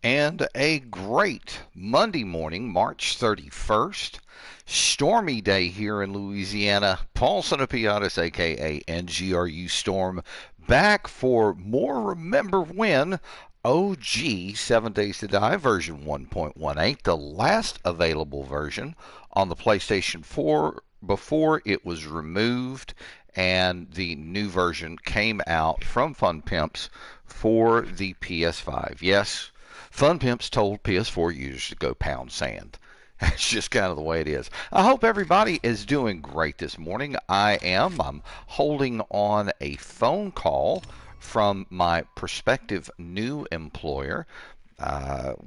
And a great Monday morning, March 31st. Stormy day here in Louisiana. Paul Sinopiatis, aka NGRU Storm, back for more Remember When OG 7 Days to Die version 1.18, the last available version on the PlayStation 4 before it was removed and the new version came out from Fun Pimps for the PS5. Yes, Fun Pimps told PS4 users to go pound sand. That's just kind of the way it is. I hope everybody is doing great this morning. I am. I'm holding on a phone call from my prospective new employer.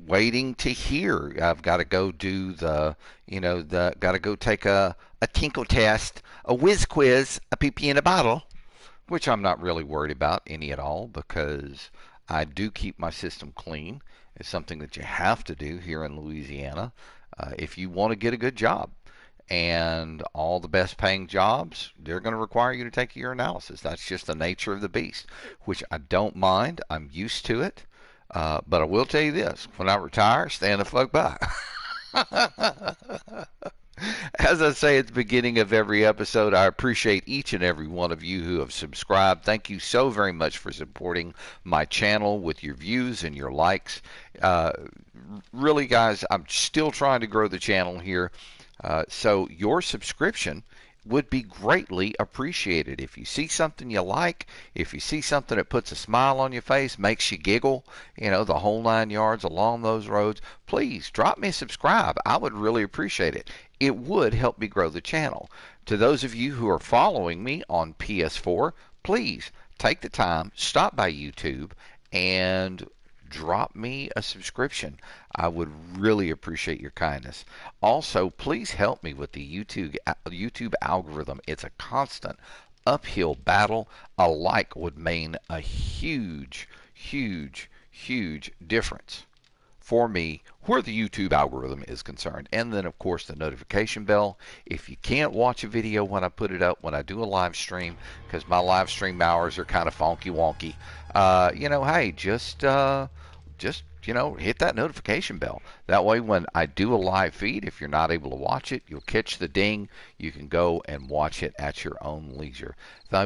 Waiting to hear. I've got to go do got to go take a tinkle test, a whiz quiz, a pee pee in a bottle, which I'm not really worried about any at all because I do keep my system clean. It's something that you have to do here in Louisiana if you want to get a good job. And all the best paying jobs, they're going to require you to take a urinalysis. That's just the nature of the beast, which I don't mind. I'm used to it. But I will tell you this, when I retire, stand the fuck by. As I say at the beginning of every episode, I appreciate each and every one of you who have subscribed. Thank you so very much for supporting my channel with your views and your likes. Really, guys, I'm still trying to grow the channel here. So your subscription would be greatly appreciated. If you see something you like, if you see something that puts a smile on your face, makes you giggle, the whole 9 yards along those roads, please drop me a subscribe. I would really appreciate it. It would help me grow the channel. To those of you who are following me on PS4, please take the time, stop by YouTube, and drop me a subscription. I would really appreciate your kindness. Also, please help me with the YouTube algorithm. It's a constant uphill battle. A like would mean a huge, huge, huge difference for me where the YouTube algorithm is concerned. And then, of course, the notification bell. If you can't watch a video when I put it up, when I do a live stream, because my live stream hours are kind of funky wonky, hey, just hit that notification bell. That way when I do a live feed, if you're not able to watch it, you'll catch the ding. You can go and watch it at your own leisure.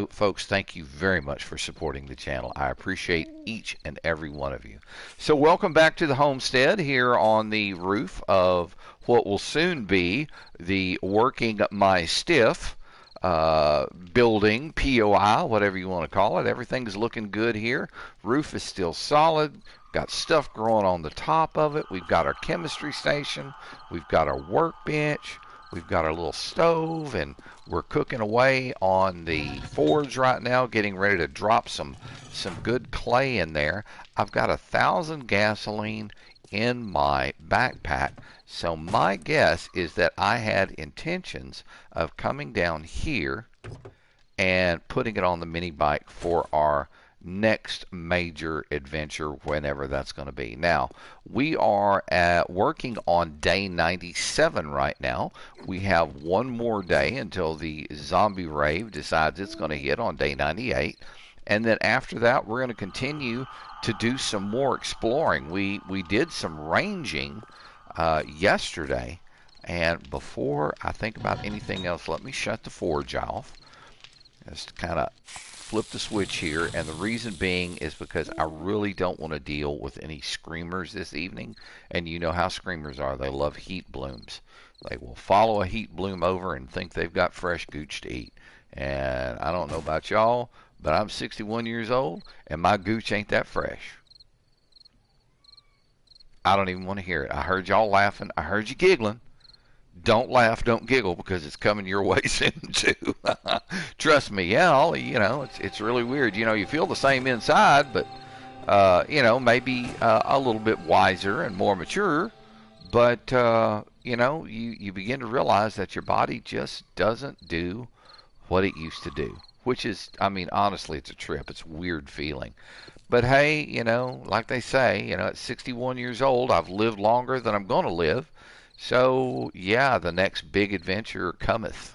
Folks, thank you very much for supporting the channel. I appreciate each and every one of you. So welcome back to the homestead here on the roof of what will soon be the Working My Stiff building, POI, whatever you want to call it. Everything's looking good here. Roof is still solid. Got stuff growing on the top of it. We've got our chemistry station. We've got our workbench. We've got our little stove, and we're cooking away on the forge right now, getting ready to drop some good clay in there. I've got 1,000 gasoline in my backpack. So my guess is that I had intentions of coming down here and putting it on the mini bike for our next major adventure, whenever that's going to be. Now, we are working on day 97 right now. We have one more day until the zombie rave decides it's going to hit on day 98. And then after that, we're going to continue to do some more exploring. We did some ranging yesterday. And before I think about anything else, let me shut the forge off. Just kind of flip the switch here, and the reason being is because I really don't want to deal with any screamers this evening. And you know how screamers are. They love heat blooms. They will follow a heat bloom over and think they've got fresh gooch to eat. And I don't know about y'all, but I'm 61 years old, and my gooch ain't that fresh. I don't even want to hear it. I heard y'all laughing. I heard you giggling. Don't laugh, don't giggle, because it's coming your way soon too. Trust me, yeah, it's really weird. You feel the same inside, but maybe a little bit wiser and more mature. But you begin to realize that your body just doesn't do what it used to do, which is, honestly, it's a trip. It's a weird feeling. But hey, like they say, at 61 years old, I've lived longer than I'm going to live. So yeah, the next big adventure cometh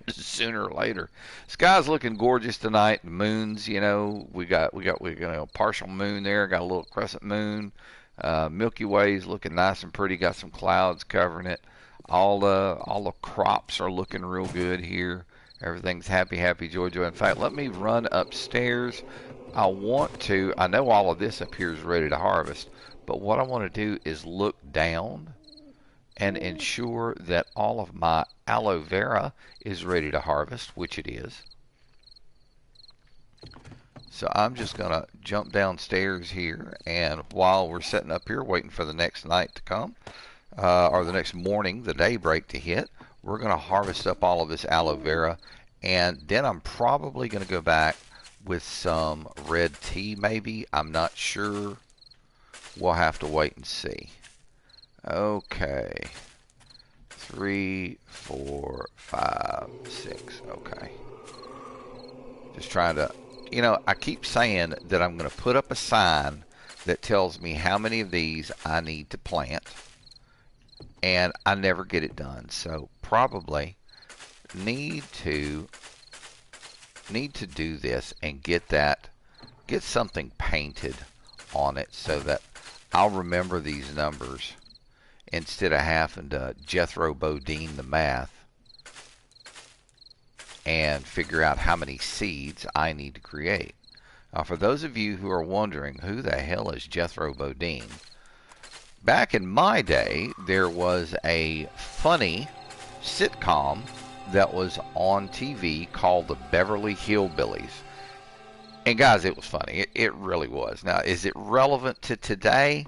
sooner or later. Sky's looking gorgeous tonight. The moons, we got a partial moon there. Got a little crescent moon. Milky Way's looking nice and pretty. Got some clouds covering it. All the crops are looking real good here. Everything's happy, happy, joy, joy. In fact, let me run upstairs. I know all of this up here is ready to harvest, but what I want to do is look down and ensure that all of my aloe vera is ready to harvest, which it is. So I'm just going to jump downstairs here, and while we're sitting up here waiting for the next night to come, or the next morning, the daybreak to hit, we're going to harvest up all of this aloe vera, and then I'm probably going to go back with some red tea maybe. I'm not sure. We'll have to wait and see. Okay. 3, 4, 5, 6. Okay. Just trying to, I keep saying that I'm going to put up a sign that tells me how many of these I need to plant, and I never get it done. So probably need to do this and get something painted on it so that I'll remember these numbers instead of having to Jethro Bodine the math and figure out how many seeds I need to create. Now, for those of you who are wondering who the hell is Jethro Bodine, back in my day, there was a funny sitcom that was on TV called the Beverly Hillbillies. And guys, it was funny. It really was. Now, is it relevant to today?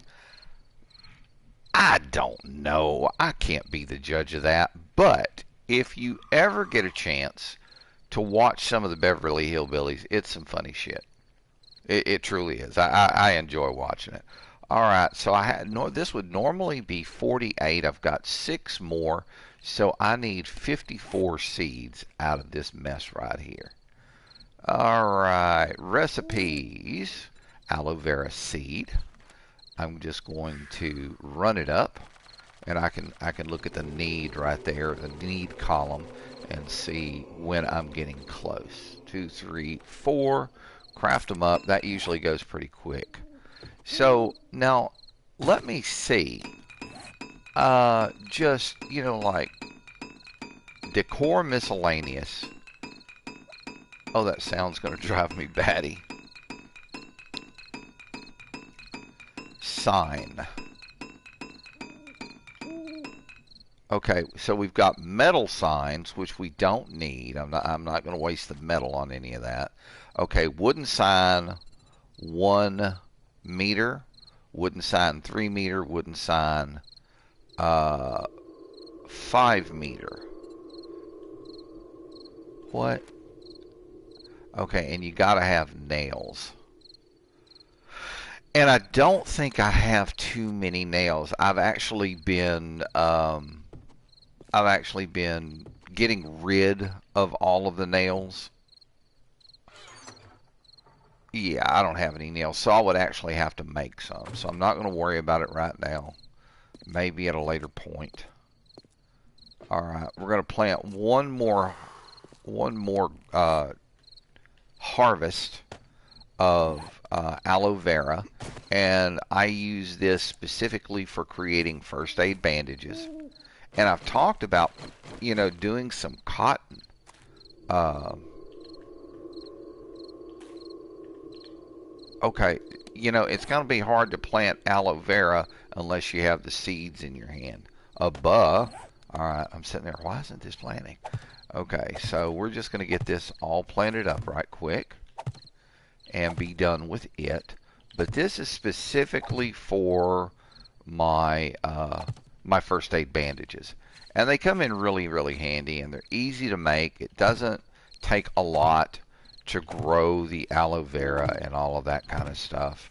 I don't know. I can't be the judge of that. But if you ever get a chance to watch some of the Beverly Hillbillies, it's some funny shit. It truly is. I enjoy watching it. All right, so this would normally be 48. I've got 6 more, so I need 54 seeds out of this mess right here. All right, recipes, aloe vera seed. I'm just going to run it up, and I can look at the need right there, the need column, and see when I'm getting close. 2, 3, 4. Craft them up. That usually goes pretty quick. So now let me see. Just like decor miscellaneous. Oh, that sound's going to drive me batty. Sign. Okay, so we've got metal signs, which we don't need. I'm not going to waste the metal on any of that. Okay, wooden sign, 1 meter. Wooden sign, 3 meter. Wooden sign, 5 meter. What? Okay, and you got to have nails. And I don't think I have too many nails. I've actually been getting rid of all of the nails. Yeah, I don't have any nails, so I would actually have to make some. So I'm not going to worry about it right now. Maybe at a later point. All right, we're going to plant one more harvest of aloe vera, and I use this specifically for creating first aid bandages. And I've talked about, doing some cotton. Okay, it's going to be hard to plant aloe vera unless you have the seeds in your hand. All right, I'm sitting there. Why isn't this planting? Okay, so we're just going to get this all planted up right quick and be done with it. But this is specifically for my my first aid bandages, and they come in really, really handy, and they're easy to make. It doesn't take a lot to grow the aloe vera and all of that kind of stuff.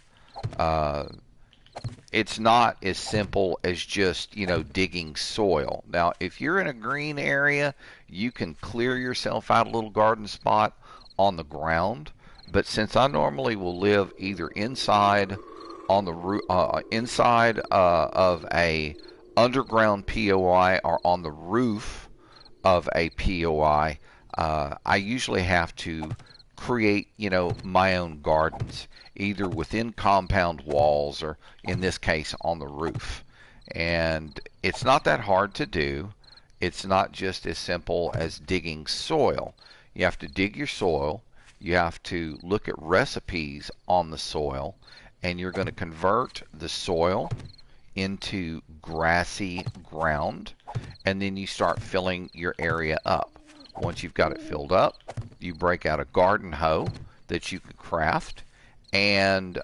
It's not as simple as just, digging soil. Now, if you're in a green area, you can clear yourself out a little garden spot on the ground. But since I normally will live either inside on the inside of a underground POI or on the roof of a POI, I usually have to create, my own gardens, either within compound walls or, in this case, on the roof. And it's not that hard to do. It's not just as simple as digging soil. You have to dig your soil. You have to look at recipes on the soil, and you're going to convert the soil into grassy ground, and then you start filling your area up. Once you've got it filled up, you break out a garden hoe that you can craft, and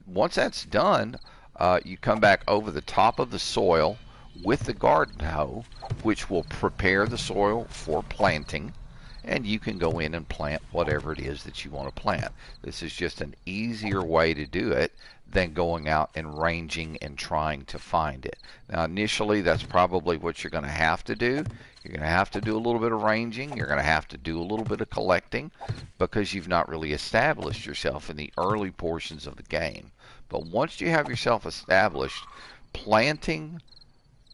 once that's done, you come back over the top of the soil with the garden hoe, which will prepare the soil for planting, and you can go in and plant whatever it is that you want to plant. This is just an easier way to do it than going out and ranging and trying to find it. Now, initially, that's probably what you're going to have to do. You're going to have to do a little bit of ranging. You're going to have to do a little bit of collecting because you've not really established yourself in the early portions of the game. But once you have yourself established, planting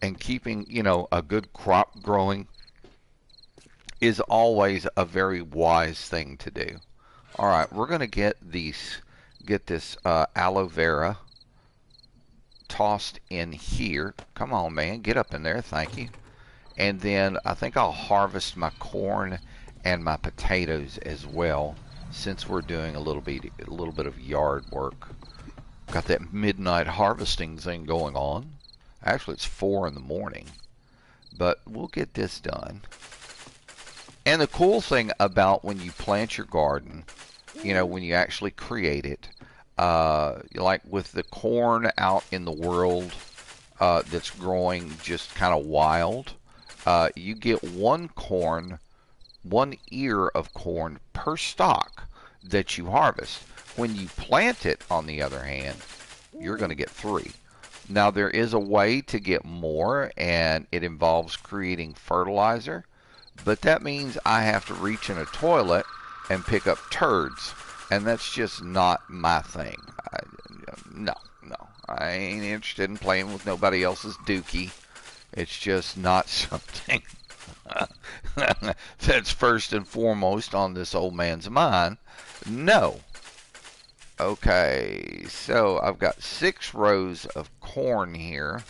and keeping, a good crop growing is always a very wise thing to do. All right, we're going to get this aloe vera tossed in here. Come on, man, get up in there. Thank you. And then I think I'll harvest my corn and my potatoes as well, since we're doing a little bit of yard work. Got that midnight harvesting thing going on. Actually, it's 4 in the morning, but we'll get this done. And the cool thing about when you plant your garden, when you actually create it, like with the corn out in the world that's growing just kind of wild, you get one ear of corn per stalk that you harvest. When you plant it, on the other hand, you're going to get 3. Now, there is a way to get more, and it involves creating fertilizer, but that means I have to reach in a toilet and pick up turds, and that's just not my thing. No, I ain't interested in playing with nobody else's dookie. It's just not something that's first and foremost on this old man's mind. No. Okay, so I've got 6 rows of corn here,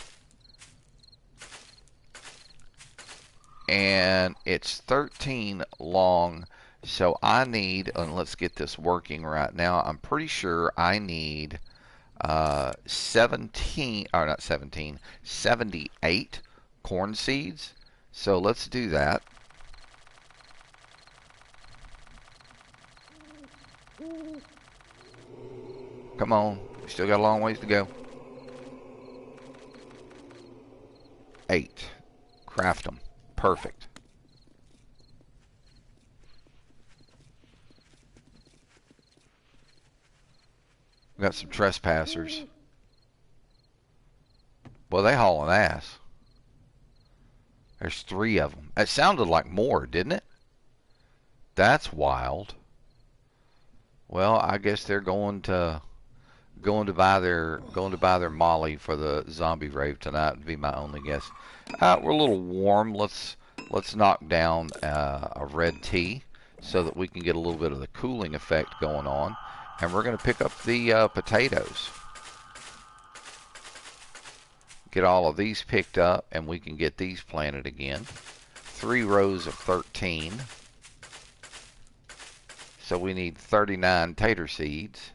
and it's 13 long, so I need, and let's get this working right now, I'm pretty sure I need 78 corn seeds. So let's do that. Come on, we still got a long ways to go. 8. Craft them. Perfect. We got some trespassers. Well, they hauling ass. There's 3 of them. It sounded like more, didn't it? That's wild. Well, I guess they're going to buy their Molly for the zombie rave tonight. Would be my only guess. We're a little warm. Let's knock down a red tea so that we can get a little bit of the cooling effect going on. And we're going to pick up the potatoes. Get all of these picked up, and we can get these planted again. 3 rows of 13. So we need 39 tater seeds.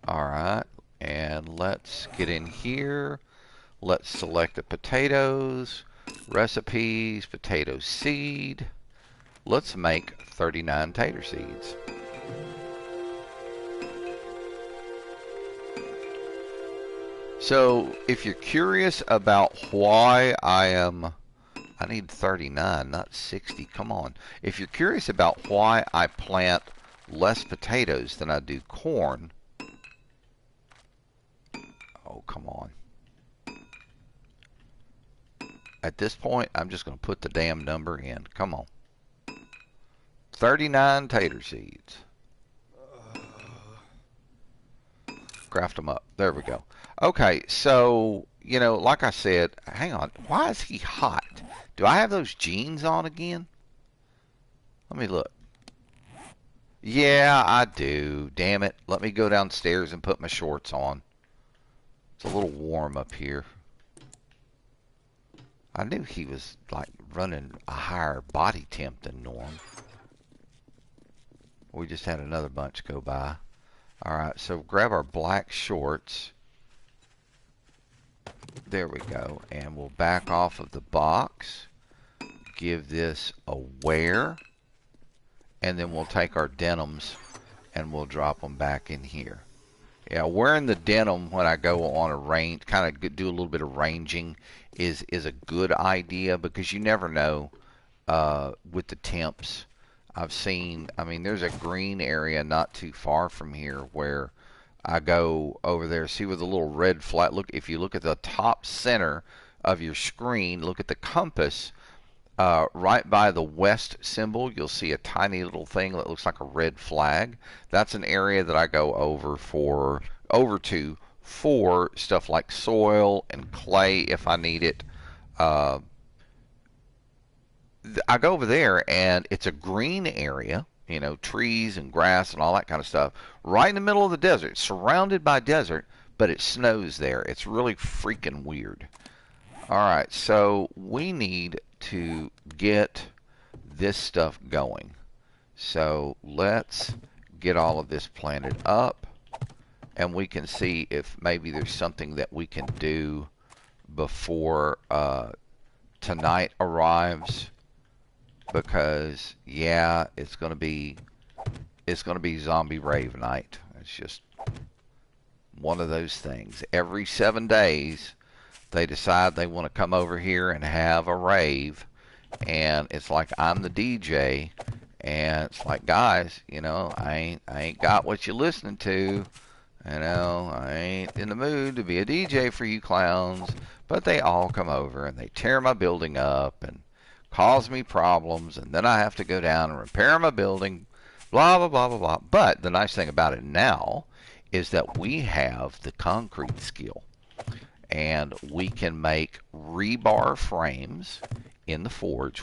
Alright, and let's get in here. Let's select the potatoes, recipes, potato seed. Let's make 39 tater seeds. So if you're curious about why I need 39, not 60, come on. If you're curious about why I plant less potatoes than I do corn, oh, come on. At this point, I'm just going to put the damn number in. Come on. 39 tater seeds. Craft them up. There we go. Okay, so you know, like I said, hang on. Why is he hot? Do I have those jeans on again? Let me look. Yeah, I do. Damn it. Let me go downstairs and put my shorts on. It's a little warm up here. I knew he was like running a higher body temp than norm. We just had another bunch go by. Alright, so grab our black shorts. There we go. And we'll back off of the box. Give this a wear. And then we'll take our denims and we'll drop them back in here. Yeah, wearing the denim when I go on a range, kind of do a little bit of ranging, is a good idea because you never know with the temps. I've seen, I mean, there's a green area not too far from here where I go over there, see where the little red flag, look, if you look at the top center of your screen, look at the compass, right by the west symbol, you'll see a tiny little thing that looks like a red flag. That's an area that I go over to for stuff like soil and clay if I need it. I go over there and it's a green area, you know, trees and grass and all that kind of stuff, right in the middle of the desert, surrounded by desert, but it snows there. It's really freaking weird. All right, so we need to get this stuff going. So let's get all of this planted up, and we can see if maybe there's something that we can do before tonight arrives. Because yeah, it's gonna be zombie rave night. It's just one of those things. Every 7 days, they decide they want to come over here and have a rave, and it's like I'm the DJ, and it's like, guys, you know, I ain't got what you're listening to. You know, I ain't in the mood to be a DJ for you clowns. But they all come over and they tear my building up and cause me problems, and then I have to go down and repair my building, blah, blah, blah, blah, blah. But the nice thing about it now is that we have the concrete skill, and we can make rebar frames in the forge,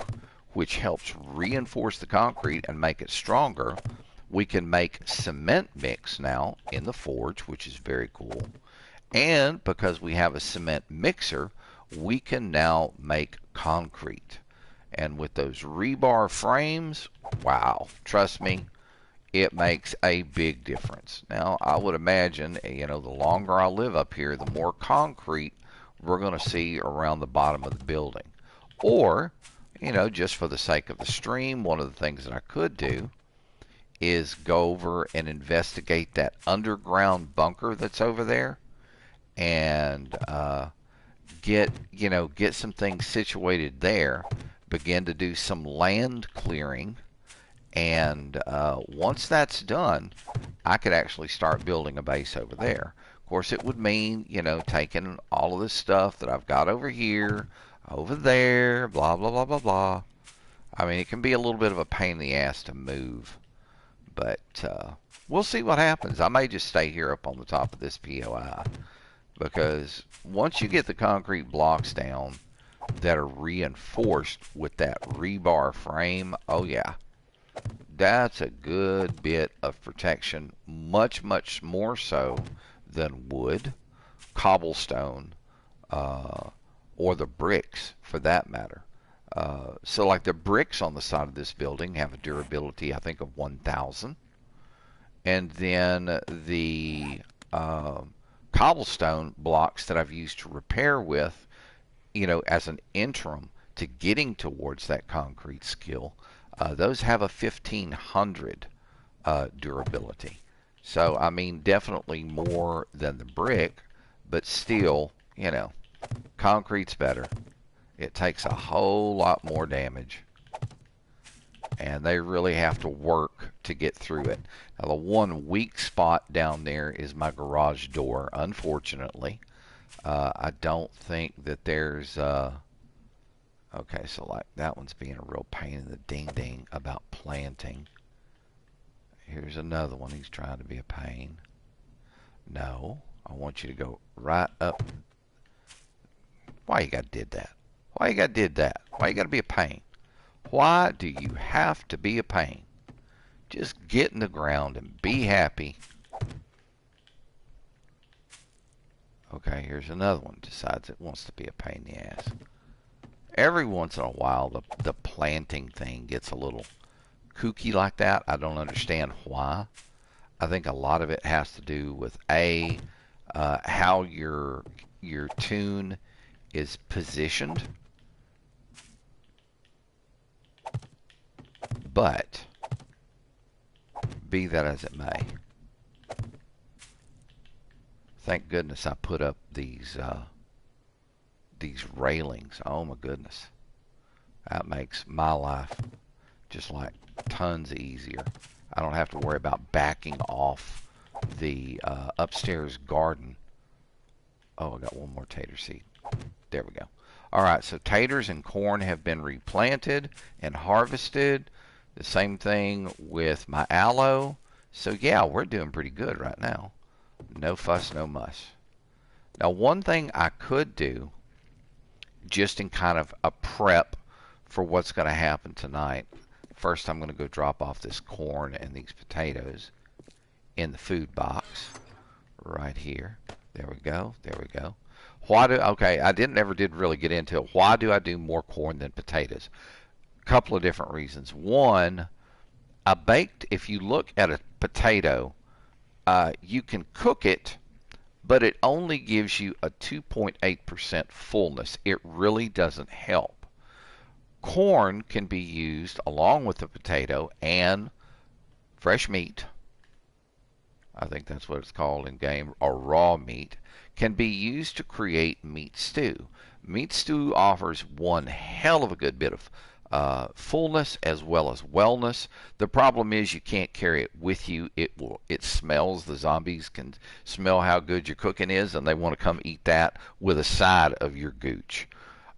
which helps reinforce the concrete and make it stronger. We can make cement mix now in the forge, which is very cool. And because we have a cement mixer, we can now make concrete. And with those rebar frames, wow, trust me, it makes a big difference. Now, I would imagine, you know, the longer I live up here, the more concrete we're going to see around the bottom of the building. Or, you know, just for the sake of the stream, one of the things that I could do is go over and investigate that underground bunker that's over there and get some things situated there, begin to do some land clearing, and once that's done, I could actually start building a base over there. Of course, it would mean, you know, taking all of this stuff that I've got over here, over there, blah, blah, blah, blah, blah. I mean, it can be a little bit of a pain in the ass to move, but we'll see what happens. I may just stay here up on the top of this POI, because once you get the concrete blocks down that are reinforced with that rebar frame, oh yeah, that's a good bit of protection, much, much more so than wood, cobblestone, or the bricks for that matter. So like the bricks on the side of this building have a durability, I think, of 1,000. And then the cobblestone blocks that I've used to repair with, you know, as an interim to getting towards that concrete skill, those have a 1,500 durability. So, I mean, definitely more than the brick, but still, you know, concrete's better. It takes a whole lot more damage, and they really have to work to get through it. Now, the one weak spot down there is my garage door, unfortunately. I don't think that there's... okay, so like that one's being a real pain in the ding-ding about planting. Here's another one. He's trying to be a pain. No, I want you to go right up. Why you got to did that? Why you got to did that? Why you got to be a pain? Why do you have to be a pain? Just get in the ground and be happy. Okay, here's another one. Decides it wants to be a pain in the ass. Every once in a while, the planting thing gets a little kooky like that. I don't understand why. I think a lot of it has to do with how your tune is positioned. But be that as it may, thank goodness I put up these railings. Oh my goodness, that makes my life just like tons easier. I don't have to worry about backing off the upstairs garden. Oh, I got one more tater seed. There we go. All right, so taters and corn have been replanted and harvested. The same thing with my aloe. So yeah, we're doing pretty good right now. No fuss, no muss. Now, one thing I could do, just in kind of a prep for what's going to happen tonight. First, I'm going to go drop off this corn and these potatoes in the food box right here. There we go. There we go. Okay, I never did really get into it. Why do I do more corn than potatoes? A couple of different reasons. One, if you look at a potato, you can cook it, but it only gives you a 2.8% fullness. It really doesn't help. Corn can be used along with the potato and fresh meat. I think that's what it's called in game, or raw meat, can be used to create meat stew. Meat stew offers one hell of a good bit of fullness as well as wellness. The problem is you can't carry it with you. It smells. The zombies can smell how good your cooking is, and they want to come eat that with a side of your gooch.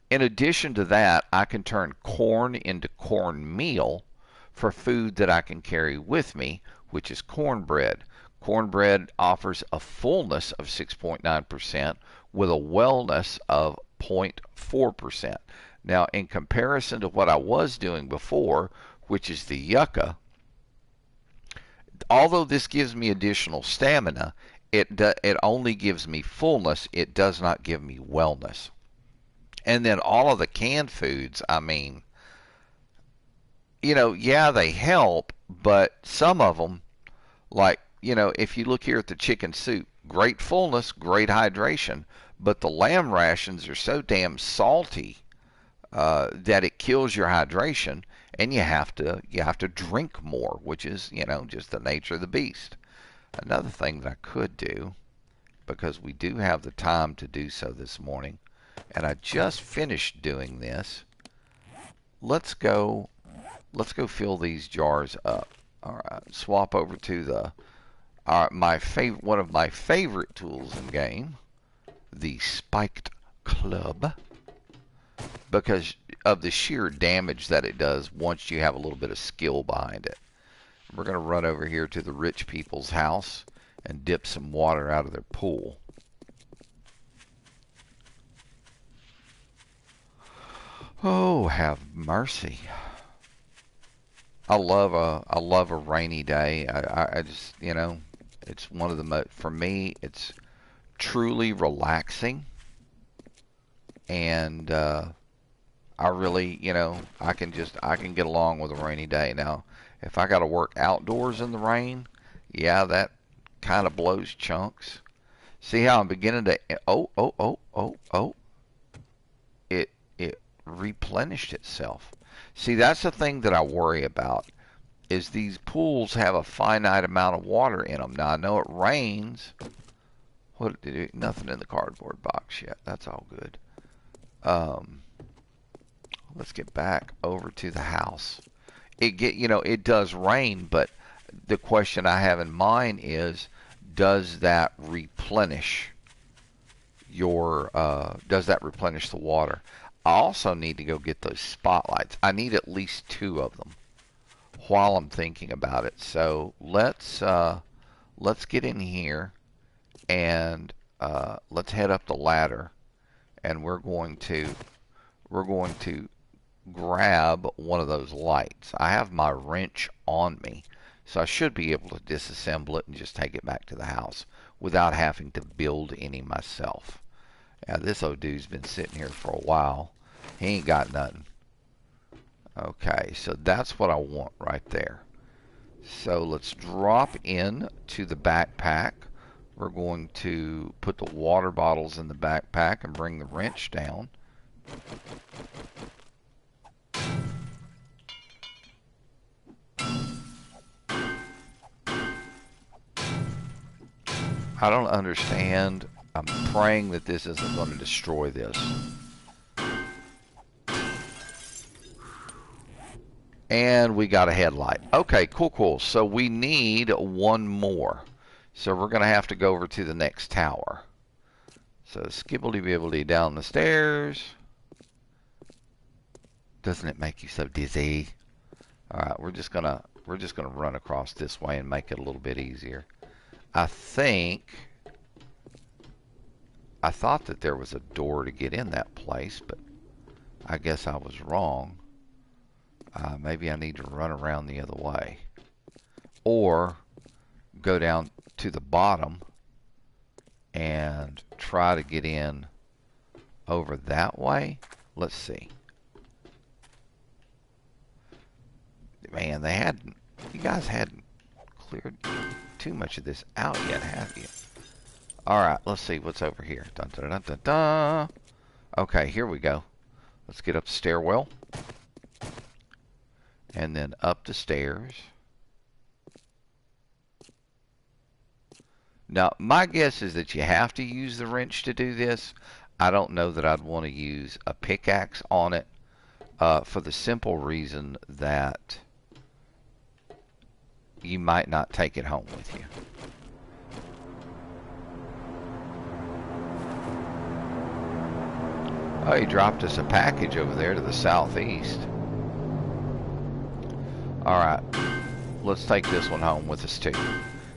In addition to that, I can turn corn into cornmeal for food that I can carry with me, which is cornbread. Cornbread offers a fullness of 6.9% with a wellness of 0.4%. Now, in comparison to what I was doing before, which is the yucca, although this gives me additional stamina, it only gives me fullness. It does not give me wellness. And then all of the canned foods, I mean, yeah, they help, but some of them, like, if you look here at the chicken soup, great fullness, great hydration, but the lamb rations are so damn salty that it kills your hydration, and you have to drink more, which is, just the nature of the beast. Another thing that I could do, because we do have the time to do so this morning, and I just finished doing this. Let's go fill these jars up. All right, swap over to one of my favorite tools in game, the spiked club, because of the sheer damage that it does once you have a little bit of skill behind it. We're going to run over here to the rich people's house and dip some water out of their pool. Oh, have mercy. I love a rainy day. I just, it's one of the for me, it's truly relaxing. And I really, I can get along with a rainy day. Now, if I got to work outdoors in the rain, yeah, that kind of blows chunks. See how I'm beginning to, it replenished itself. See, that's the thing that I worry about, is these pools have a finite amount of water in them. Now, I know it rains. Nothing in the cardboard box yet. That's all good. Let's get back over to the house. It does rain, but the question I have in mind is, does that replenish the water? I also need to go get those spotlights. I need at least 2 of them while I'm thinking about it. So let's get in here and let's head up the ladder and we're going to grab one of those lights. I have my wrench on me, so I should be able to disassemble it and just take it back to the house without having to build any myself. Now this old dude's been sitting here for a while. He ain't got nothing. Okay, so that's what I want right there. So let's drop in to the backpack. We're going to put the water bottles in the backpack and bring the wrench down. I don't understand. I'm praying that this isn't going to destroy this. And we got a headlight. Okay, cool. So we need one more. So we're going to have to go over to the next tower. So skibbledy-bibbly down the stairs. Doesn't it make you so dizzy? All right, we're just gonna run across this way and make it a little bit easier. I thought that there was a door to get in that place, but I guess I was wrong. Maybe I need to run around the other way, or go down to the bottom and try to get in over that way. Let's see. Man, you guys hadn't cleared too much of this out yet, have you? Alright, let's see what's over here. Dun, dun, dun, dun, dun. Okay, here we go. Let's get up the stairwell. And then up the stairs. Now, my guess is that you have to use the wrench to do this. I don't know that I'd want to use a pickaxe on it, for the simple reason that you might not take it home with you. Oh, he dropped us a package over there to the southeast. Alright, let's take this one home with us too.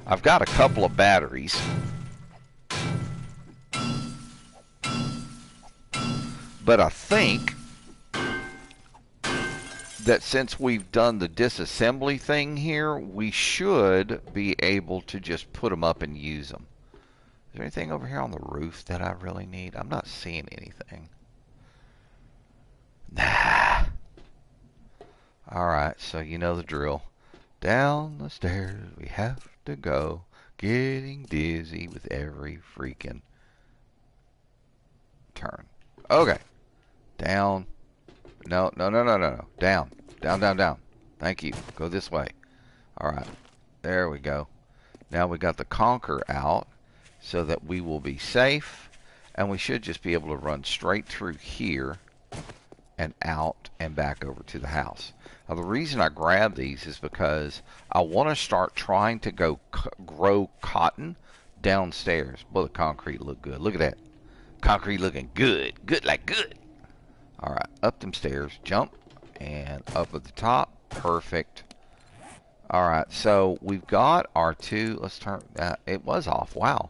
I've got a couple of batteries. But I think that since we've done the disassembly thing here, we should be able to just put them up and use them. Is there anything over here on the roof that I really need? I'm not seeing anything. Nah. Alright, so you know the drill. Down the stairs we have to go, getting dizzy with every freaking turn. Okay. Down. No. Down. Down. Thank you. Go this way. Alright. There we go. Now we got the conker out so that we will be safe. And we should just be able to run straight through here and out and back over to the house. Now the reason I grab these is because I want to start trying to go grow cotton downstairs. Boy, the concrete look good. Look at that. Concrete looking good. Good like good. Alright, up them stairs. Jump. And up at the top. Perfect. Alright, so we've got our two. Let's turn that. It was off. Wow.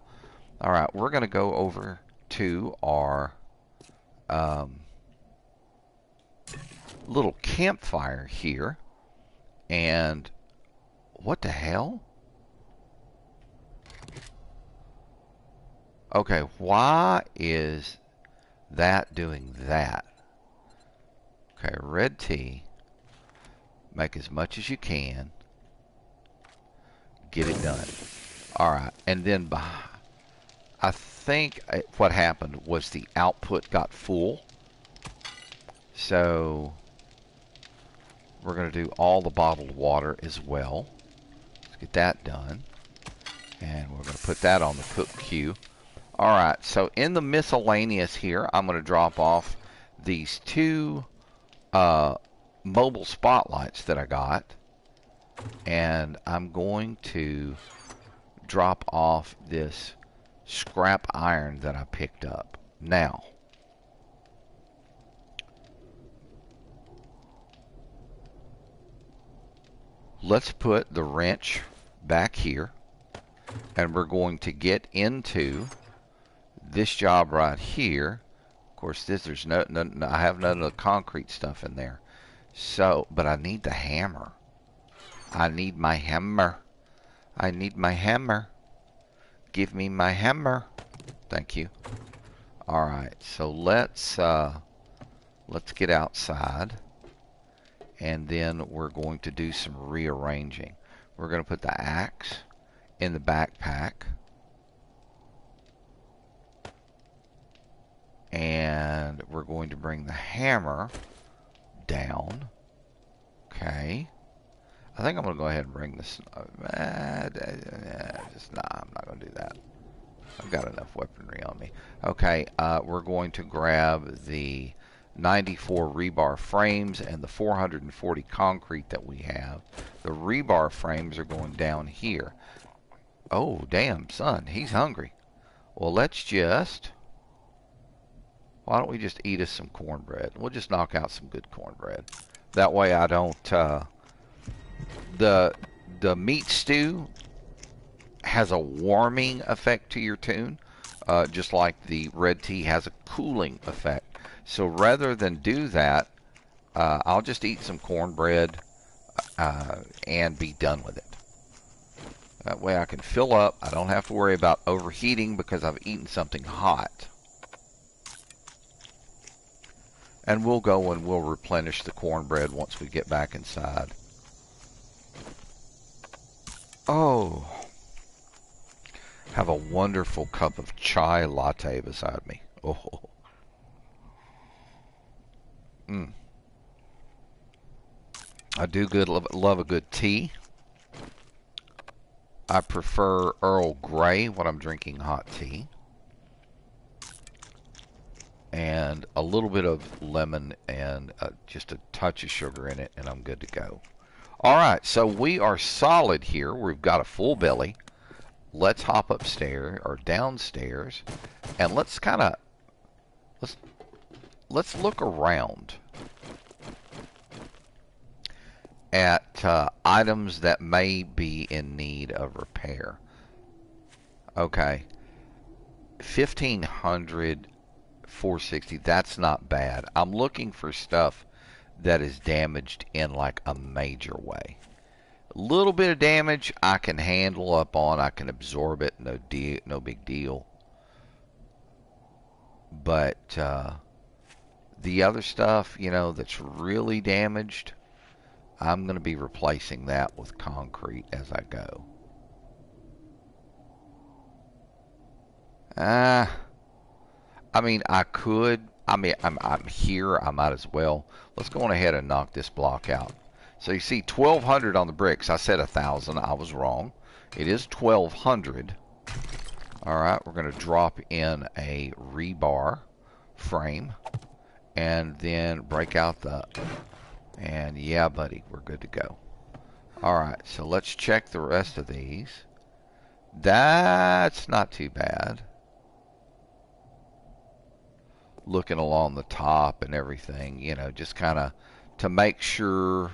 Alright, we're going to go over to our little campfire here. And what the hell? Okay, why is that doing that? Okay, red tea. Make as much as you can. Get it done. Alright, and then I think what happened was the output got full. So we're going to do all the bottled water as well. Let's get that done. And we're going to put that on the cook queue. Alright, so in the miscellaneous here, I'm going to drop off these two mobile spotlights that I got. And I'm going to drop off this scrap iron that I picked up. Now, let's put the wrench back here, and we're going to get into this job right here. Of course, there's no, I have none of the concrete stuff in there. So, but I need the hammer. I need my hammer. I need my hammer. Give me my hammer. Thank you. All right, so let's get outside, and then we're going to do some rearranging. We're going to put the axe in the backpack, and we're going to bring the hammer down. Okay. I think I'm going to go ahead and bring this. I'm not going to do that. I've got enough weaponry on me. Okay, we're going to grab the 94 rebar frames and the 440 concrete that we have. The rebar frames are going down here. Oh, damn, son, he's hungry. Well, let's just... Why don't we just eat us some cornbread? We'll just knock out some good cornbread. That way I don't... The meat stew has a warming effect to your tune, just like the red tea has a cooling effect. So rather than do that, I'll just eat some cornbread and be done with it. That way I can fill up. I don't have to worry about overheating because I've eaten something hot. And we'll go and we'll replenish the cornbread once we get back inside. Oh, have a wonderful cup of chai latte beside me. Oh. I do love a good tea. I prefer Earl Grey when I'm drinking hot tea. And a little bit of lemon and just a touch of sugar in it, and I'm good to go. All right, so we are solid here. We've got a full belly. Let's hop upstairs or downstairs, and let's look around at items that may be in need of repair. Okay, 1500, 460. That's not bad. I'm looking for stuff that is damaged in like a major way. A little bit of damage I can handle up on. I can absorb it. No big deal. But the other stuff, you know, that's really damaged, I'm going to be replacing that with concrete as I go. I mean, I could. I mean, I'm here. I might as well. Let's go on ahead and knock this block out. So you see 1,200 on the bricks. I said 1,000. I was wrong. It is 1,200. All right, we're going to drop in a rebar frame and then break out the... And yeah, buddy, we're good to go. All right, so let's check the rest of these. That's not too bad. Looking along the top and everything, you know, just kind of to make sure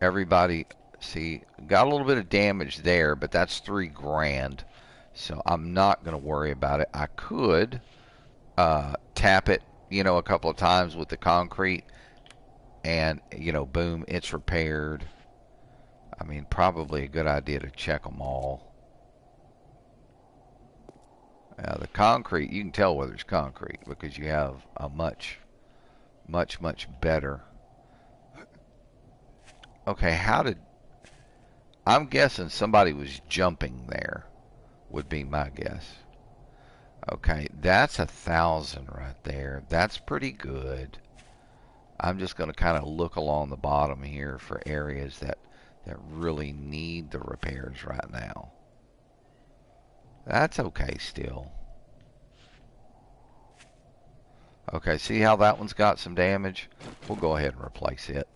everybody... See, got a little bit of damage there, but that's $3,000. So I'm not going to worry about it. I could tap it, you know, a couple of times with the concrete and, you know, boom, it's repaired. I mean, probably a good idea to check them all. The concrete, you can tell whether it's concrete because you have a much better... Okay, how did... I'm guessing somebody was jumping there, would be my guess. Okay, that's 1,000 right there. That's pretty good. I'm just going to kind of look along the bottom here for areas that really need the repairs right now. That's okay still. Okay, see how that one's got some damage? We'll go ahead and replace it.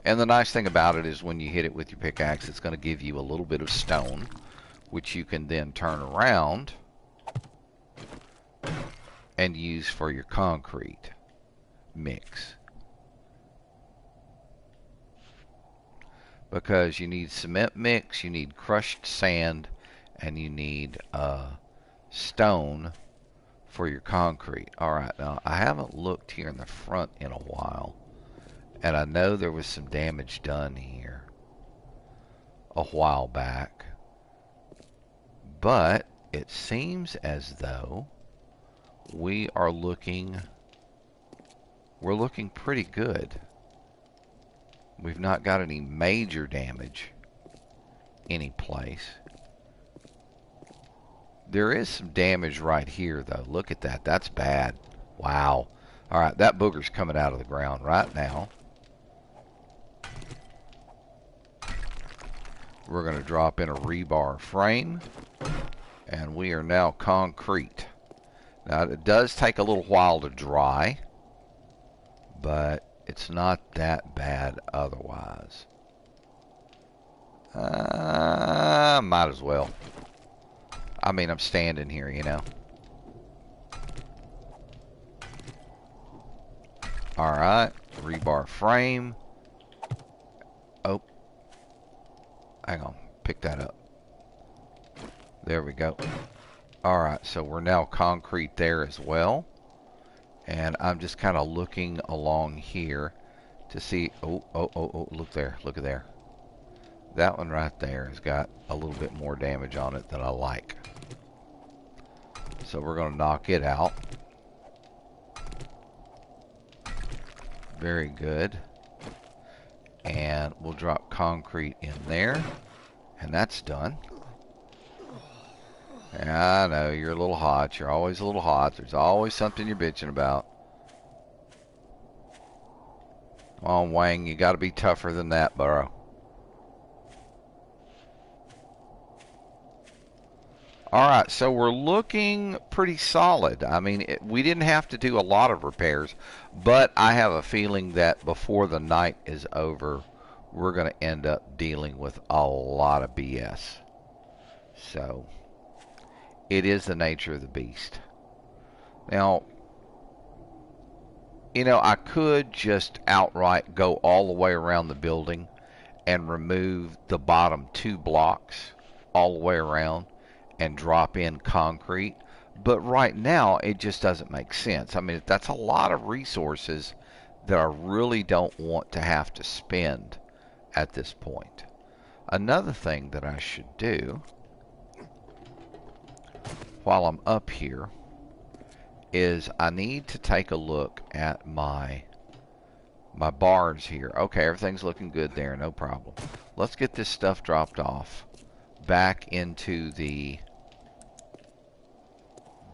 And the nice thing about it is when you hit it with your pickaxe, it's going to give you a little bit of stone, which you can then turn around and use for your concrete mix. Because you need cement mix, you need crushed sand, and you need stone for your concrete. Alright, now I haven't looked here in the front in a while, and I know there was some damage done here a while back, but it seems as though we're looking pretty good. We've not got any major damage any place. There is some damage right here, though. Look at that. That's bad. Wow. All right, that booger's coming out of the ground right now. We're going to drop in a rebar frame, and we are now concrete. Now, it does take a little while to dry, but it's not that bad otherwise. Might as well. I mean, I'm standing here, you know. Alright, rebar frame. Oh. Hang on, pick that up. There we go. Alright, so we're now concrete there as well. And I'm just kind of looking along here to see. Oh, look there, look at there. That one right there has got a little bit more damage on it than I like. So we're going to knock it out. Very good. And we'll drop concrete in there. And that's done. Yeah, I know, you're a little hot. You're always a little hot. There's always something you're bitching about. Come on, Wang, you got to be tougher than that, Burrow. Alright, so we're looking pretty solid. I mean, we didn't have to do a lot of repairs, but I have a feeling that before the night is over, we're going to end up dealing with a lot of BS. So, it is the nature of the beast. Now, you know, I could just outright go all the way around the building and remove the bottom 2 blocks all the way around and drop in concrete, but right now it just doesn't make sense. I mean, that's a lot of resources that I really don't want to have to spend at this point. Another thing that I should do while I'm up here is I need to take a look at my bars here. Okay, everything's looking good there, no problem. Let's get this stuff dropped off back into the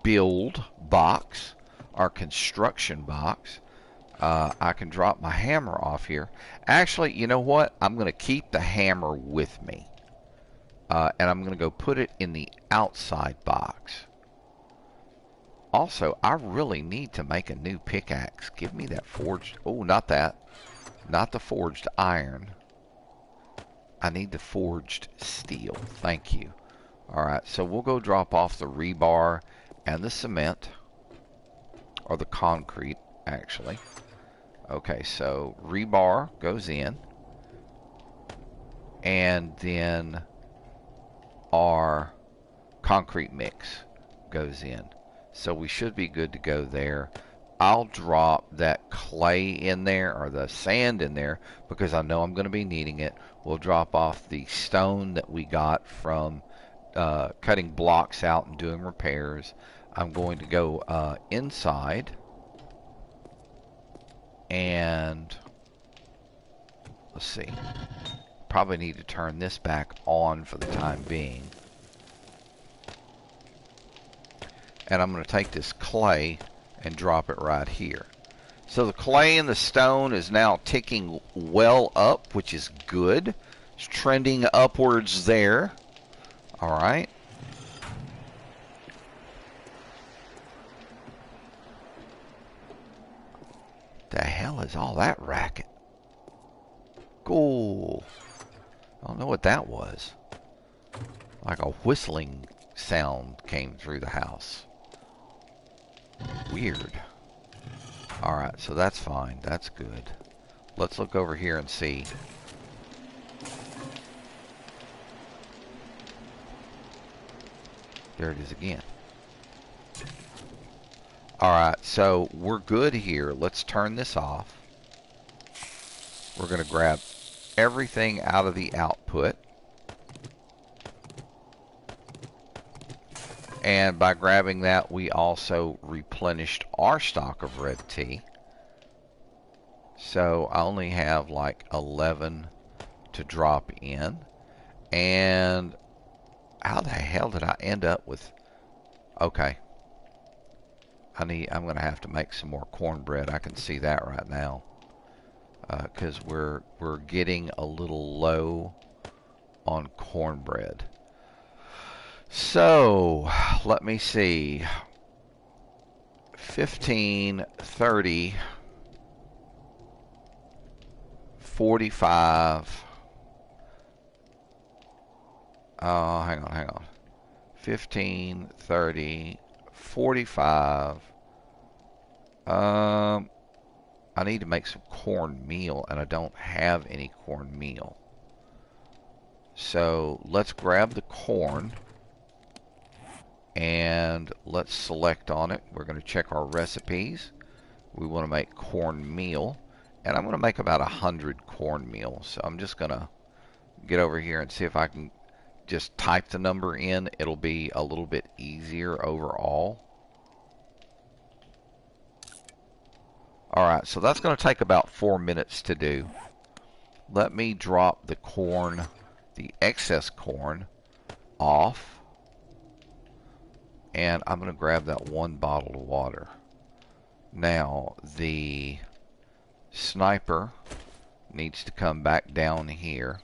build box, our construction box. I can drop my hammer off here. Actually, you know what? I'm going to keep the hammer with me. And I'm going to go put it in the outside box. Also, I really need to make a new pickaxe. Give me that forged... Oh, not that. Not the forged iron. I need the forged steel. Thank you. Alright, so we'll go drop off the rebar and the cement. Or the concrete, actually. Okay, so rebar goes in. And then our concrete mix goes in. So we should be good to go there. I'll drop that clay in there, or the sand in there, because I know I'm going to be needing it. We'll drop off the stone that we got from cutting blocks out and doing repairs. I'm going to go inside, and let's see. Probably need to turn this back on for the time being. And I'm going to take this clay and drop it right here. So the clay and the stone is now ticking well up, which is good. It's trending upwards there. Alright. The hell is all that racket? Cool. I don't know what that was. Like a whistling sound came through the house. Weird. Alright, so that's fine. That's good. Let's look over here and see. There it is again. Alright, so we're good here. Let's turn this off. We're going to grab everything out of the output. And by grabbing that, we also replenished our stock of red tea. So I only have like 11 to drop in. And how the hell did I end up with... Okay. I'm going to have to make some more cornbread. I can see that right now. Because we're getting a little low on cornbread. So, let me see. 15, 30, 45. Oh, hang on. 15, 30, 45. I need to make some cornmeal, and I don't have any cornmeal. So, let's grab the corn. And let's select on it. We're going to check our recipes. We want to make cornmeal. And I'm going to make about 100 cornmeal. So I'm just going to get over here and see if I can just type the number in. It'll be a little bit easier overall. Alright, so that's going to take about 4 minutes to do. Let me drop the corn, the excess corn, off. And I'm going to grab that 1 bottle of water. Now, the sniper needs to come back down here.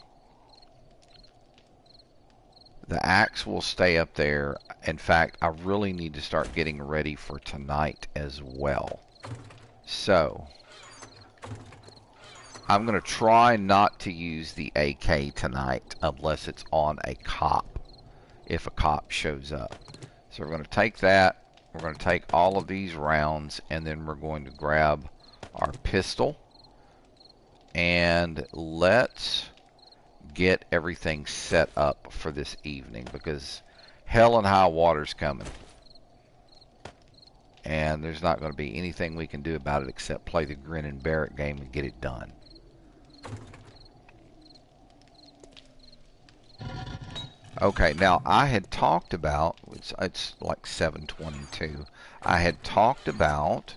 The axe will stay up there. In fact, I really need to start getting ready for tonight as well. So, I'm going to try not to use the AK tonight unless it's on a cop, if a cop shows up. So we're going to take that, we're going to take all of these rounds, and then we're going to grab our pistol. And let's get everything set up for this evening, because hell and high water's coming. And there's not going to be anything we can do about it except play the grin and bear it game and get it done. Okay, now I had talked about, it's like 7:22, I had talked about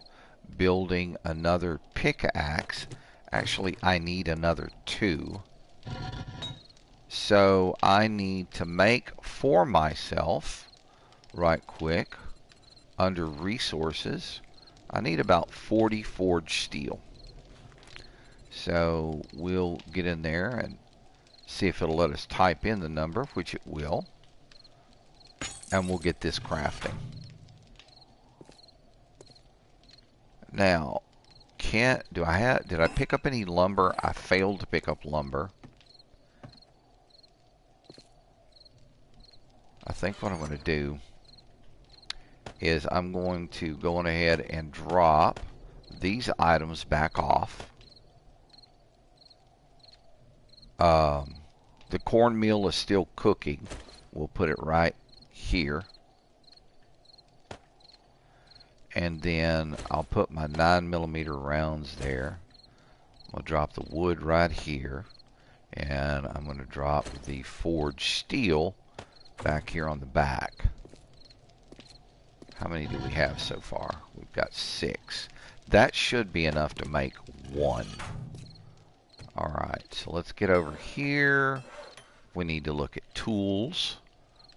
building another pickaxe. Actually, I need another 2. So I need to make for myself, right quick, under resources, I need about 40 forged steel. So we'll get in there and see if it'll let us type in the number, which it will. And we'll get this crafting. Now, did I pick up any lumber? I failed to pick up lumber. I think what I'm going to do is I'm going to go on ahead and drop these items back off. The cornmeal is still cooking. We'll put it right here. And then I'll put my 9mm rounds there. I'll drop the wood right here. And I'm going to drop the forged steel back here on the back. How many do we have so far? We've got 6. That should be enough to make 1. Alright, so let's get over here. We need to look at tools.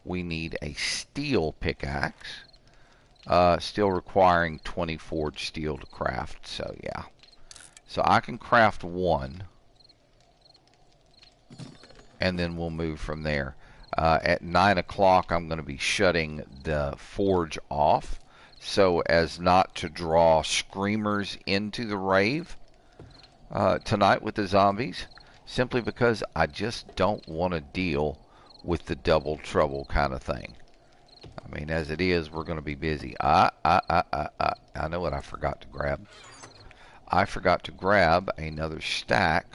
We need a steel pickaxe. Still requiring 20 forged steel to craft, so yeah. So I can craft 1. And then we'll move from there. At 9 o'clock, I'm going to be shutting the forge off so as not to draw screamers into the rave tonight with the zombies, simply because I just don't want to deal with the double trouble kind of thing. I mean, as it is, we're going to be busy. I know what I forgot to grab. I forgot to grab another stack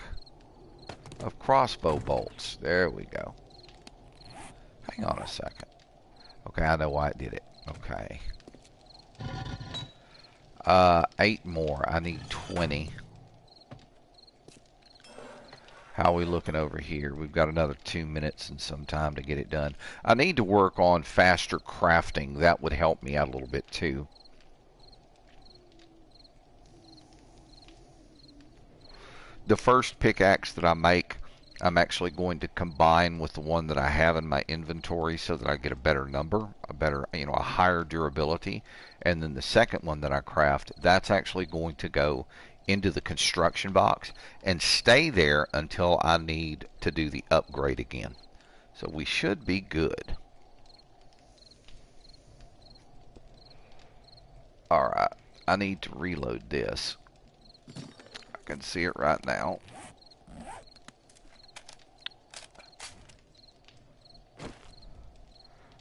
of crossbow bolts. There we go. Hang on a second. Okay, I know why it did it. Okay. 8 more. I need 20. How are we looking over here? We've got another 2 minutes and some time to get it done. I need to work on faster crafting. That would help me out a little bit too. The first pickaxe that I make, I'm actually going to combine with the one that I have in my inventory so that I get a better number, a better, a higher durability. And then the second one that I craft, that's actually going to go into the construction box and stay there until I need to do the upgrade again. So we should be good. Alright, I need to reload this. I can see it right now.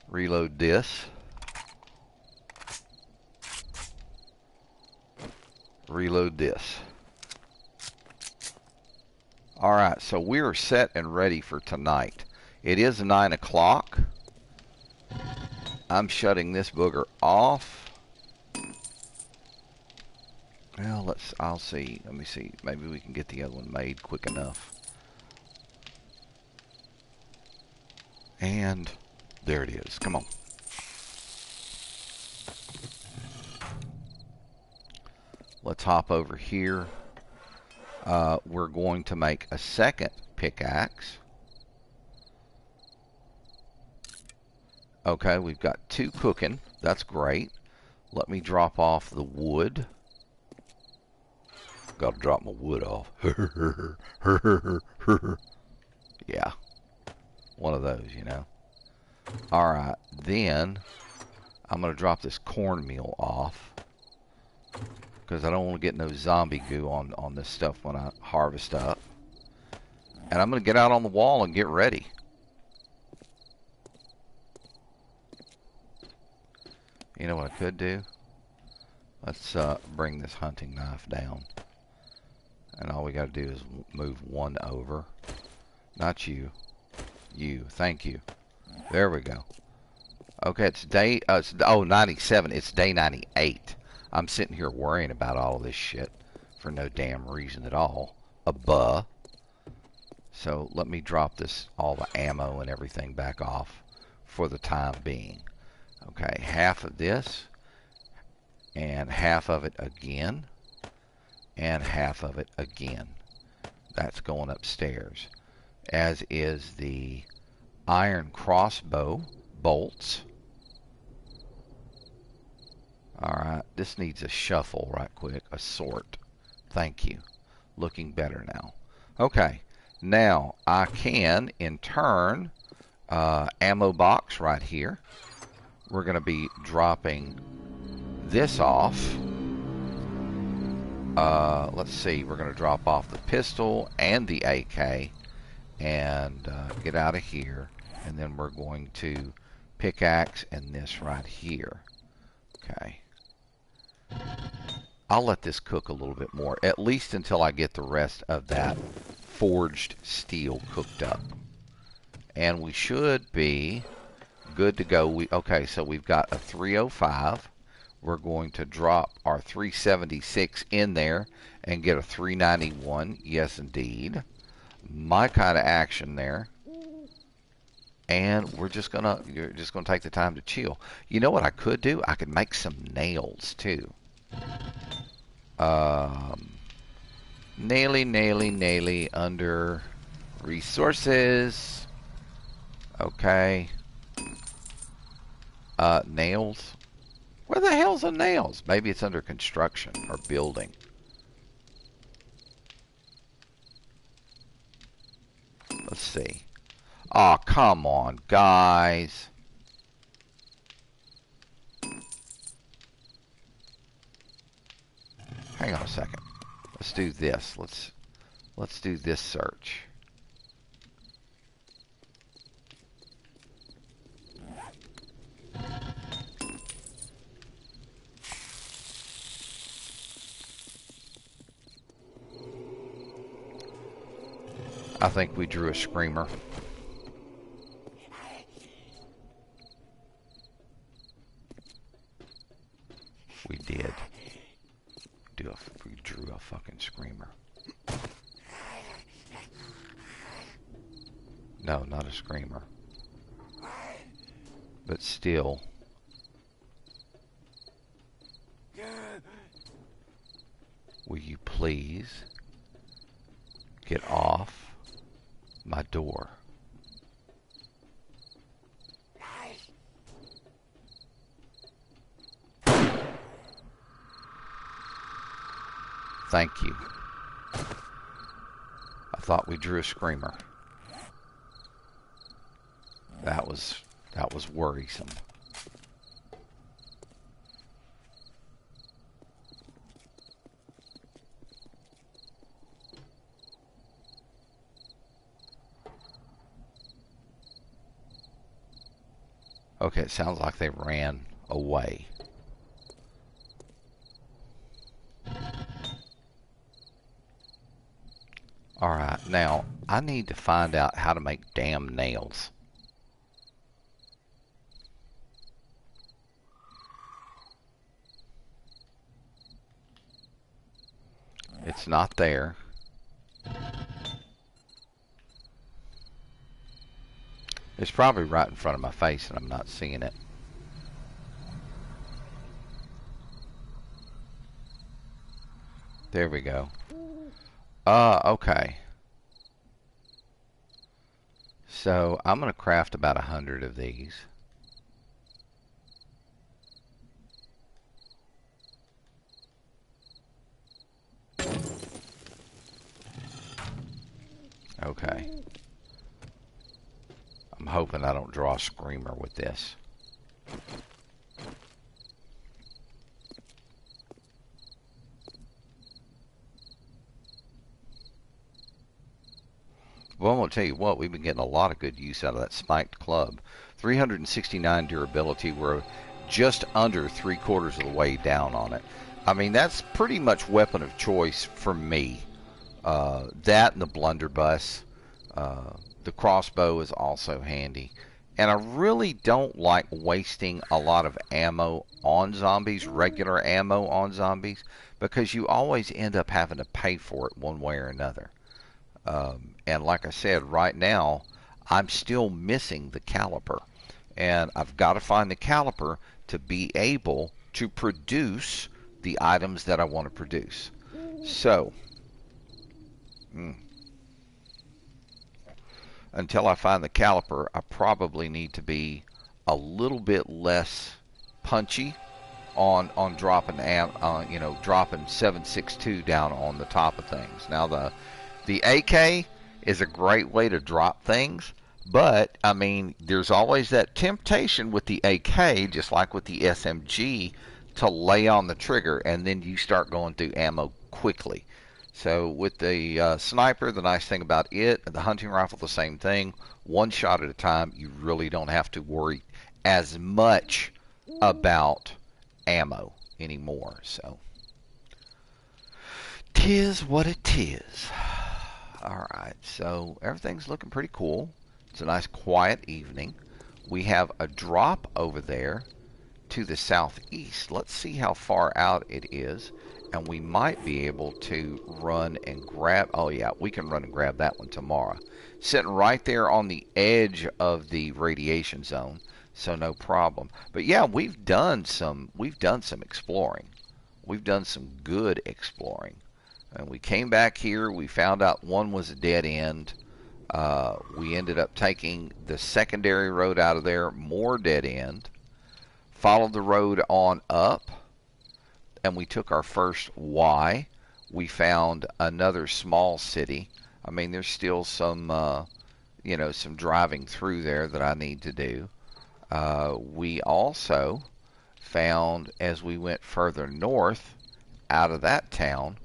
Reload this. Reload this. Alright, so we are set and ready for tonight. It is 9 o'clock. I'm shutting this booger off. Well, I'll see. Let me see. Maybe we can get the other one made quick enough. And there it is. Come on. Let's hop over here. We're going to make a second pickaxe. Okay, we've got 2 cooking. That's great. Let me drop off the wood. Got to drop my wood off. Yeah. One of those, Alright, then I'm going to drop this cornmeal off, because I don't want to get no zombie goo on this stuff when I harvest up. And I'm going to get out on the wall and get ready. You know what I could do? Let's bring this hunting knife down. And all we got to do is move one over. Not you. You. Thank you. There we go. Okay, it's day... 97. It's day 98. I'm sitting here worrying about all of this shit for no damn reason at all. So let me drop all the ammo and everything back off for the time being. Okay, half of this, and half of it again, and half of it again. That's going upstairs. As is the iron crossbow bolts. Alright, this needs a shuffle right quick, a sort. Thank you. Looking better now. Okay, now I can, in turn, ammo box right here. We're going to be dropping this off. Let's see, we're going to drop off the pistol and the AK and get out of here. And then we're going to pickaxe and this right here. Okay. I'll let this cook a little bit more, at least until I get the rest of that forged steel cooked up. And we should be good to go. Okay, so we've got a 305. We're going to drop our 376 in there and get a 391. Yes, indeed. My kind of action there. And you're just gonna take the time to chill. You know what I could do? I could make some nails too. Naily under resources. Okay. Nails. Where the hell's the nails? Maybe it's under construction or building. Let's see. Oh, come on, guys. Hang on a second. Let's do this. Let's do this search. I think we drew a screamer. We did. we drew a fucking screamer. No, not a screamer. But still. Will you please get off my door? Thank you. I thought we drew a screamer. That was worrisome. Okay, it sounds like they ran away. Alright, now, I need to find out how to make damn nails. It's not there. It's probably right in front of my face and I'm not seeing it. There we go. Okay. So I'm going to craft about 100 of these. Okay. I'm hoping I don't draw a screamer with this. Well, I'm going to tell you what, we've been getting a lot of good use out of that spiked club. 369 durability. We're just under 3/4 of the way down on it. I mean, that's pretty much weapon of choice for me. That and the blunderbuss. The crossbow is also handy. And I really don't like wasting a lot of ammo on zombies, regular ammo on zombies, because you always end up having to pay for it one way or another. And like I said, right now, I'm still missing the caliper. And I've got to find the caliper to be able to produce the items that I want to produce. So, until I find the caliper, I probably need to be a little bit less punchy on dropping dropping 7.62 down on the top of things. Now the AK is a great way to drop things, but I mean, there's always that temptation with the AK, just like with the SMG, to lay on the trigger and then you start going through ammo quickly. So with the sniper, the nice thing about it, the hunting rifle, the same thing. One shot at a time, you really don't have to worry as much about ammo anymore. So, 'tis what it is. Alright, so everything's looking pretty cool. It's a nice quiet evening. We have a drop over there to the southeast. Let's see how far out it is. And we might be able to run and grab... Oh, yeah, we can run and grab that one tomorrow. Sitting right there on the edge of the radiation zone, so no problem. But, yeah, we've done some exploring. We've done some good exploring. And we came back here. We found out one was a dead end. We ended up taking the secondary road out of there, more dead end. Followed the road on up. And we took our first Y. We found another small city. I mean, there's still some, some driving through there that I need to do. We also found, as we went further north out of that town,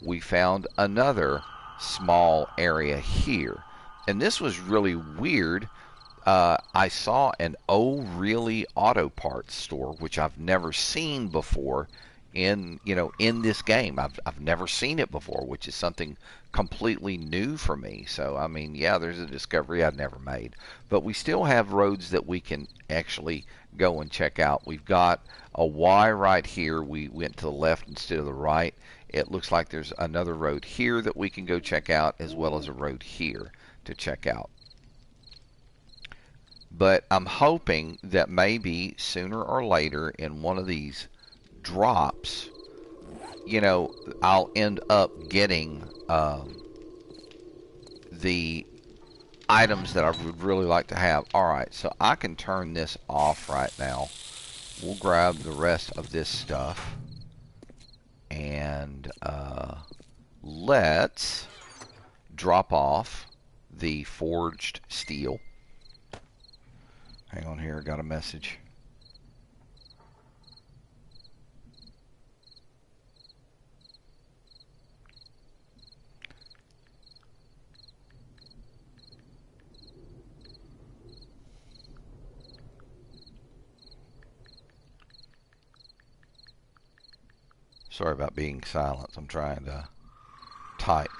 we found another small area here. And this was really weird. I saw an Oh Really Auto Parts store, which I've never seen before in this game. I've never seen it before, which is something completely new for me. So I mean, yeah, there's a discovery I'd never made, but we still have roads that we can actually go and check out. We've got a Y right here. We went to the left instead of the right. It looks like there's another road here that we can go check out, as well as a road here to check out. But I'm hoping that maybe sooner or later in one of these drops, you know, I'll end up getting the items that I would really like to have. Alright, so I can turn this off right now. We'll grab the rest of this stuff. And let's drop off the forged steel. Hang on here, I got a message. Sorry about being silent. I'm trying to type.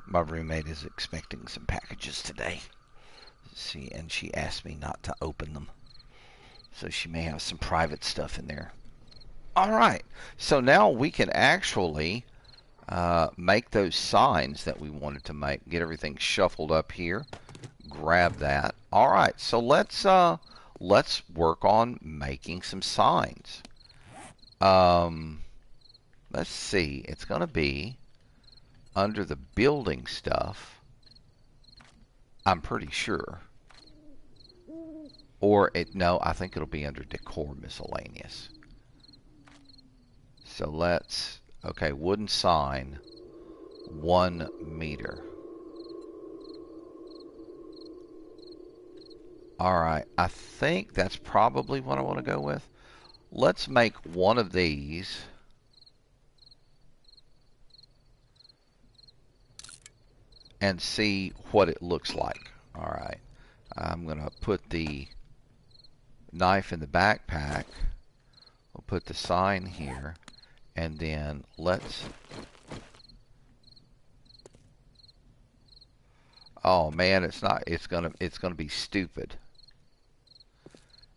My roommate is expecting some packages today. See, and she asked me not to open them. So she may have some private stuff in there. Alright, so now we can actually make those signs that we wanted to make. Get everything shuffled up here. Grab that. Alright, so let's work on making some signs. Let's see. It's going to be under the building stuff. I'm pretty sure. Or no, I think it'll be under decor miscellaneous. So let's, okay, wooden sign, 1 meter. Alright, I think that's probably what I want to go with. Let's make one of these. And see what it looks like. Alright, I'm going to put the knife in the backpack. We'll put the sign here. And then let's... Oh man, it's not, it's gonna be stupid.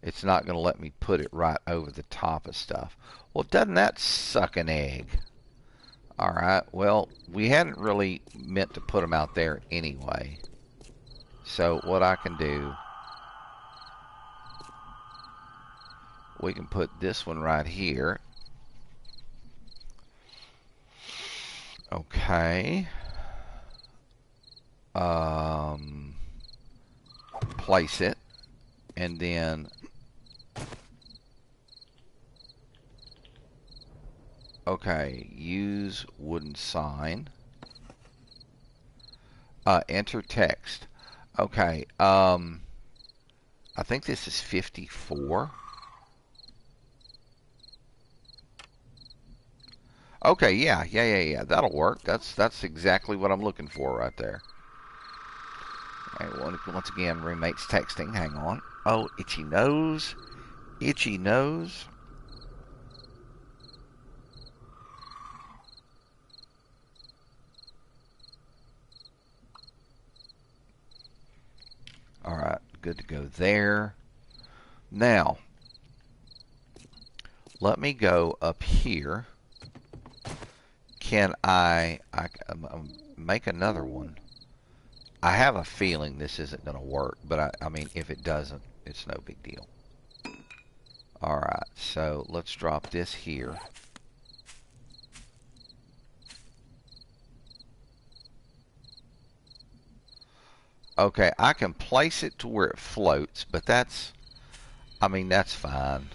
It's not gonna let me put it right over the top of stuff. Well, doesn't that suck an egg? Alright, well, we hadn't really meant to put them out there anyway. So what I can do, we can put this one right here. Okay. Place it. And then okay, use wooden sign. Enter text. Okay, I think this is 54. Okay, yeah. That'll work. That's exactly what I'm looking for right there. All right, once again, roommate's texting. Hang on. Oh, itchy nose. Itchy nose. Alright, good to go there. Now, let me go up here. Can I make another one? I have a feeling this isn't going to work, but I mean, if it doesn't, it's no big deal. Alright, so let's drop this here. Okay, I can place it to where it floats, but that's, I mean, that's fine.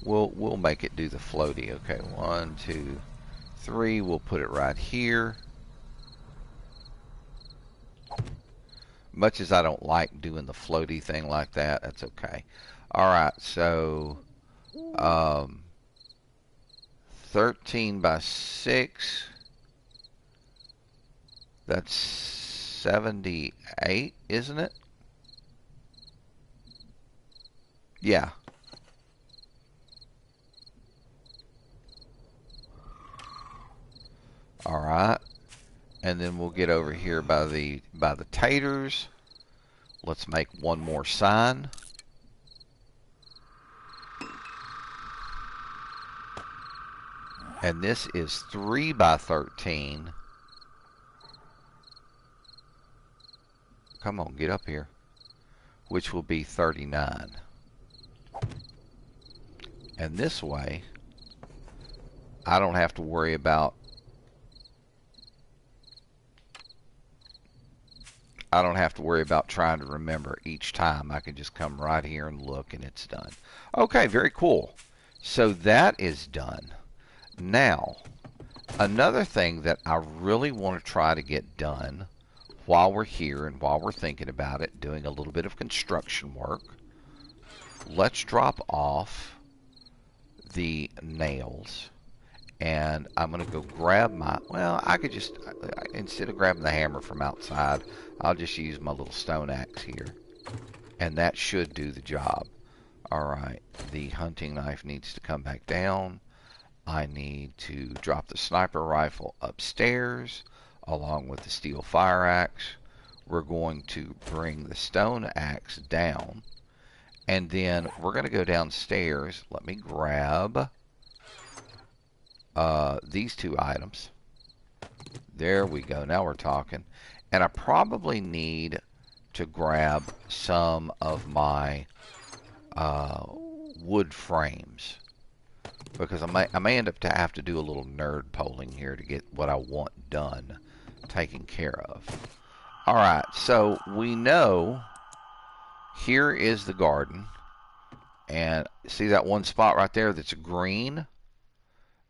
We'll make it do the floaty. Okay, 1, 2, 3. We'll put it right here. Much as I don't like doing the floaty thing like that, that's okay. Alright, so 13 by 6. That's 78, isn't it? Yeah. Alright. And then we'll get over here by the taters. Let's make one more sign. And this is 3 by 13. Come on, get up here. Which will be 39. And this way, I don't have to worry about trying to remember each time. I can just come right here and look and it's done. Okay, very cool. So that is done. Now, another thing that I really want to try to get done while we're here and while we're thinking about it, doing a little bit of construction work, let's drop off the nails. And I'm going to go grab my, well, I could just, instead of grabbing the hammer from outside, I'll just use my little stone axe here. And that should do the job. Alright, the hunting knife needs to come back down. I need to drop the sniper rifle upstairs along with the steel fire axe. We're going to bring the stone axe down. And then we're going to go downstairs. Let me grab these two items. There we go. Now we're talking. And I probably need to grab some of my wood frames, because I may end up to have to do a little nerd polling here to get what I want done, taken care of. Alright, so we know here is the garden, and see that one spot right there that's green?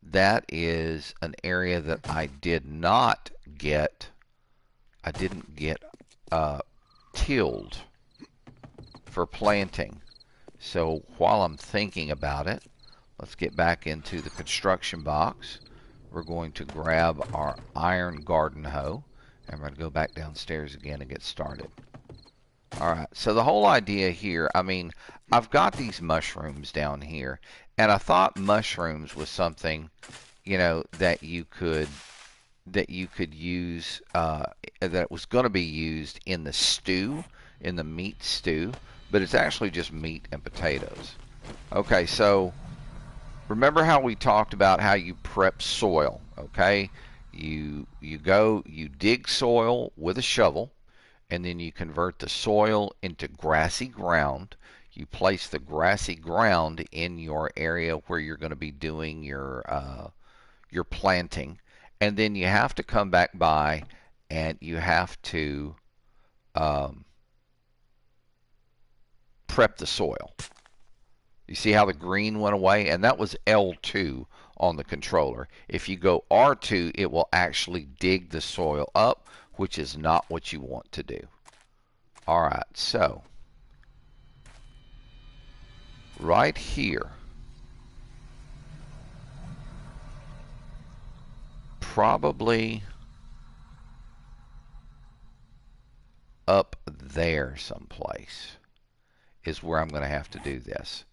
That is an area that I didn't get tilled for planting. So while I'm thinking about it, let's get back into the construction box. We're going to grab our iron garden hoe, and we're going to go back downstairs again and get started. Alright, so the whole idea here, I mean, I've got these mushrooms down here, and I thought mushrooms was something, you know, that you could use, that was going to be used in the stew, in the meat stew, but it's actually just meat and potatoes. Okay, so remember how we talked about how you prep soil, okay? You dig soil with a shovel, and then you convert the soil into grassy ground. You place the grassy ground in your area where you're going to be doing your planting, and then you have to come back by and you have to prep the soil. You see how the green went away? And that was L2 on the controller. If you go R2, it will actually dig the soil up, which is not what you want to do. Alright, so right here, probably up there someplace is where I'm going to have to do this.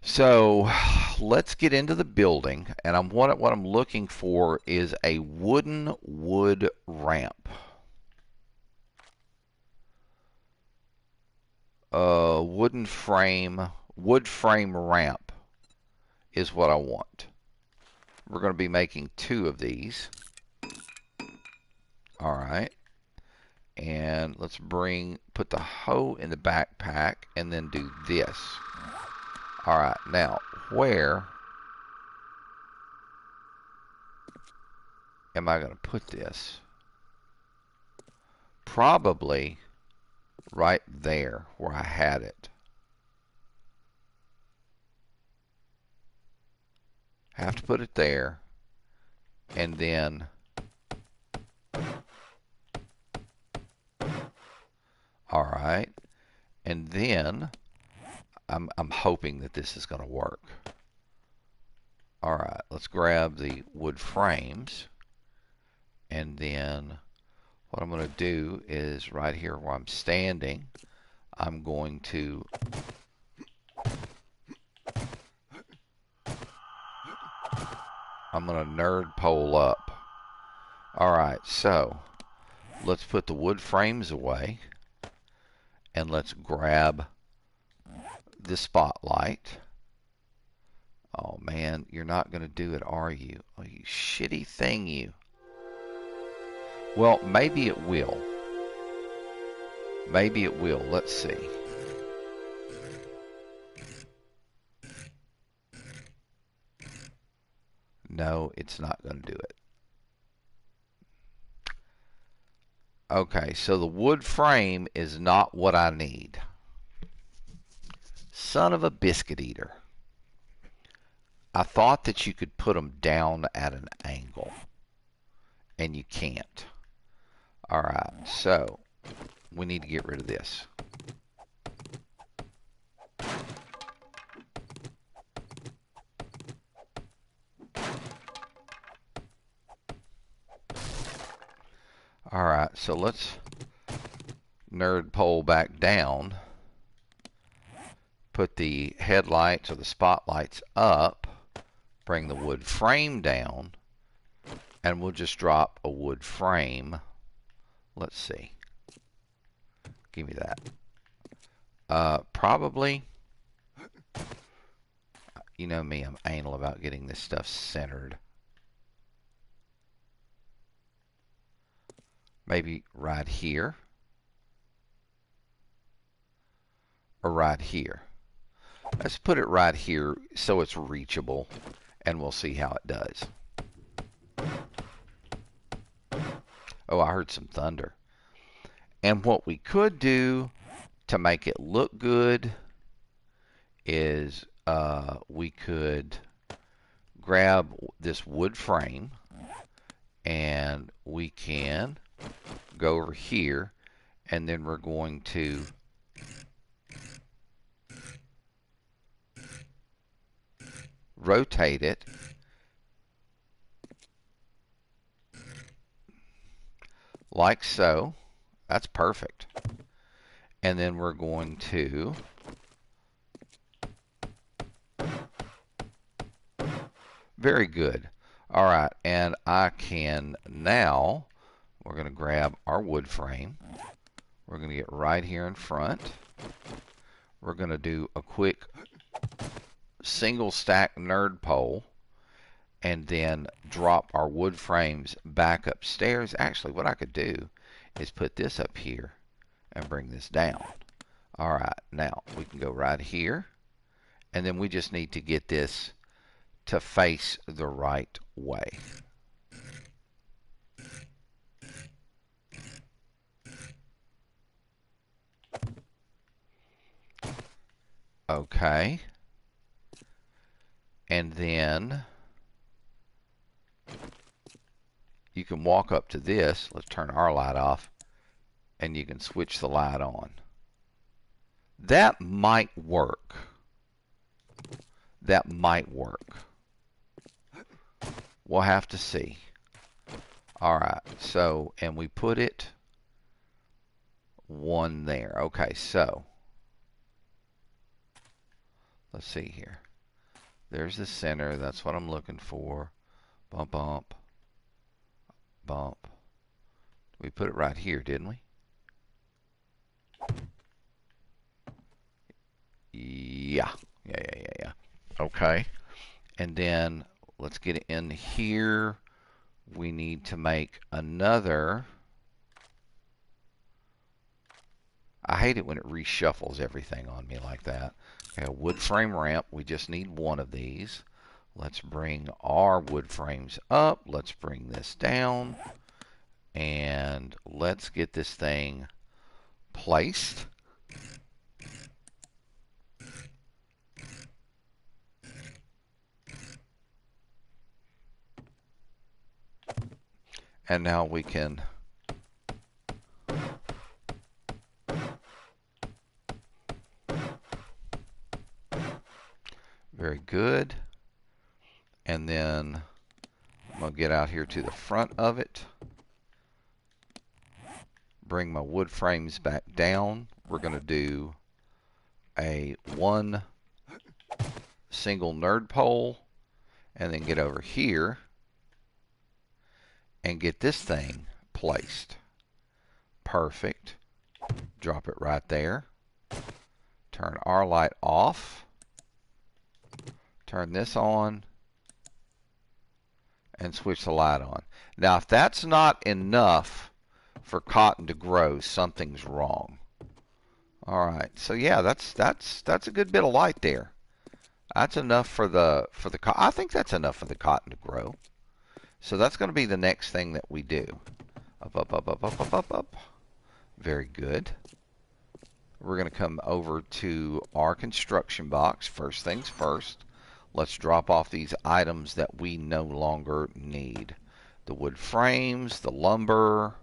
So let's get into the building, and what I'm looking for is a wood ramp. Wood frame ramp is what I want. We're going to be making 2 of these. Alright. And let's put the hoe in the backpack and then do this. Alright, now where am I going to put this? Probably right there where I had it. Have to put it there, and then alright, and then I'm hoping that this is going to work. Alright, let's grab the wood frames, and then what I'm going to do is right here where I'm standing, I'm going to nerd pole up. Alright, so let's put the wood frames away, and let's grab the spotlight. Oh man, you're not going to do it, are you? Oh, you shitty thing, you. Well, maybe it will. Maybe it will. Let's see. No, it's not going to do it. Okay, so the wood frame is not what I need. Son of a biscuit eater. I thought that you could put them down at an angle, and you can't. All right, so we need to get rid of this. All right, so let's nerd pole back down. Put the headlights or the spotlights up. Bring the wood frame down. And we'll just drop a wood frame. Let's see. Give me that. Probably, you know me, I'm anal about getting this stuff centered. Maybe right here. Or right here. Let's put it right here so it's reachable. And we'll see how it does. Oh, I heard some thunder. And what we could do to make it look good is we could grab this wood frame and we can go over here, and then we're going to rotate it like so. That's perfect. And then we're going to very good. All right, and I can now, we're going to grab our wood frame. We're going to get right here in front. We're going to do a quick single stack nerd pole and then drop our wood frames back upstairs. Actually, what I could do is put this up here and bring this down. All right, now we can go right here, and then we just need to get this to face the right way. Okay. And then you can walk up to this. Let's turn our light off, and you can switch the light on. That might work. That might work. We'll have to see. All right, so, and we put it one there. Okay, so let's see here. There's the center. That's what I'm looking for. Bump, bump, bump. We put it right here, didn't we? Yeah. Yeah. Okay. And then let's get in here. We need to make another. I hate it when it reshuffles everything on me like that. Okay, a wood frame ramp. We just need one of these. Let's bring our wood frames up. Let's bring this down. And let's get this thing placed. And now we can very good. And then I'm going to get out here to the front of it. Bring my wood frames back down. We're going to do a one single nerd pole and then get over here and get this thing placed. Perfect. Drop it right there. Turn our light off. Turn this on and switch the light on. Now, if that's not enough for cotton to grow, something's wrong. All right, so yeah, that's a good bit of light there. That's enough for the I think that's enough for the cotton to grow. So that's going to be the next thing that we do. Up, up, up, up, up, up, up, up. Very good. We're going to come over to our construction box. First things first. Let's drop off these items that we no longer need. The wood frames, the lumber.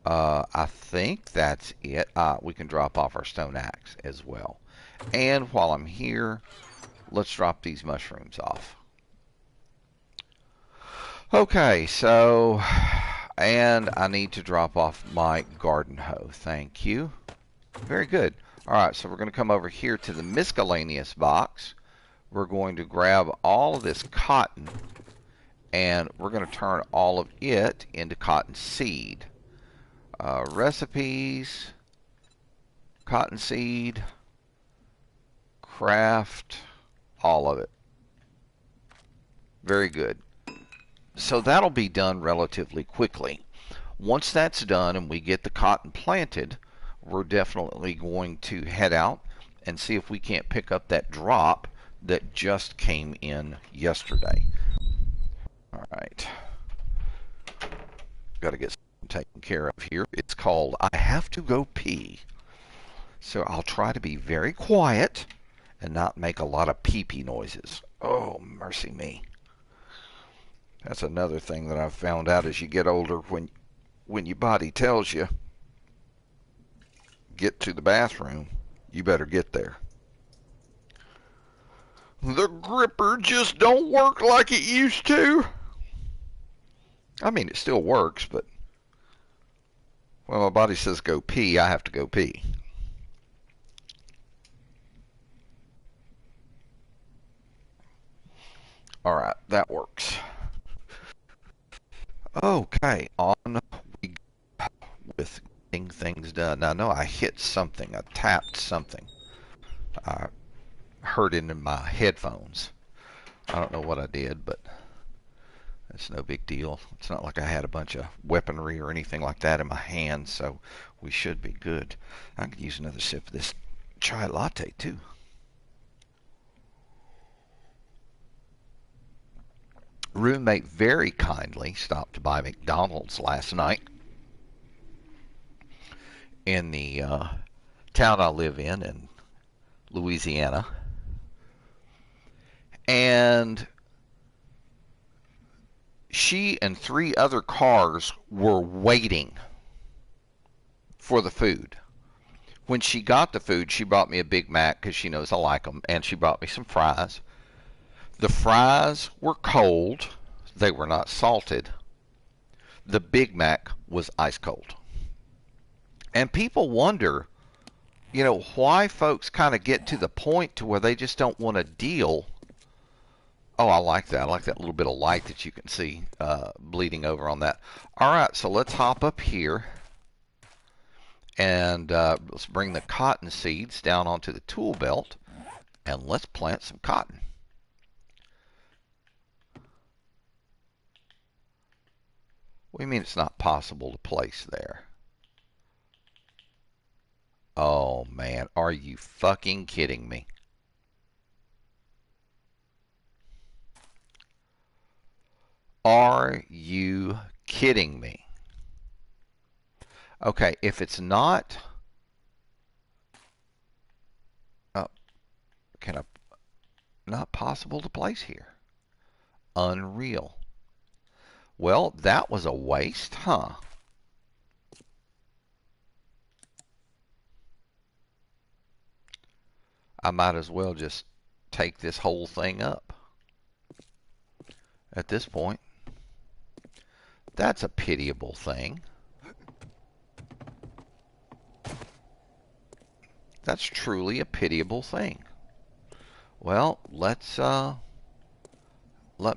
I think that's it. We can drop off our stone axe as well. And while I'm here, let's drop these mushrooms off. Okay, so, and I need to drop off my garden hoe. Thank you. Very good. All right, so we're going to come over here to the miscellaneous box. We're going to grab all of this cotton, and we're going to turn all of it into cotton seed. Recipes, cotton seed, craft, all of it. Very good. So that'll be done relatively quickly. Once that's done and we get the cotton planted, we're definitely going to head out and see if we can't pick up that drop that just came in yesterday. All right. Got to get something taken care of here. It's called I Have to Go Pee. So I'll try to be very quiet and not make a lot of pee-pee noises. Oh, mercy me. That's another thing that I've found out as you get older, when your body tells you get to the bathroom, you better get there. The gripper just don't work like it used to. I mean, it still works, but when my body says go pee, I have to go pee. All right, that works. Okay, on we go with getting things done. Now, I know I hit something. I tapped something. I heard it in my headphones. I don't know what I did, but it's no big deal. It's not like I had a bunch of weaponry or anything like that in my hands, so we should be good. I could use another sip of this chai latte, too. Roommate very kindly stopped by McDonald's last night in the town I live in Louisiana. And she and 3 other cars were waiting for the food. When she got the food, she brought me a Big Mac because she knows I like them, and she brought me some fries. The fries were cold. They were not salted. The Big Mac was ice cold. And people wonder, why folks kind of get to the point to where they just don't want to deal. Oh, I like that. I like that little bit of light that you can see bleeding over on that. All right, so let's hop up here. And let's bring the cotton seeds down onto the tool belt. And let's plant some cotton. What do you mean it's not possible to place there? Oh, man. Are you fucking kidding me? Are you kidding me? Okay, if it's not... not possible to place here. Unreal. Well, that was a waste, huh? I might as well just take this whole thing up. At this point, that's a pitiable thing. That's truly a pitiable thing. Well, let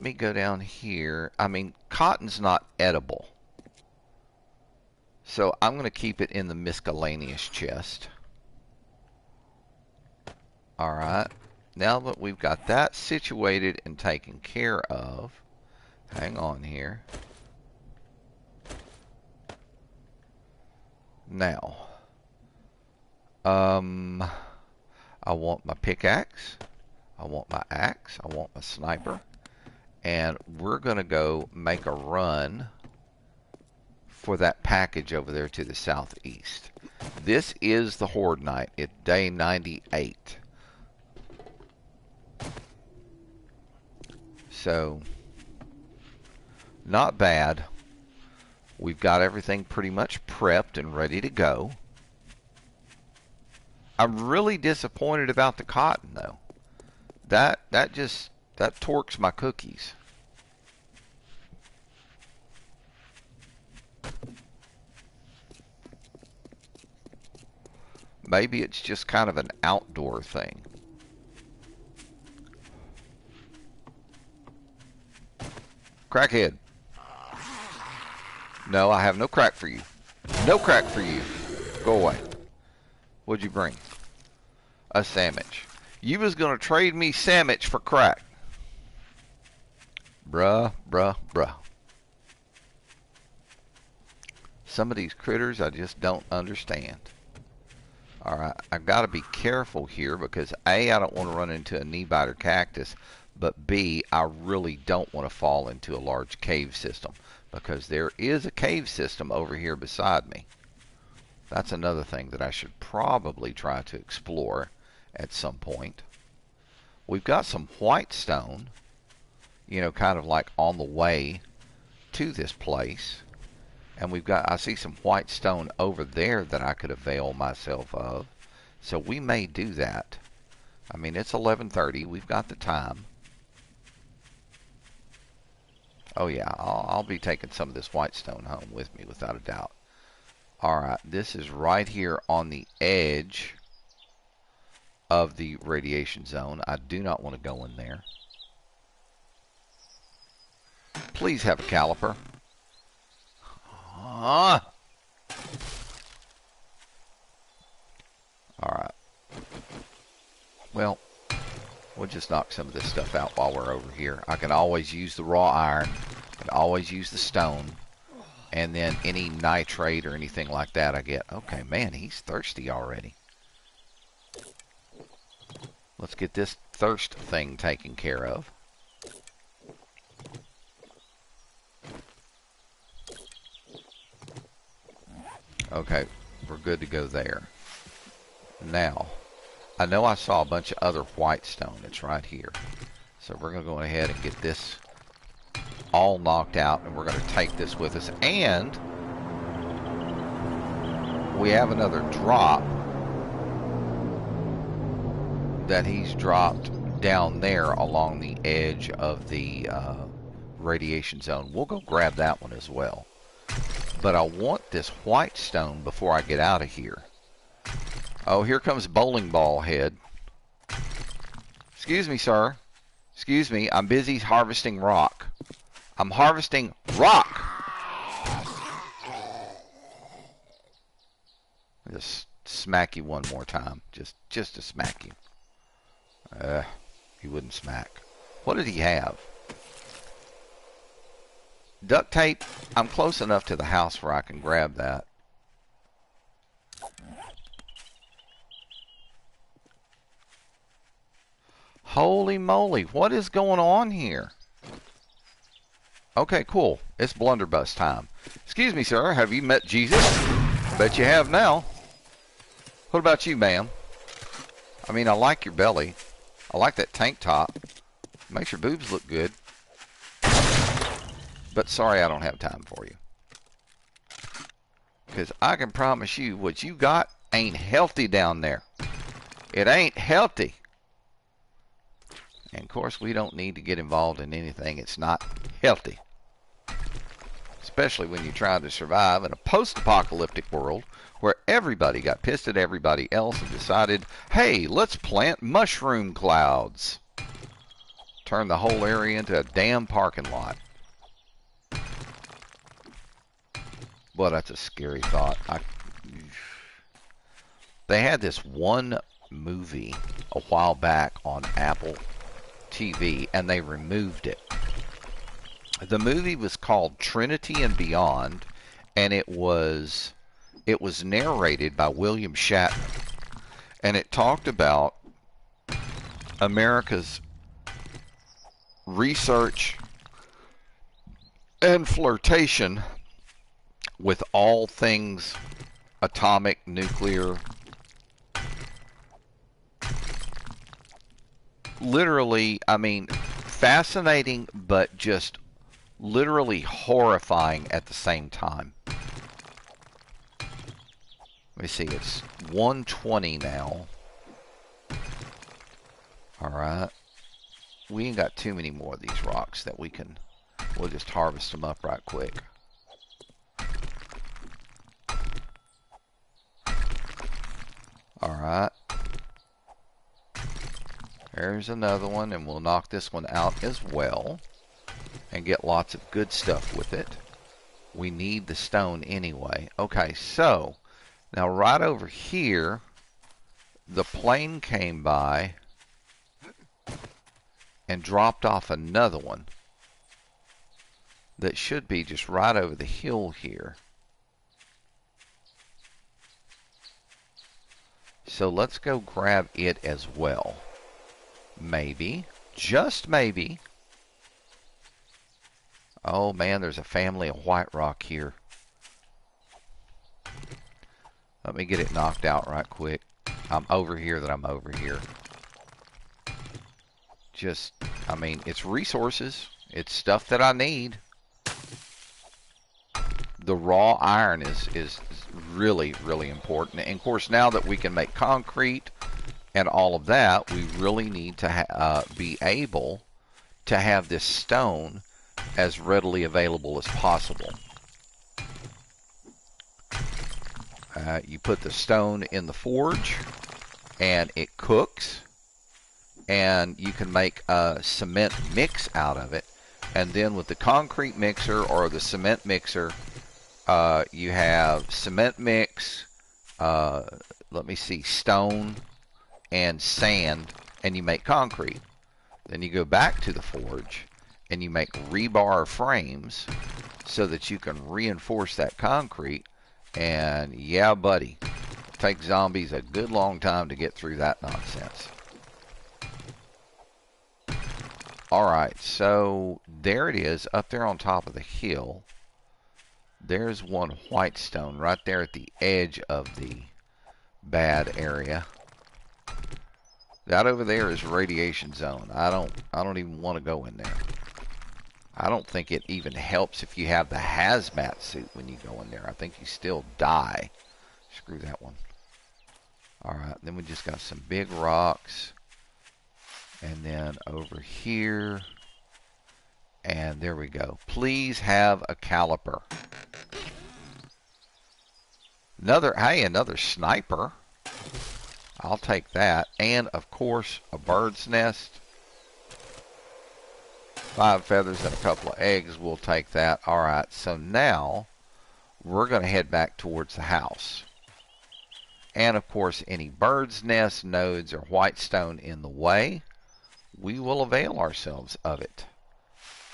me go down here. I mean, cotton's not edible. So I'm going to keep it in the miscellaneous chest. Alright. now that we've got that situated and taken care of, hang on here. Now, I want my pickaxe, I want my axe, I want my sniper, and we're going to go make a run for that package over there to the southeast. This is the Horde night. It's day 98. So, not bad. We've got everything pretty much prepped and ready to go. I'm really disappointed about the cotton, though. That torques my cookies. Maybe it's just kind of an outdoor thing. Crackhead. No, I have no crack for you. No crack for you. Go away. What'd you bring? A sandwich. You was gonna trade me sandwich for crack. Bruh, bruh, bruh. Some of these critters I just don't understand. Alright, I've got to be careful here because A, I don't want to run into a knee-biter cactus, but B, I really don't want to fall into a large cave system because there is a cave system over here beside me. That's another thing that I should probably try to explore at some point. We've got some white stone, you know, kind of like on the way to this place. And we've got, I see some white stone over there that I could avail myself of. So we may do that. I mean, it's 11:30. We've got the time. Oh yeah, I'll be taking some of this white stone home with me without a doubt. Alright, this is right here on the edge of the radiation zone. I do not want to go in there. Please have a caliper. Alright. Well, we'll just knock some of this stuff out while we're over here. I can always use the raw iron. I can always use the stone. And then any nitrate or anything like that I get. Okay, man, he's thirsty already. Let's get this thirst thing taken care of. Okay, we're good to go there. Now, I know I saw a bunch of other white stone. It's right here. So we're going to go ahead and get this all knocked out, and we're going to take this with us. And we have another drop that he's dropped down there along the edge of the radiation zone. We'll go grab that one as well. But I want this white stone before I get out of here. Oh, here comes Bowling Ball Head. Excuse me, sir. Excuse me, I'm busy harvesting rock. I'm harvesting rock! Just smack you one more time. Just to smack you. He wouldn't smack. What did he have? Duct tape. I'm close enough to the house where I can grab that. Holy moly, what is going on here? Okay, cool. It's blunderbuss time. Excuse me, sir. Have you met Jesus? Bet you have now. What about you, ma'am? I mean, I like your belly. I like that tank top. Makes your boobs look good. But sorry, I don't have time for you. Because I can promise you, what you got ain't healthy down there. It ain't healthy. And of course, we don't need to get involved in anything. It's not healthy. Especially when you're trying to survive in a post-apocalyptic world where everybody got pissed at everybody else and decided, hey, let's plant mushroom clouds. Turn the whole area into a damn parking lot. Boy, that's a scary thought. They had this one movie a while back on Apple TV, and they removed it. The movie was called Trinity and Beyond, and it was narrated by William Shatner, and it talked about America's research and flirtation with all things atomic, nuclear, literally, I mean, fascinating, but just literally horrifying at the same time. Let me see, it's 1:20 now. Alright. We ain't got too many more of these rocks that we can, we'll just harvest them up right quick. Alright. There's another one, and we'll knock this one out as well and get lots of good stuff with it. We need the stone anyway. Okay, so now right over here, the plane came by and dropped off another one that should be just right over the hill here. So let's go grab it as well. Maybe, just maybe. Oh man, there's a family of white rock here. Let me get it knocked out right quick. I'm over here. Just, I mean, it's resources. It's stuff that I need. The raw iron is really, really important. And of course, now that we can make concrete and all of that, we really need to be able to have this stone as readily available as possible. You put the stone in the forge and it cooks, and you can make a cement mix out of it. And then with the concrete mixer or the cement mixer, you have cement mix, let me see, stone and sand, and you make concrete. Then you go back to the forge and you make rebar frames so that you can reinforce that concrete. And yeah, buddy, it takes zombies a good long time to get through that nonsense. Alright, so there it is up there on top of the hill. There's one white stone right there at the edge of the bad area. That over there is radiation zone. I don't even want to go in there. I don't think it even helps if you have the hazmat suit when you go in there. I think you still die. Screw that one. Alright, then we just got some big rocks. And then over here. And there we go. Please have a caliper. Another sniper. I'll take that. And, of course, a bird's nest. 5 feathers and a couple of eggs. We'll take that. Alright, so now we're going to head back towards the house. And, of course, any bird's nest, nodes, or white stone in the way, we will avail ourselves of it.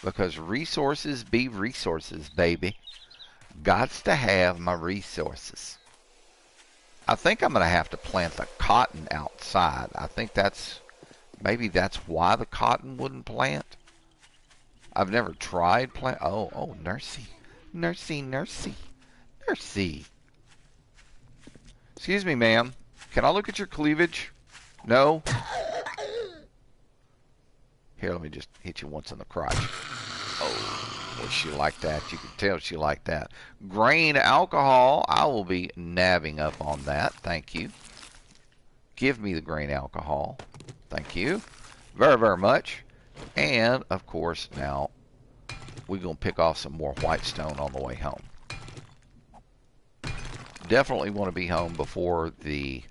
Because resources be resources, baby. Gots to have my resources. I think I'm going to have to plant the cotton outside. I think maybe that's why the cotton wouldn't plant. I've never tried plant. Oh, nursey. Nursey. Excuse me, ma'am. Can I look at your cleavage? No? Here, let me just hit you once in the crotch. Oh, well, she liked that. You can tell she liked that. Grain alcohol. I will be nabbing up on that. Thank you. Give me the grain alcohol. Thank you very, very much. And, of course, now we're going to pick off some more white stone on the way home. Definitely want to be home before the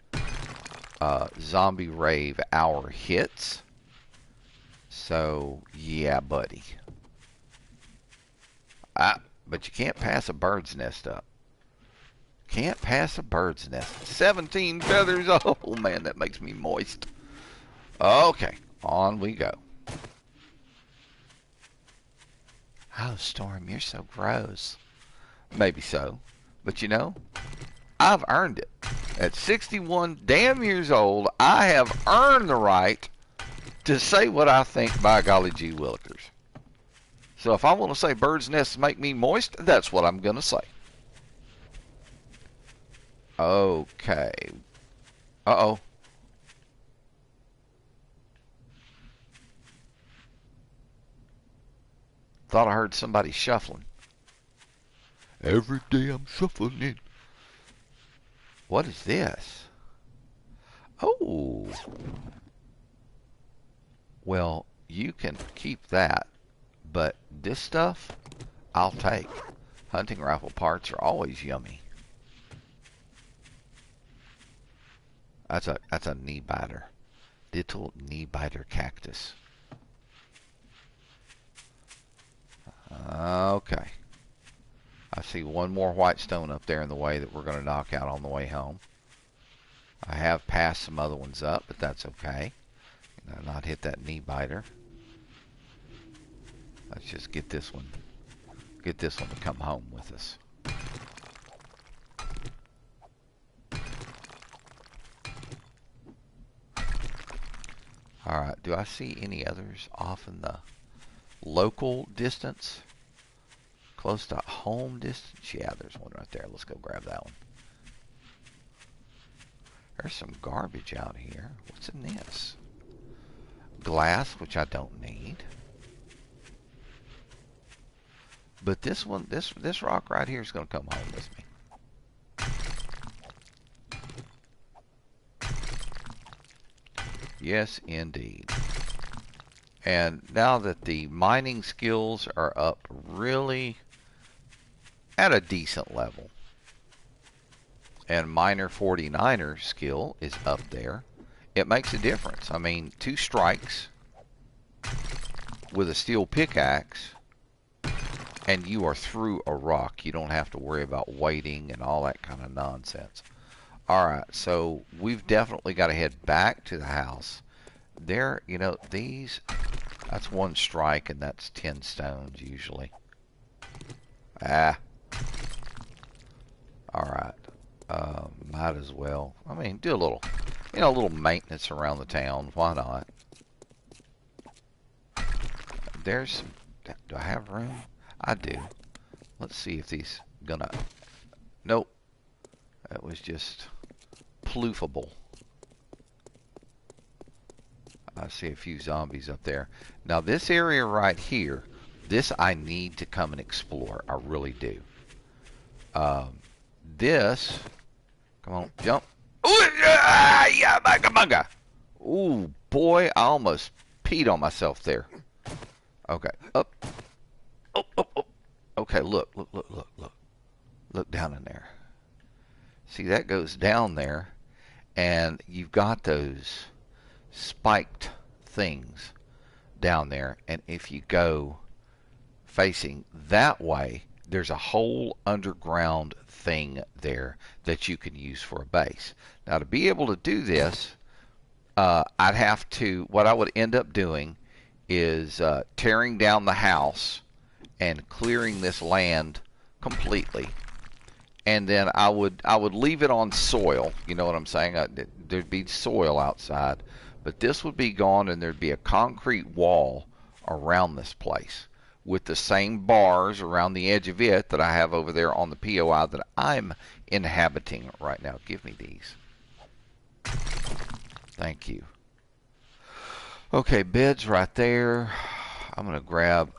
zombie rave hour hits. So, yeah, buddy. But you can't pass a bird's nest up. Can't pass a bird's nest. 17 feathers. Oh, man, that makes me moist. Okay, on we go. Oh, Storm, you're so gross. Maybe so. But you know, I've earned it. At 61 damn years old, I have earned the right to say what I think, by golly gee willikers. So if I want to say birds' nests make me moist, that's what I'm going to say. Okay. Uh-oh. Thought I heard somebody shuffling. Every day I'm shuffling. What is this? Oh. Well, you can keep that, but this stuff, I'll take. Hunting rifle parts are always yummy. That's a knee biter. Little knee biter cactus. Okay. I see one more white stone up there in the way that we're going to knock out on the way home. I have passed some other ones up, but that's okay. I'll not hit that knee biter. Let's just get this one. Get this one to come home with us. Alright, do I see any others off in the local distance? Close to home distance? Yeah, there's one right there. Let's go grab that one. There's some garbage out here. What's in this? Glass, which I don't need. But this one, this rock right here is going to come home with me. Yes, indeed. And now that the mining skills are up really at a decent level, and Miner 49er skill is up there, it makes a difference. I mean, 2 strikes with a steel pickaxe, and you are through a rock. You don't have to worry about waiting and all that kind of nonsense. Alright, so we've definitely got to head back to the house. There, you know, these, that's 1 strike, and that's 10 stones usually. Ah. Alright. Might as well. I mean, do a little, you know, a little maintenance around the town. Why not? There's some, do I have room? I do. Let's see if these gonna, nope. That was just ploofable. I see a few zombies up there. Now this area right here, this I need to come and explore. I really do. This, come on, jump. Ooh, yeah, bunga, bunga. Ooh, boy, I almost peed on myself there. Okay, up. Oh, oh, oh. Okay, look. Look down in there. See, that goes down there, and you've got those spiked things down there, and if you go facing that way, there's a whole underground thing there that you can use for a base. Now, to be able to do this, I'd have to, what I would end up doing is tearing down the house and clearing this land completely, and then I would leave it on soil. You know what I'm saying? There'd be soil outside, but this would be gone, and there'd be a concrete wall around this place with the same bars around the edge of it that I have over there on the POI that I'm inhabiting right now. Give me these. Thank you. Okay, beds right there. I'm going to grab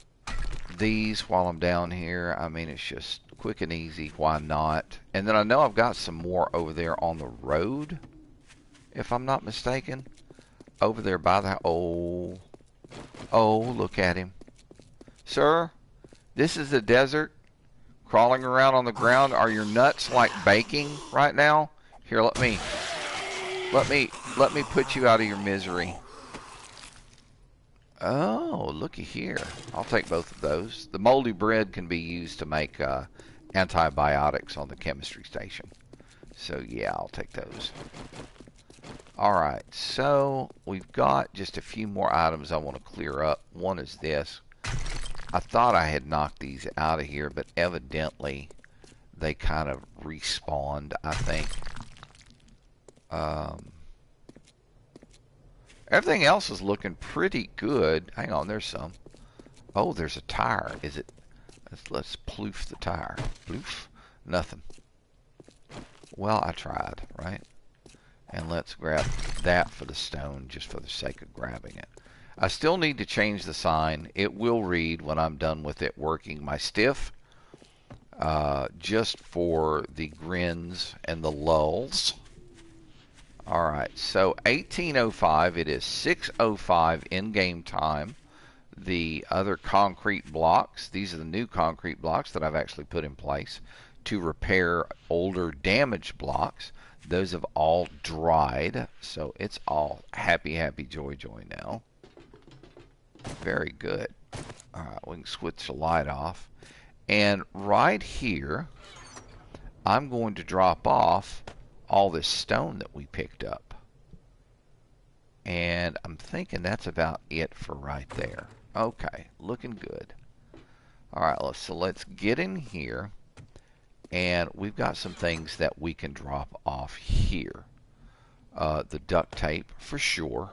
these while I'm down here. I mean, it's just quick and easy. Why not? And then I know I've got some more over there on the road, if I'm not mistaken. Over there by the... Oh, look at him. Sir, this is the desert. Crawling around on the ground. Are your nuts like baking right now? Here, let me put you out of your misery. Oh, looky here. I'll take both of those. The moldy bread can be used to make antibiotics on the chemistry station. So yeah, I'll take those. Alright, so we've got just a few more items I want to clear up. One is this. I thought I had knocked these out of here, but evidently they kind of respawned, I think. Everything else is looking pretty good. Hang on, there's some. Oh, there's a tire. Is it? Let's ploof the tire. Ploof? Nothing. Well, I tried, right? And let's grab that for the stone, just for the sake of grabbing it. I still need to change the sign. It will read when I'm done with it working my stiff. Just for the grins and the lulls. Alright, so 18:05, it is 6:05 in-game time. The other concrete blocks, these are the new concrete blocks that I've actually put in place to repair older damaged blocks. Those have all dried, so it's all happy, happy, joy, joy now. Very good. Alright, we can switch the light off. And right here, I'm going to drop off all this stone that we picked up. And I'm thinking that's about it for right there. Okay, looking good. Alright, so let's get in here. And we've got some things that we can drop off here. The duct tape, for sure.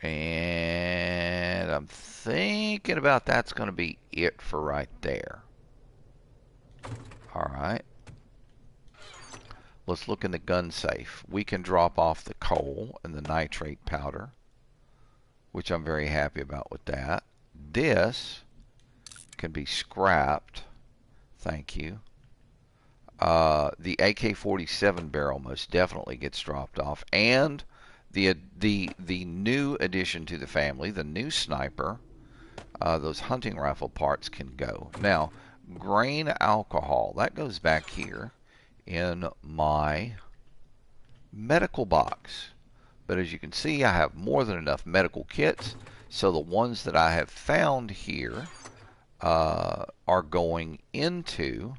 And I'm thinking about that's going to be it for right there. Alright. Let's look in the gun safe. We can drop off the coal and the nitrate powder, which I'm very happy about with that. This can be scrapped. Thank you. The AK-47 barrel most definitely gets dropped off. And the new addition to the family, the new sniper, those hunting rifle parts can go. Now, grain alcohol, that goes back here in my medical box. But as you can see, I have more than enough medical kits. So the ones that I have found here are going into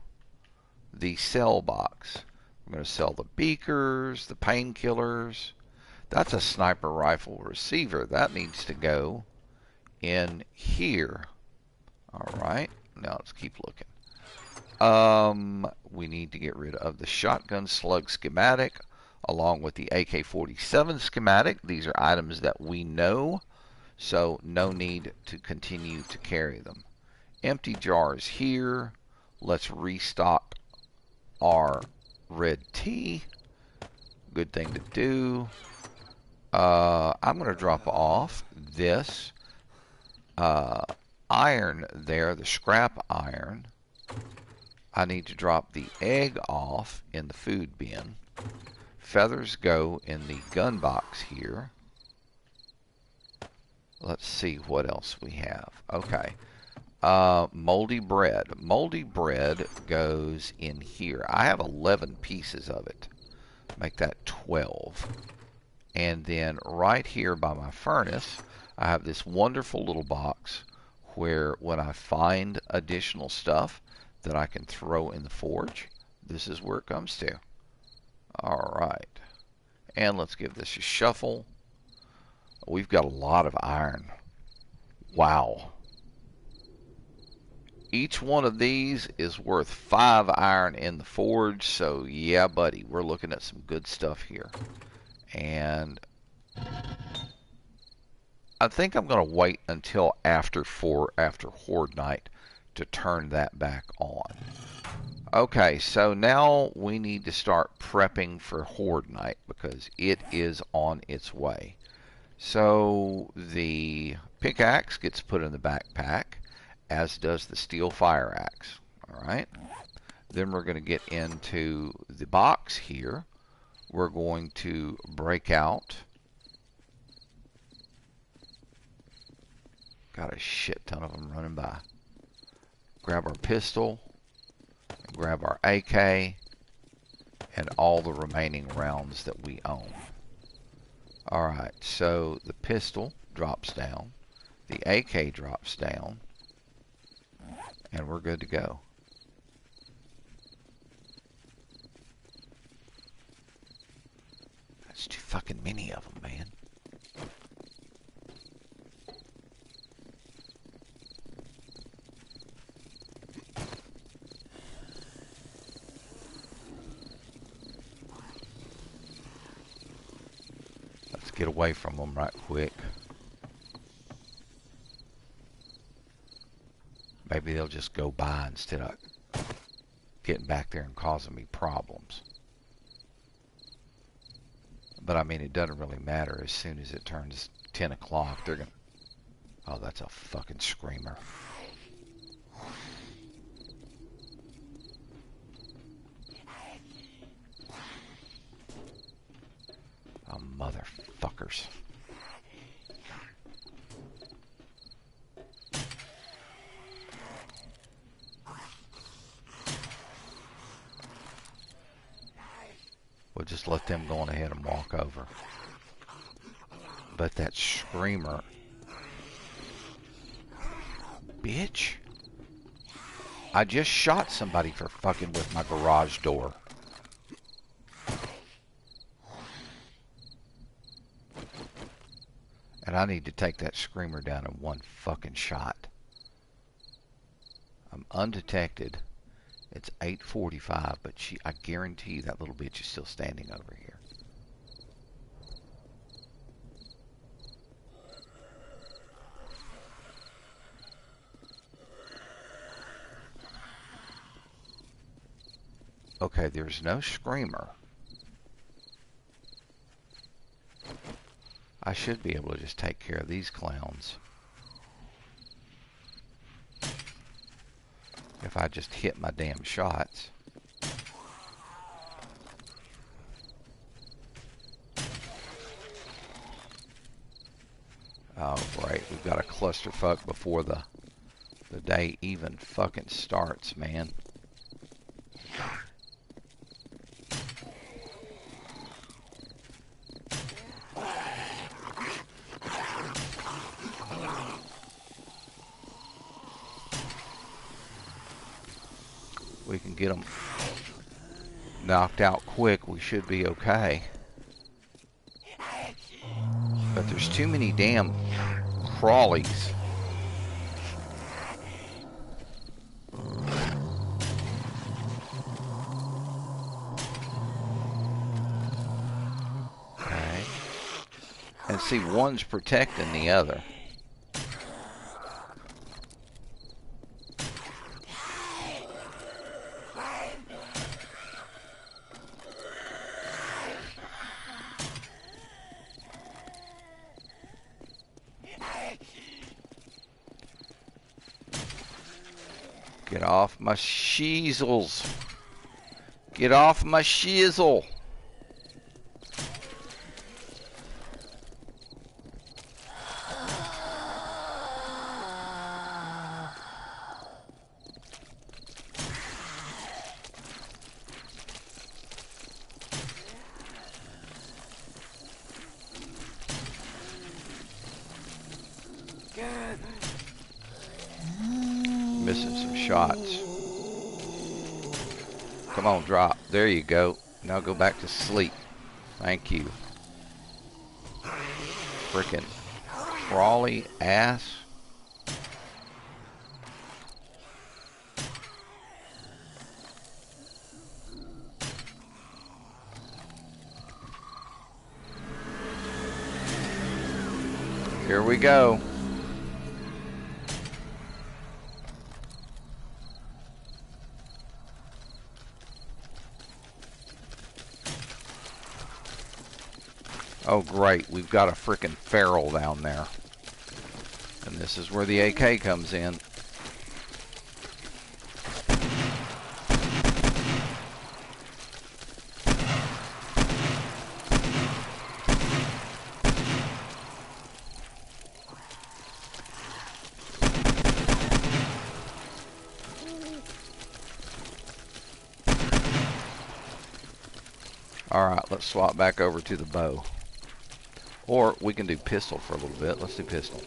the sell box. I'm going to sell the beakers, the painkillers. That's a sniper rifle receiver. That needs to go in here. Alright, now let's keep looking. We need to get rid of the shotgun slug schematic along with the AK-47 schematic. These are items that we know, so no need to continue to carry them. Empty jars here. Let's restock our red tea. Good thing to do. I'm going to drop off this iron there, the scrap iron. I need to drop the egg off in the food bin. Feathers go in the gun box here. Let's see what else we have. Okay. Moldy bread. Moldy bread goes in here. I have 11 pieces of it. Make that 12. And then right here by my furnace, I have this wonderful little box where when I find additional stuff that I can throw in the forge, this is where it comes to. Alright. And let's give this a shuffle. We've got a lot of iron. Wow. Each one of these is worth 5 iron in the forge, so yeah, buddy, we're looking at some good stuff here. And I think I'm going to wait until after Horde Night to turn that back on. Okay, so now we need to start prepping for Horde Night because it is on its way. So the pickaxe gets put in the backpack, as does the steel fire axe. Alright. Then we're going to get into the box here. We're going to break out. Got a shit ton of them running by. Grab our pistol. Grab our AK. And all the remaining rounds that we own. Alright, so the pistol drops down. The AK drops down. And we're good to go. There's too fucking many of them, man. Let's get away from them right quick. Maybe they'll just go by instead of getting back there and causing me problems. But I mean, it doesn't really matter. As soon as it turns 10 o'clock, they're going to... Oh, that's a fucking screamer. Oh, motherfuckers. We'll just let them go on ahead and walk over. But that screamer... Bitch. I just shot somebody for fucking with my garage door. And I need to take that screamer down in one fucking shot. I'm undetected. It's 8:45, but I guarantee you that little bitch is still standing over here. Okay, there's no screamer. I should be able to just take care of these clowns. If I just hit my damn shots. Oh, great. We've got a clusterfuck before the day even fucking starts, man. We can get them knocked out quick. We should be okay. But there's too many damn crawlies. Okay. And see, one's protecting the other. Get off my shizzles. Get off my shizzle. Missing some shots. Come on, drop. There you go. Now go back to sleep. Thank you. Frickin' crawly ass. Here we go. Oh great, we've got a frickin' feral down there. And this is where the AK comes in. Alright, let's swap back over to the bow. Or we can do pistol for a little bit. Let's do pistol.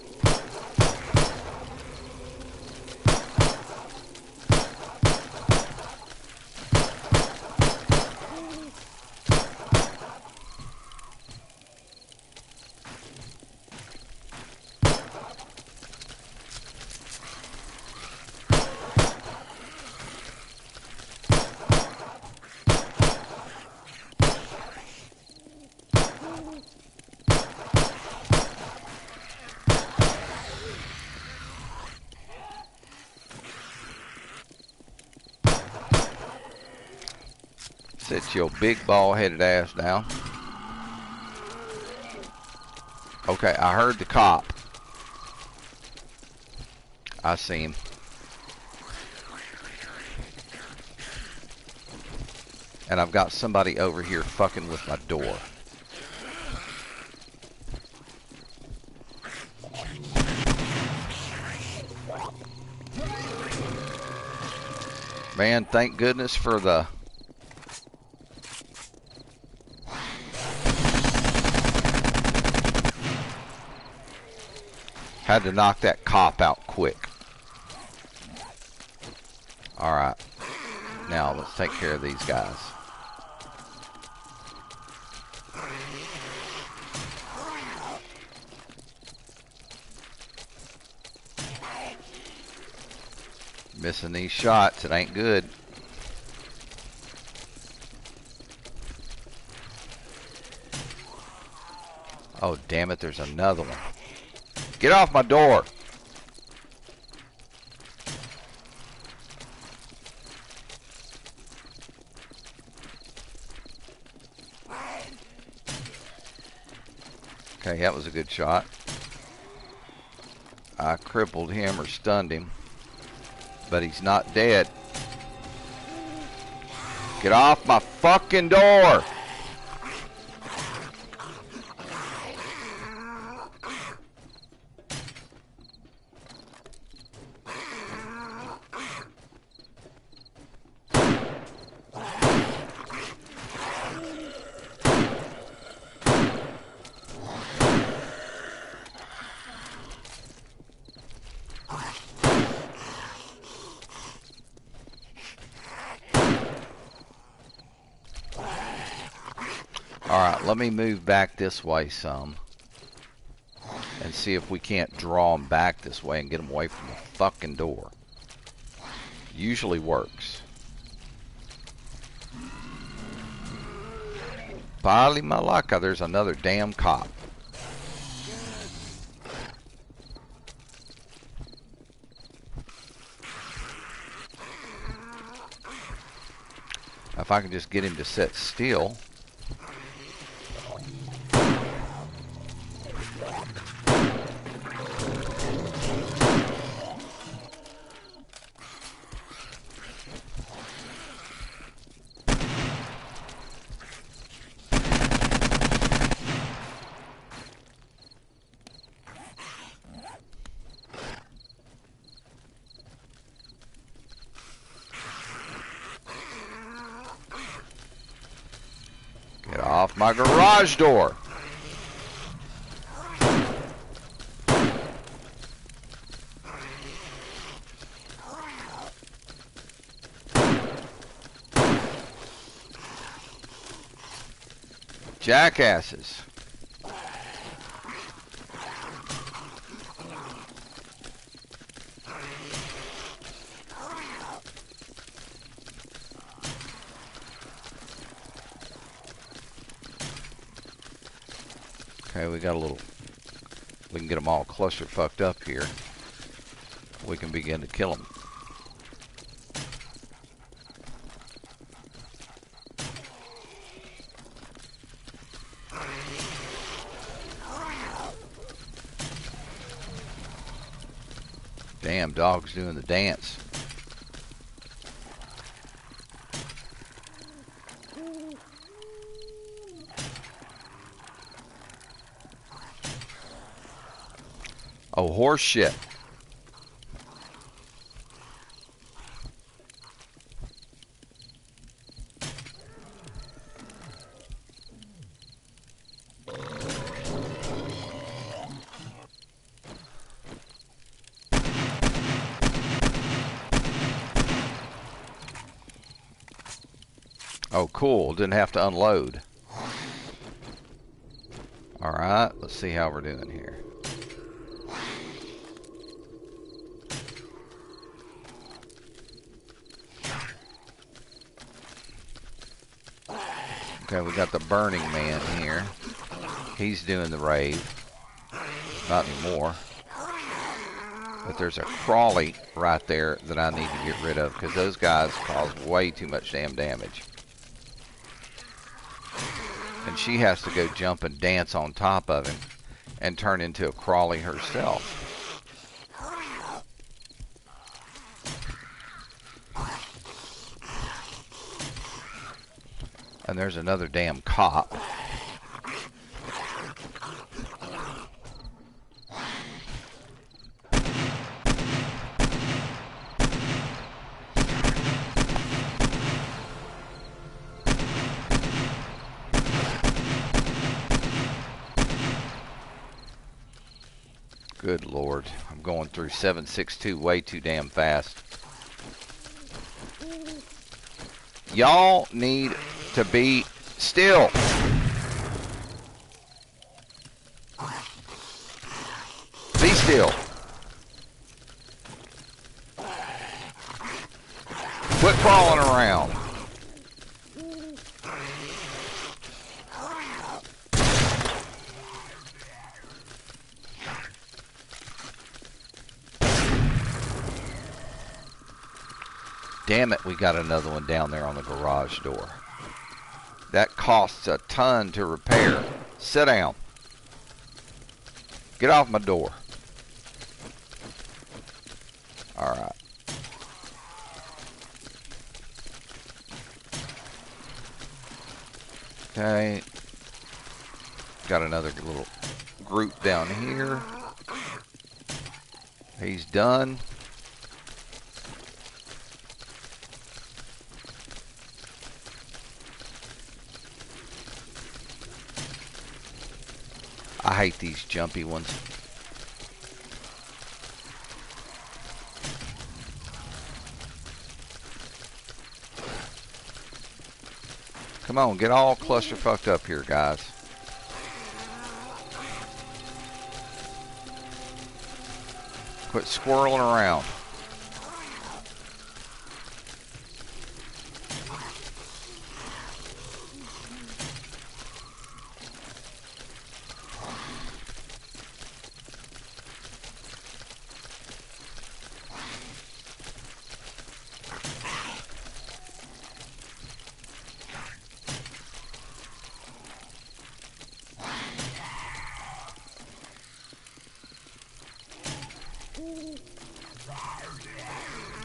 Sit your big ball-headed ass down. Okay, I heard the cop. I see him. And I've got somebody over here fucking with my door. Man, thank goodness for the... Had to knock that cop out quick. Alright. Now, let's take care of these guys. Missing these shots, it ain't good. Oh, damn it, there's another one. Get off my door! Okay, that was a good shot. I crippled him or stunned him, but he's not dead. Get off my fucking door! Alright, let me move back this way some and see if we can't draw them back this way and get them away from the fucking door. Usually works. Pali Malaka, there's another damn cop. If I can just get him to sit still. Get off my garage door. Jackasses. Okay, we got a little, we can get them all cluster fucked up here. We can begin to kill them. Damn, dog's doing the dance. Oh, horse shit. Oh, cool. Didn't have to unload. Alright, let's see how we're doing here. Okay, we got the Burning Man here. He's doing the rave. Not anymore. But there's a Crawley right there that I need to get rid of because those guys cause way too much damn damage. and she has to go jump and dance on top of him and turn into a crawly herself. And there's another damn cop. Good Lord, I'm going through 762 way too damn fast. Y'all need to be still. Be still. Quit crawling around. Damn it, we got another one down there on the garage door. That costs a ton to repair. Sit down. Get off my door. Alright. Okay. Got another little group down here. He's done. I hate these jumpy ones. Come on, get all clusterfucked up here, guys. Quit squirreling around.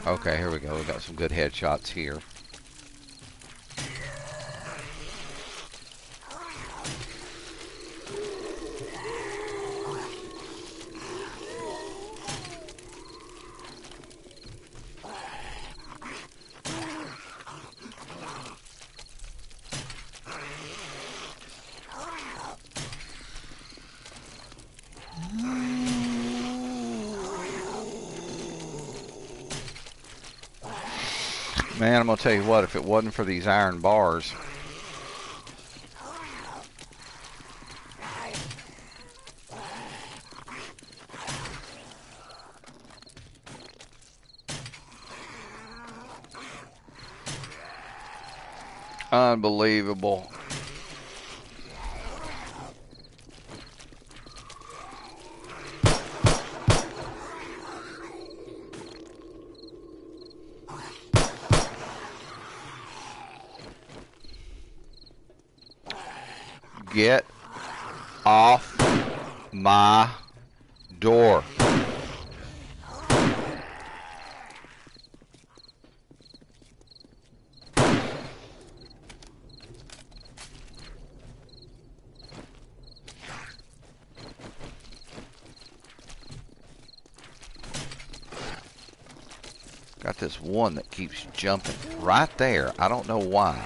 Okay, here we go. We got some good headshots here. Man, I'm going to tell you what, if it wasn't for these iron bars, unbelievable. Get off my door. Got this one that keeps jumping right there. I don't know why.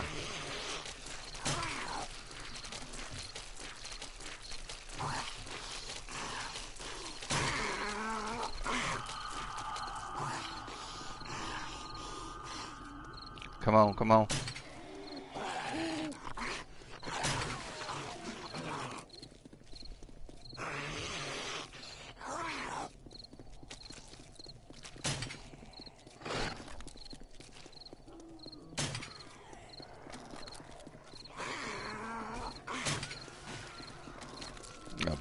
Come on, come on.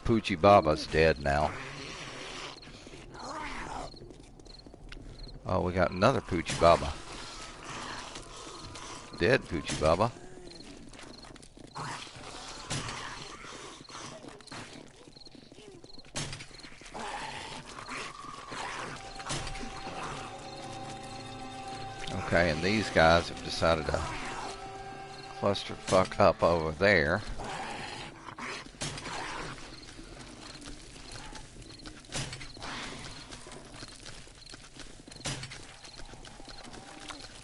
Poochie Baba's dead now. Oh, we got another Poochie Baba. Dead Poochie Baba. Okay, and these guys have decided to cluster fuck up over there.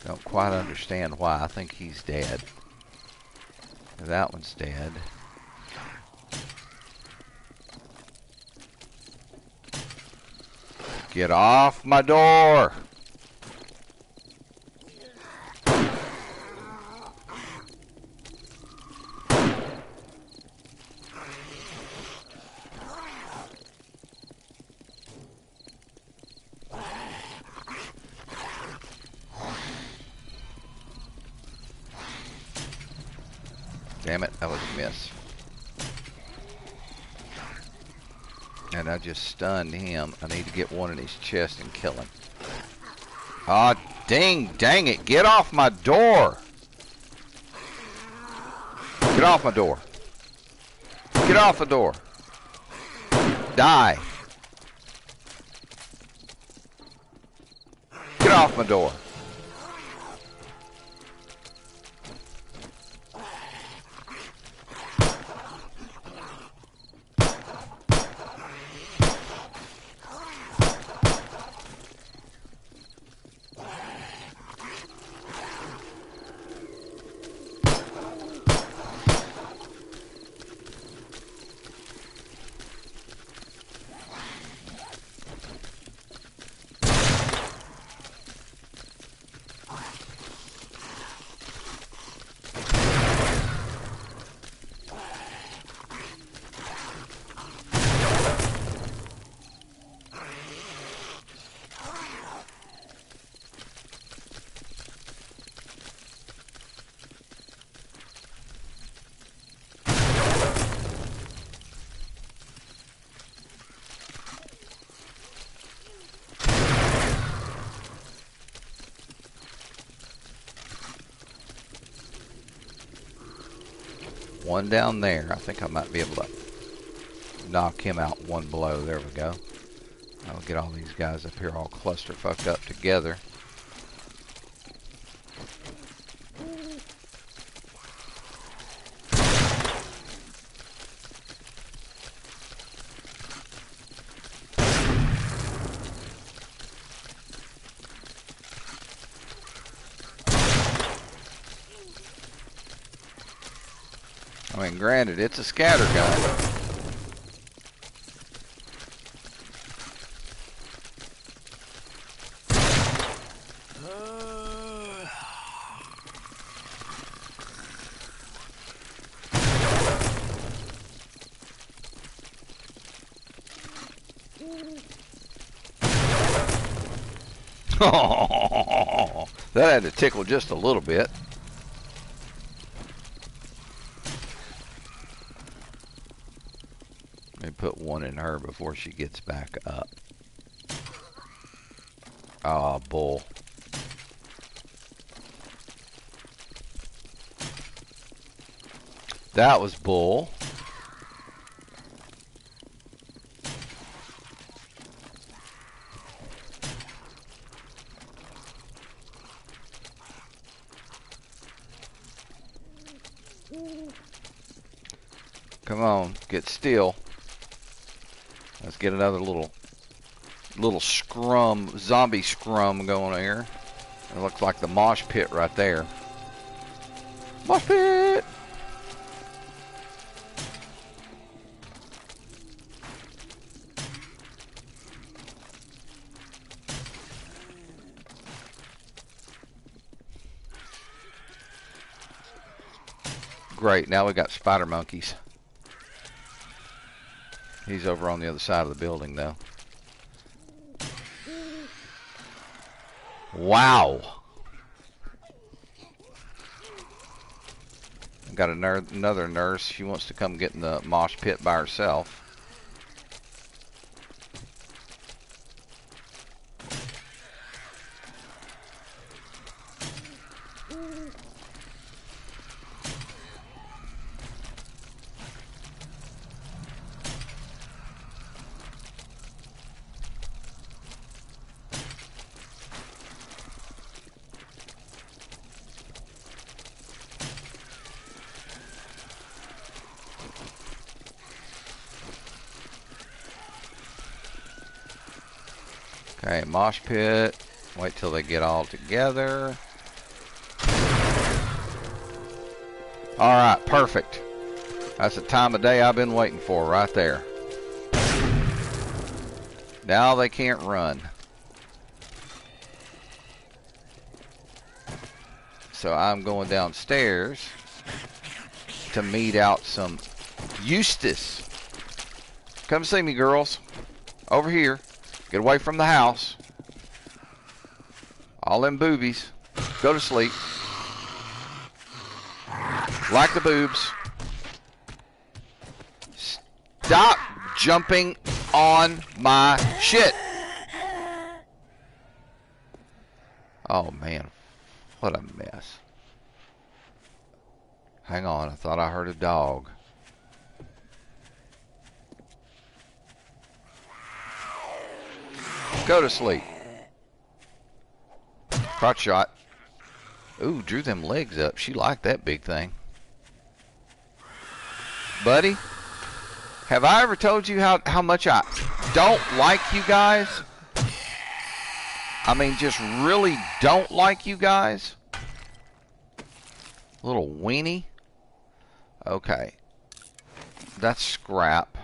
Don't quite understand why. I think he's dead. That one's dead. Get off my door! Damn it, that was a miss. And I just stunned him. I need to get one in his chest and kill him. Ah, dang it. Get off my door. Get off my door. Get off the door. Die. Get off my door. One down there. I think I might be able to knock him out one blow. There we go. I'll get all these guys up here all cluster fucked up together. I mean, granted, it's a scatter gun. That had to tickle just a little bit. Let me put one in her before she gets back up. Ah, bull. That was bull. Come on, get still. Let's get another little scrum, zombie scrum going here. It looks like the mosh pit right there. Mosh pit! Great, now we got spider monkeys. He's over on the other side of the building, though. Wow. Got another nurse. She wants to come get in the mosh pit by herself. Okay, mosh pit. Wait till they get all together. Alright, perfect. That's the time of day I've been waiting for right there. Now they can't run. So I'm going downstairs to meet out some Eustace. Come see me, girls. Over here. Get away from the house. All them boobies. Go to sleep. Like the boobs. Stop jumping on my shit. Oh, man. What a mess. Hang on. I thought I heard a dog. Go to sleep. Crotch shot. Ooh, drew them legs up. She liked that big thing. Buddy, have I ever told you how much I don't like you guys? I mean, just really don't like you guys. Little weenie. Okay. That's scrap.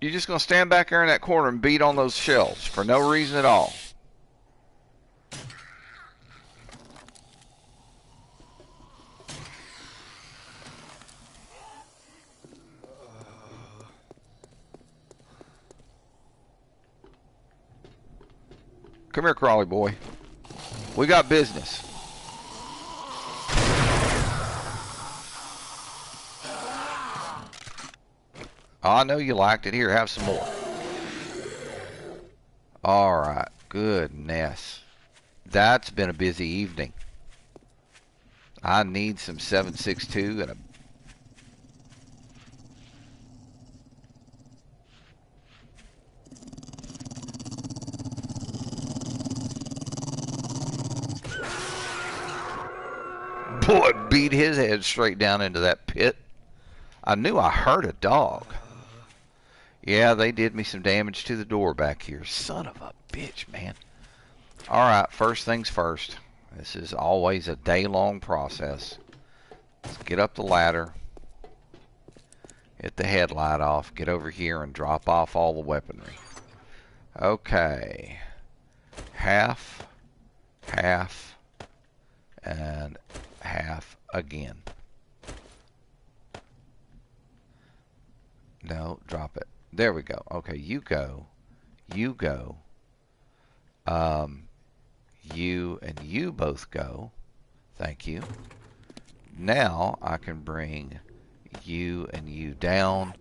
You're just going to stand back there in that corner and beat on those shells for no reason at all. Come here, Crawley boy. We got business. Oh, I know you liked it. Here, have some more. All right. Goodness. That's been a busy evening. I need some 7.62 and a... Boy, beat his head straight down into that pit. I knew I heard a dog. Yeah, they did me some damage to the door back here. Son of a bitch, man. Alright, first things first. This is always a day-long process. Let's get up the ladder. Hit the headlight off. Get over here and drop off all the weaponry. Okay. Half. Half. And half again. No, drop it. There we go. Okay, you go. You go. You and you both go. Thank you. Now I can bring you and you down.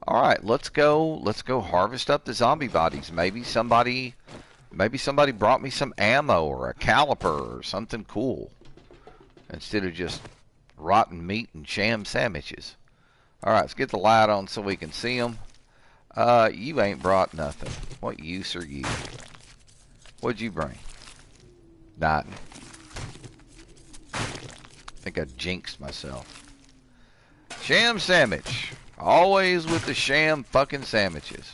All right, let's go. Let's go harvest up the zombie bodies. Maybe somebody brought me some ammo or a caliper or something cool instead of just rotten meat and sham sandwiches. All right, let's get the light on so we can see them. You ain't brought nothing. What use are you? What'd you bring? Nothing. I think I jinxed myself. Sham sandwich. Always with the sham fucking sandwiches.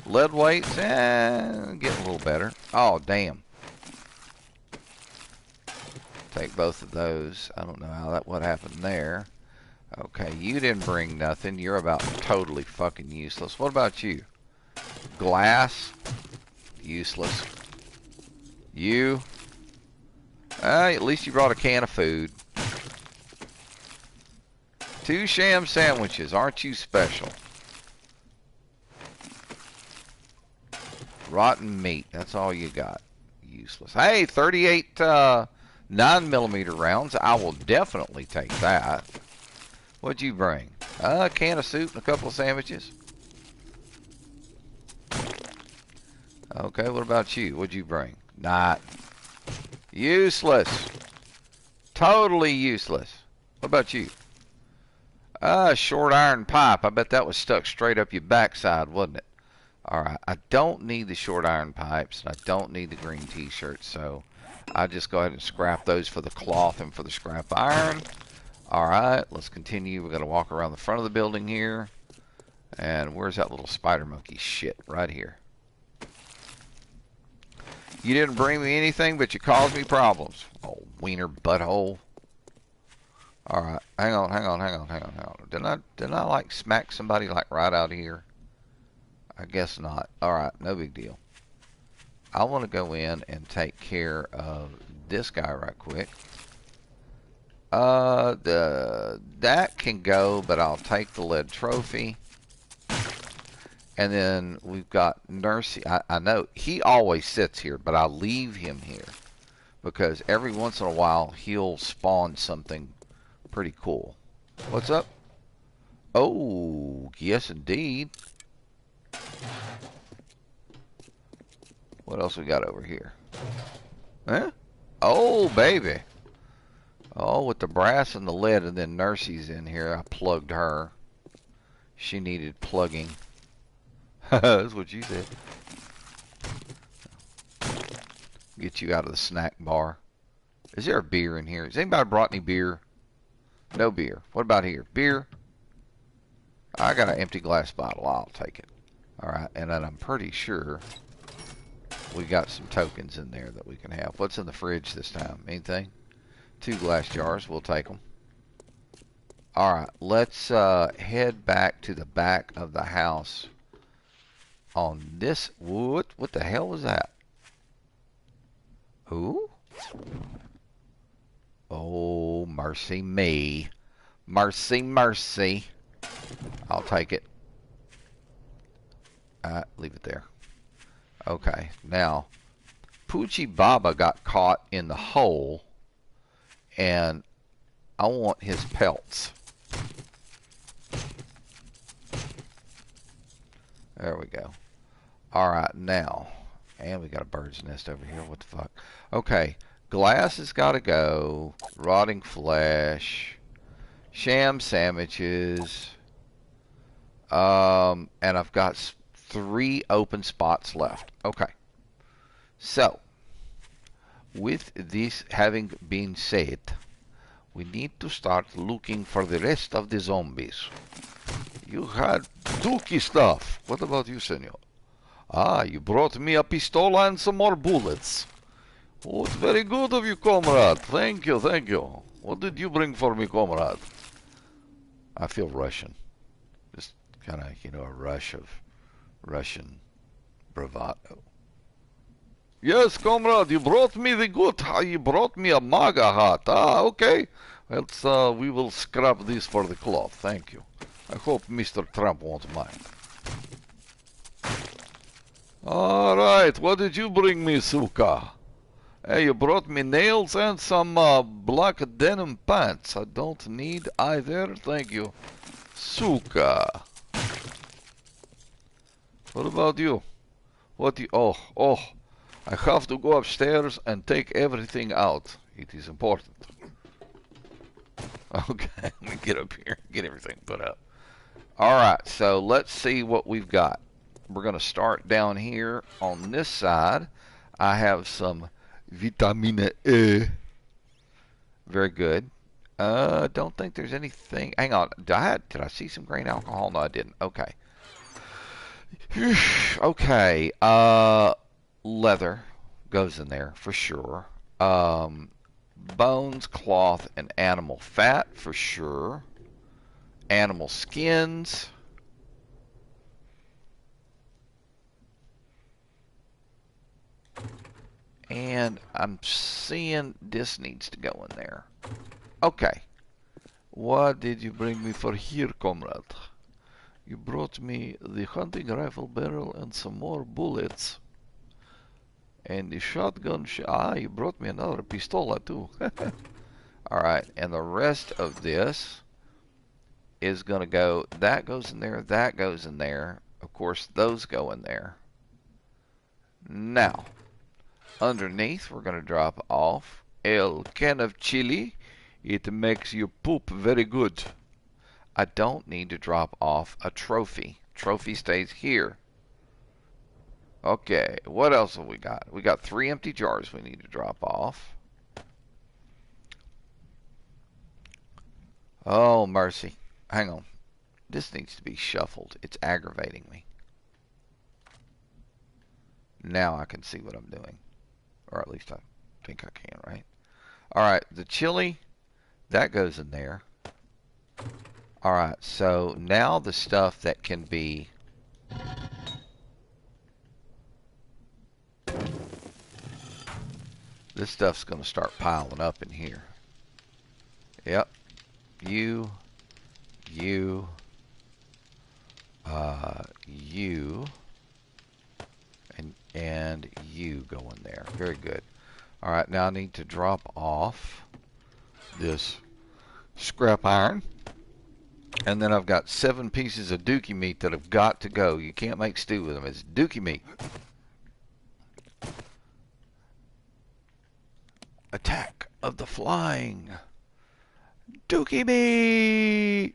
Lead weights, getting a little better. Oh, damn. Take both of those. I don't know what happened there. Okay, you didn't bring nothing. You're about totally fucking useless. What about you? Glass? Useless. You? At least you brought a can of food. 2 sham sandwiches. Aren't you special? Rotten meat. That's all you got. Useless. Hey, 38 9mm rounds. I will definitely take that. What'd you bring? A can of soup and a couple of sandwiches. Okay, what about you? What'd you bring? Not. Useless. Totally useless. What about you? Short iron pipe. I bet that was stuck straight up your backside, wasn't it? Alright, I don't need the short iron pipes, and I don't need the green t-shirts, so I'll just go ahead and scrap those for the cloth and for the scrap iron. Alright, let's continue. We're going to walk around the front of the building here. And where's that little spider monkey shit? Right here. You didn't bring me anything, but you caused me problems. Oh, wiener butthole. Alright, hang on. Didn't I like smack somebody like right out here? I guess not. Alright, no big deal. I want to go in and take care of this guy right quick. That can go, but I'll take the lead trophy. And then we've got Nursey. I know he always sits here, but I'll leave him here because every once in a while he'll spawn something pretty cool. What's up? Oh, yes indeed. What else we got over here? Huh? Oh, baby. Oh, with the brass and the lead, and then Nursey's in here. I plugged her. She needed plugging. That's what you said. Get you out of the snack bar. Is there a beer in here? Has anybody brought any beer? No beer. What about here? Beer? I got an empty glass bottle. I'll take it. Alright, and then I'm pretty sure we got some tokens in there that we can have. What's in the fridge this time? Anything? 2 glass jars. We'll take them. Alright, let's head back to the back of the house on this. What the hell was that? Who? Oh, mercy me. Mercy, mercy. I'll take it. Leave it there. Okay, now, Poochie Baba got caught in the hole, and I want his pelts. There we go. Alright, now, and we got a bird's nest over here. What the fuck? Okay, glass has got to go. Rotting flesh. Sham sandwiches. And I've got 3 open spots left. Okay. So, with this having been said, we need to start looking for the rest of the zombies. You had dookie stuff. What about you, senor? Ah, you brought me a pistola and some more bullets. Oh, it's very good of you, comrade. Thank you, thank you. What did you bring for me, comrade? I feel Russian. Just kind of, you know, a rush of Russian bravado. Yes, comrade, you brought me the good. You brought me a MAGA hat. Ah, okay. Let's, we will scrap this for the cloth. Thank you. I hope Mr. Trump won't mind. Alright, what did you bring me, Suka? Hey, you brought me nails and some black denim pants. I don't need either, thank you. Suka. What about you? What you... Oh, I have to go upstairs and take everything out. It is important. Okay, let me get up here and get everything put up. Alright, so let's see what we've got. We're going to start down here on this side. I have some Vitamine E. Very good. Don't think there's anything. Hang on. Did I see some grain alcohol? No, I didn't. Okay. Okay. Leather goes in there for sure. Bones, cloth, and animal fat for sure. Animal skins. And I'm seeing this needs to go in there. Okay. What did you bring me for here, comrade? You brought me the hunting rifle barrel and some more bullets. And the shotgun you brought me another pistola too. Alright, and the rest of this is going to go, that goes in there, that goes in there. Of course, those go in there. Now, underneath, we're going to drop off a can of chili. It makes you poop very good. I don't need to drop off a trophy. Trophy stays here. Okay, what else have we got? We got 3 empty jars we need to drop off. Oh, mercy. Hang on. This needs to be shuffled. It's aggravating me. Now I can see what I'm doing. Or at least I think I can, right? Alright, the chili, that goes in there. Alright, so now the stuff that can be... This stuff's going to start piling up in here. Yep. You, and you go in there. Very good. Alright, now I need to drop off this scrap iron. And then I've got 7 pieces of dookie meat that have got to go. You can't make stew with them. It's dookie meat. Attack of the flying dookie meat.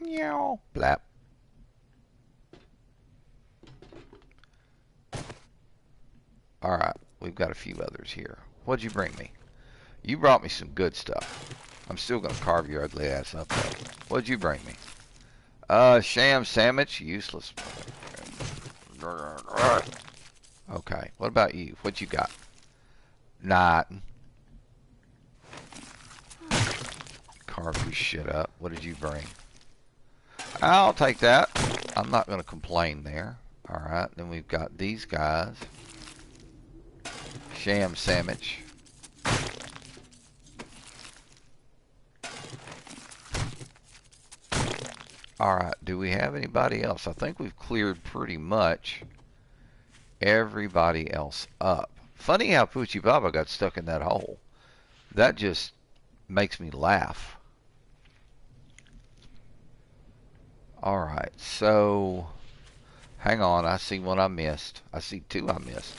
Meow. Blap. Alright, we've got a few others here. What'd you bring me? You brought me some good stuff. I'm still going to carve your ugly ass up, though. What'd you bring me? Sham sandwich. Useless. Okay, what about you? What you got? Not. Carve your shit up. What did you bring? I'll take that. I'm not going to complain there. Alright, then we've got these guys. Sham sandwich. Alright, do we have anybody else? I think we've cleared pretty much everybody else up. Funny how Poochie Baba got stuck in that hole. That just makes me laugh. Alright, so hang on, I see one I missed. I see 2 I missed.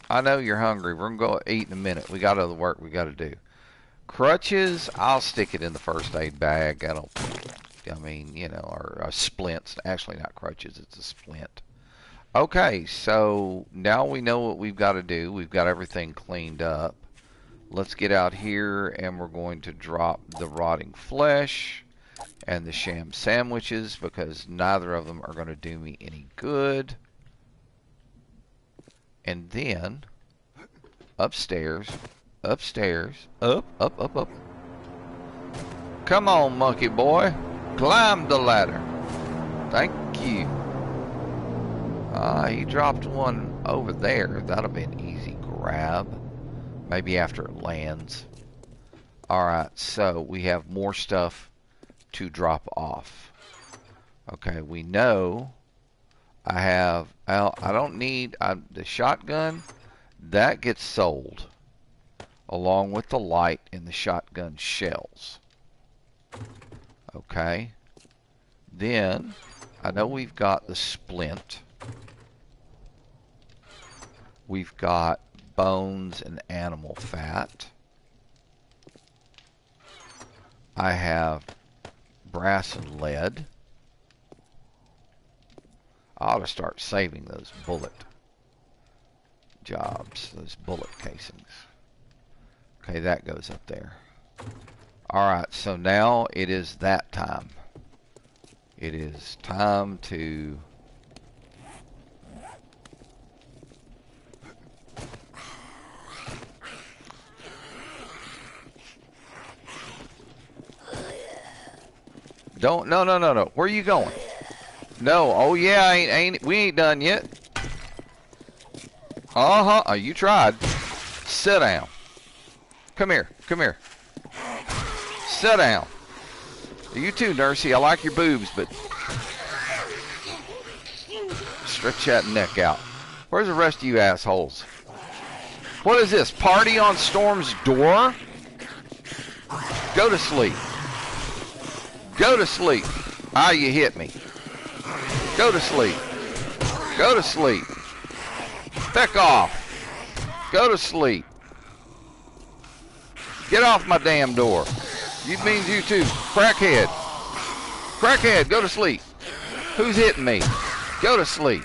I know you're hungry. We're going to go eat in a minute. We got other work we got to do. Crutches, I'll stick it in the first aid bag. I mean, you know, or splints. Actually, not crutches, it's a splint. Okay, so now we know what we've got to do. We've got everything cleaned up. Let's get out here and we're going to drop the rotting flesh and the sham sandwiches because neither of them are going to do me any good. And then upstairs, up. Come on, monkey boy. Climb the ladder. Thank you. He dropped one over there. That'll be an easy grab. Maybe after it lands. Alright, so we have more stuff to drop off. Okay, we know I don't need the shotgun. That gets sold along with the light and the shotgun shells. Okay. Then I know we've got the splint. We've got bones and animal fat. I have brass and lead. I ought to start saving those bullet jobs, those bullet casings. Okay, that goes up there. Alright, so now it is that time. It is time to... No. Where are you going? No. Oh yeah, we ain't done yet. Oh, you tried. Sit down. Come here. Sit down. You too, Nursey. I like your boobs, but stretch that neck out. Where's the rest of you assholes? What is this? Party on Storm's door? Go to sleep. Go to sleep. Ah, you hit me. Go to sleep. Go to sleep. Feck off. Go to sleep. Get off my damn door. You means you too. Crackhead. Crackhead, go to sleep. Who's hitting me? Go to sleep.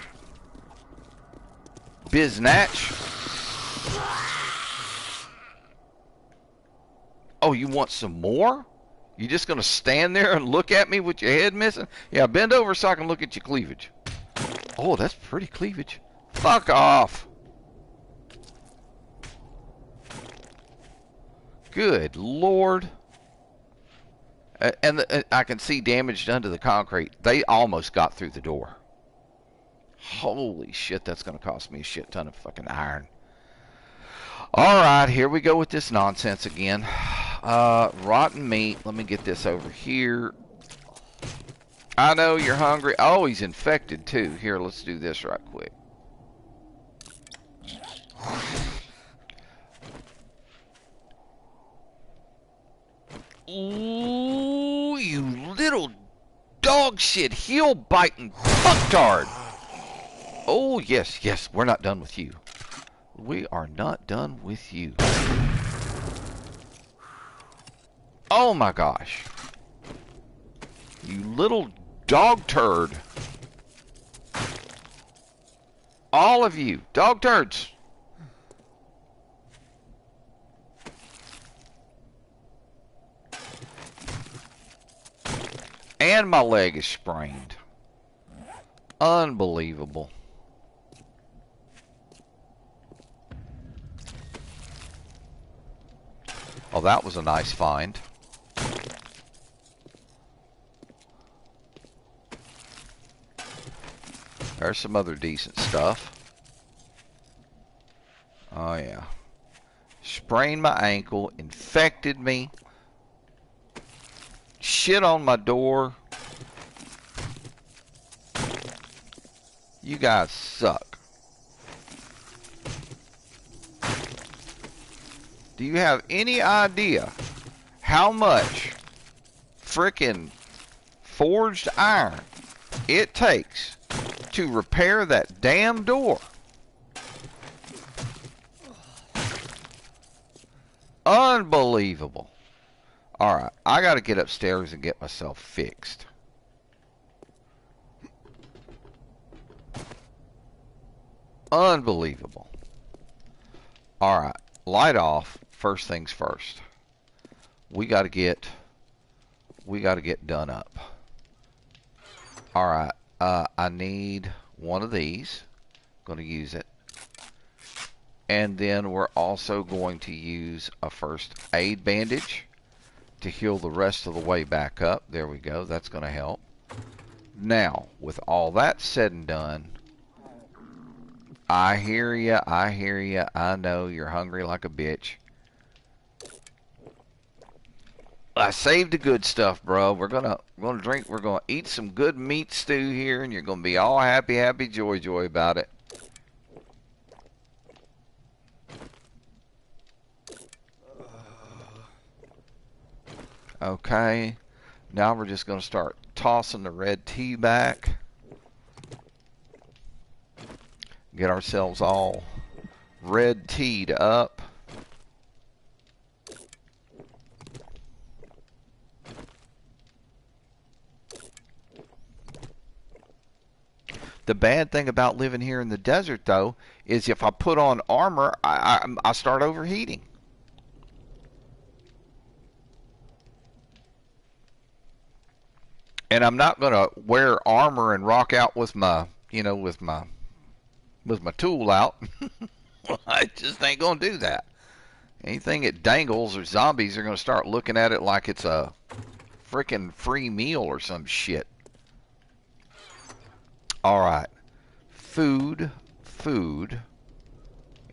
Biznatch. Oh, you want some more? You just gonna stand there and look at me with your head missing? Yeah, bend over so I can look at your cleavage. Oh, that's pretty cleavage. Fuck off. Good Lord. And I can see damage done to the concrete. They almost got through the door. Holy shit, that's going to cost me a shit ton of fucking iron. Alright, here we go with this nonsense again. Rotten meat. Let me get this over here. I know you're hungry. Oh, he's infected too. Here, let's do this right quick. Ooh, you little dog shit, heel biting fucktard. Oh, yes, yes, we're not done with you. We are not done with you. Oh my gosh. You little dog turd. All of you, dog turds. And my leg is sprained. Unbelievable. Oh, that was a nice find. There's some other decent stuff. Oh, yeah. Sprained my ankle, infected me. Shit on my door. You guys suck. Do you have any idea how much frickin' forged iron it takes to repair that damn door? Unbelievable. Alright, I gotta get upstairs and get myself fixed. Unbelievable. Alright, light off. First things first. We gotta get done up. Alright, I need one of these. Gonna use it. And then we're also going to use a first aid bandage to heal the rest of the way back up. There we go. That's going to help. Now, with all that said and done, I hear ya. I hear ya. I know you're hungry like a bitch. I saved the good stuff, bro. We're gonna drink. We're gonna eat some good meat stew here, and you're gonna be all happy, happy, joy, joy about it. Okay, now we're just going to start tossing the red tea back. Get ourselves all red teed up. The bad thing about living here in the desert, though, is if I put on armor, I start overheating. And I'm not going to wear armor and rock out with my, you know, with my tool out. I just ain't going to do that. Anything that dangles or zombies are going to start looking at it like it's a freaking free meal or some shit. Alright. Food.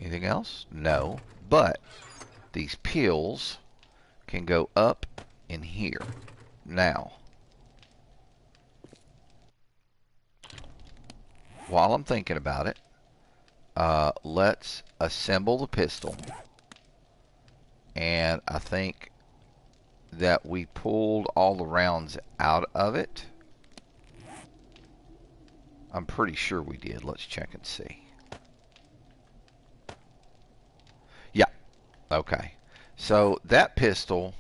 Anything else? No. But these pills can go up in here. Now, while I'm thinking about it, let's assemble the pistol. And I think that we pulled all the rounds out of it. I'm pretty sure we did. Let's check and see. Yeah. Okay. So that pistol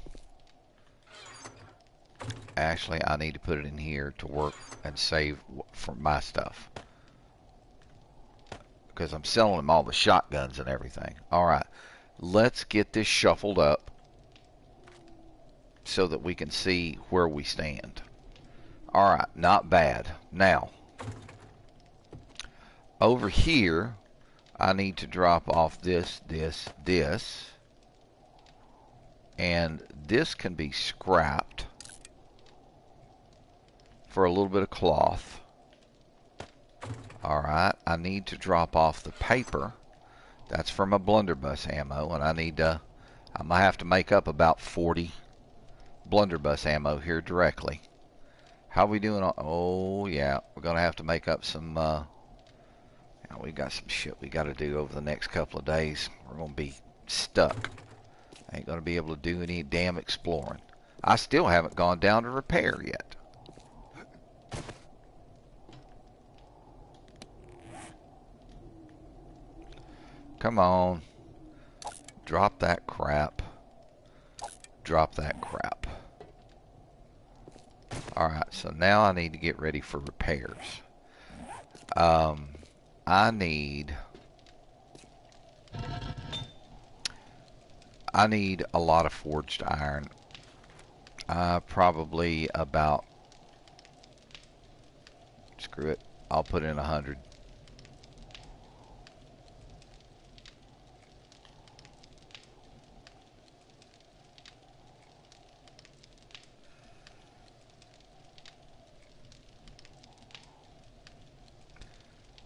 Actually, I need to put it in here to work and save for my stuff, because I'm selling them all the shotguns and everything. Alright, let's get this shuffled up so that we can see where we stand. Alright, not bad. Now, over here, I need to drop off this, and this can be scrapped for a little bit of cloth. Alright, I need to drop off the paper. That's for my blunderbuss ammo, and I'm gonna have to make up about 40 blunderbuss ammo here directly. How we doing on, oh yeah, we're gonna have to make up some, we got some shit we gotta do over the next couple of days. We're gonna be stuck. Ain't gonna be able to do any damn exploring. I still haven't gone down to repair yet. Come on. Drop that crap. Drop that crap. Alright, so now I need to get ready for repairs. I need a lot of forged iron. Probably about, screw it, I'll put in 100.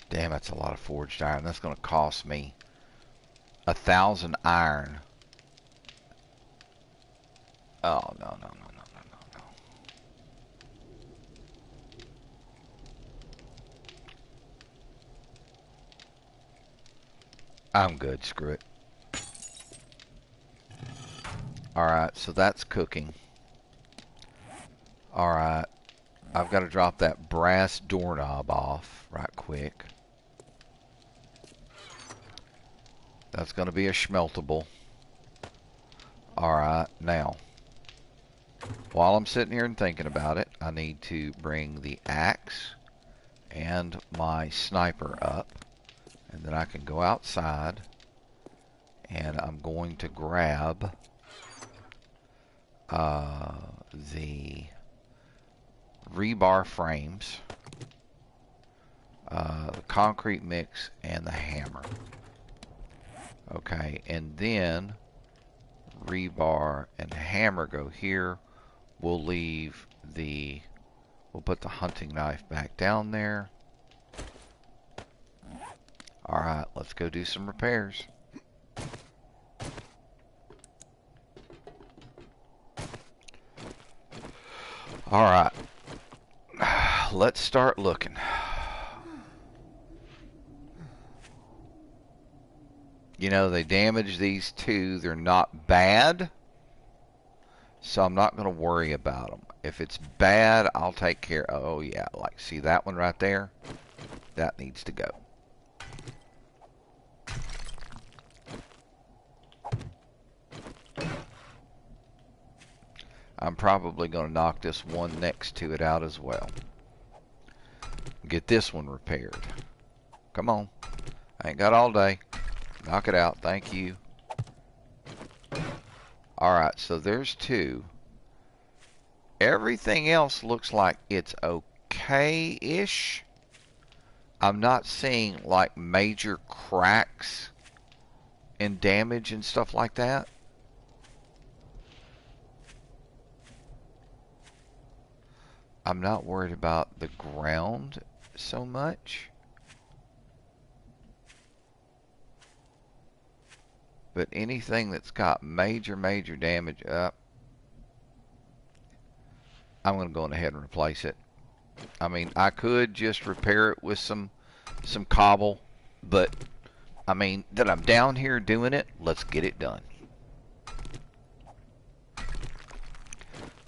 Damn, that's a lot of forged iron. That's going to cost me 1,000 iron. Oh, no. I'm good, screw it. Alright, so that's cooking. Alright, I've got to drop that brass doorknob off right quick. That's going to be a schmeltable. Alright, now, while I'm sitting here and thinking about it, I need to bring the axe and my sniper up. And then I can go outside, and I'm going to grab the rebar frames, the concrete mix, and the hammer. Okay, and then rebar and hammer go here. We'll put the hunting knife back down there. Alright, let's go do some repairs. Alright, let's start looking. You know, they damaged these two. They're not bad, so I'm not going to worry about them. If it's bad, I'll take care. Oh yeah, like, see that one right there? That needs to go. I'm probably going to knock this one next to it out as well. Get this one repaired. Come on. I ain't got all day. Knock it out. Thank you. Alright, so there's two. Everything else looks like it's okay-ish. I'm not seeing like major cracks and damage and stuff like that. I'm not worried about the ground so much. But anything that's got major damage up, I'm going to go ahead and replace it. I mean, I could just repair it with some cobble, but I mean, that I'm down here doing it, let's get it done.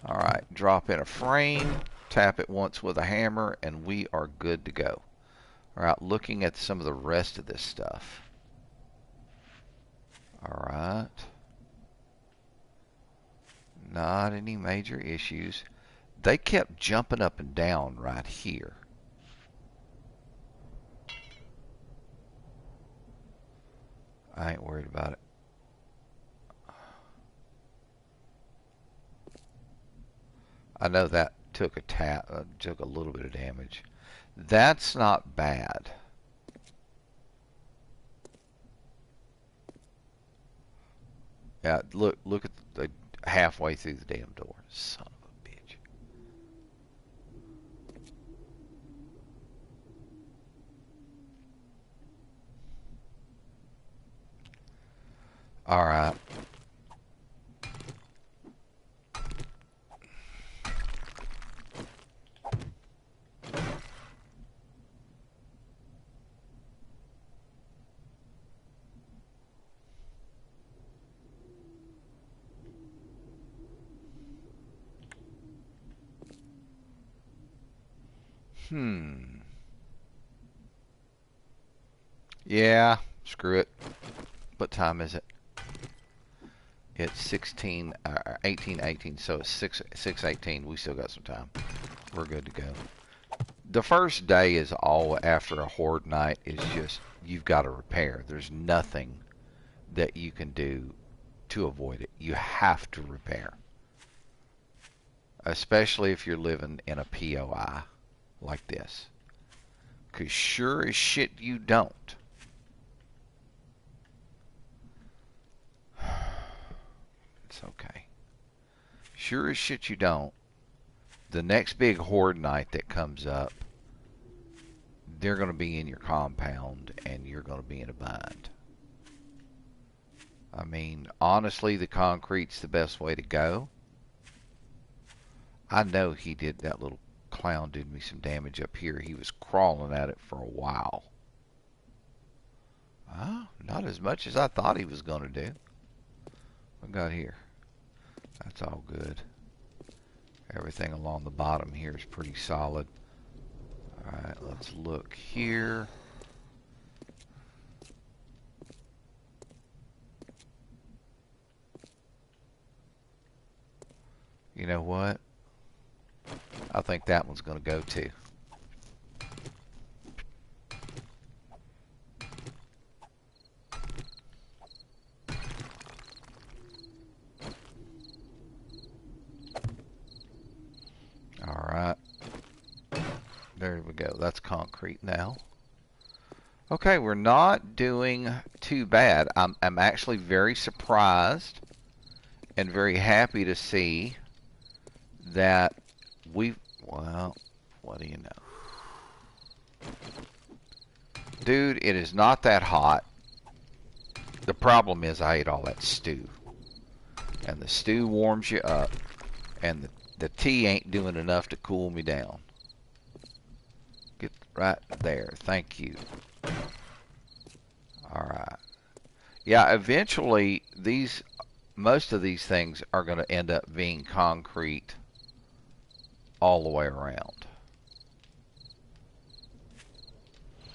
Alright, drop in a frame, tap it once with a hammer, and we are good to go. Alright, looking at some of the rest of this stuff. Alright. Not any major issues. they kept jumping up and down right here. I ain't worried about it. I know that took took a little bit of damage. That's not bad. Yeah, look at the halfway through the damn door. Son of a bitch. All right. Yeah, screw it. What time is it? It's 18:18, so it's 6:18. We still got some time. We're good to go. The first day is all after a horde night is just you've got to repair. There's nothing that you can do to avoid it. You have to repair. Especially if you're living in a POI like this. Because sure as shit you don't. It's okay. Sure as shit you don't. The next big horde night that comes up, they're going to be in your compound and you're going to be in a bind. I mean, honestly, the concrete's the best way to go. I know he did, that little clown did me some damage up here. He was crawling at it for a while. Not as much as I thought he was going to do. What we got here? That's all good. Everything along the bottom here is pretty solid. Alright, let's look here. You know what? I think that one's going to go too. Alright. There we go. That's concrete now. Okay, we're not doing too bad. I'm actually very surprised and very happy to see that well, what do you know? Dude, it is not that hot. The problem is I ate all that stew. And the stew warms you up. And the tea ain't doing enough to cool me down. Get right there. Thank you. Alright. Yeah, eventually most of these things are going to end up being concrete all the way around.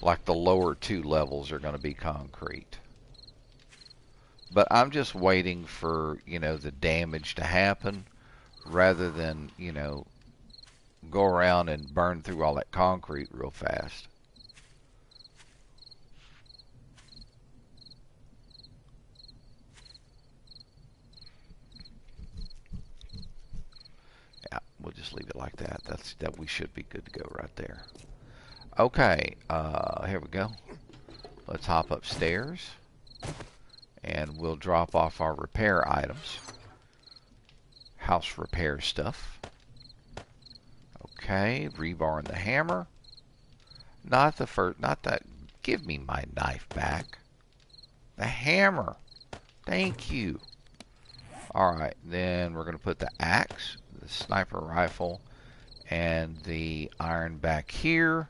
Like the lower two levels are going to be concrete. But I'm just waiting for, the damage to happen rather than, go around and burn through all that concrete real fast. Yeah, we'll just leave it like that. That we should be good to go right there. Okay, here we go. Let's hop upstairs and we'll drop off our repair items. House repair stuff. Okay, rebar and the hammer. Not that, give me my knife back. The hammer. Thank you. Alright, then we're going to put the axe, the sniper rifle, and the iron back here.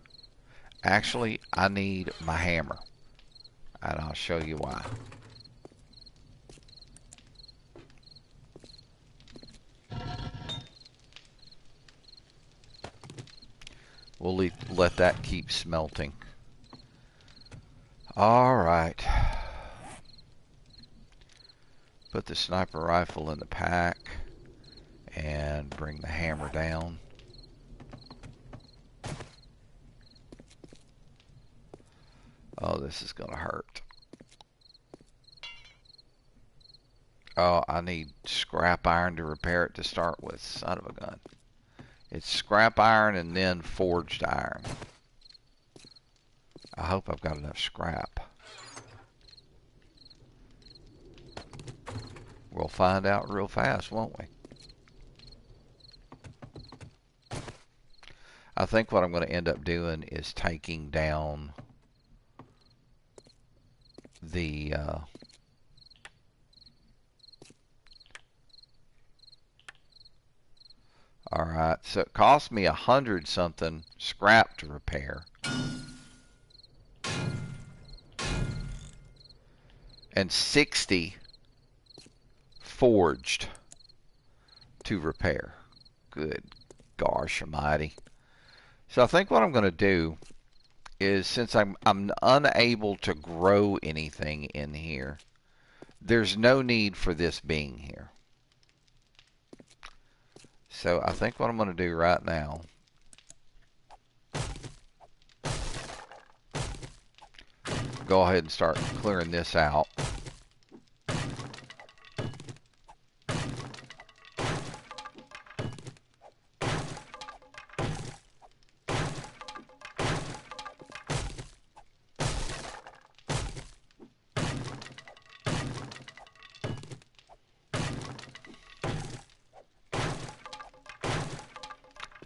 Actually, I need my hammer. And I'll show you why. We'll let that keep smelting. Alright. Put the sniper rifle in the pack and bring the hammer down. Oh, this is gonna hurt. Oh, I need scrap iron to repair it to start with. Son of a gun. It's scrap iron and then forged iron. I hope I've got enough scrap. We'll find out real fast, won't we? I think what I'm going to end up doing is taking down the alright, so it cost me 100 something scrap to repair. And 60 forged to repair. Good gosh almighty. So I think what I'm going to do is, since I'm unable to grow anything in here, there's no need for this being here. So I think what I'm going to do right now, go ahead and start clearing this out.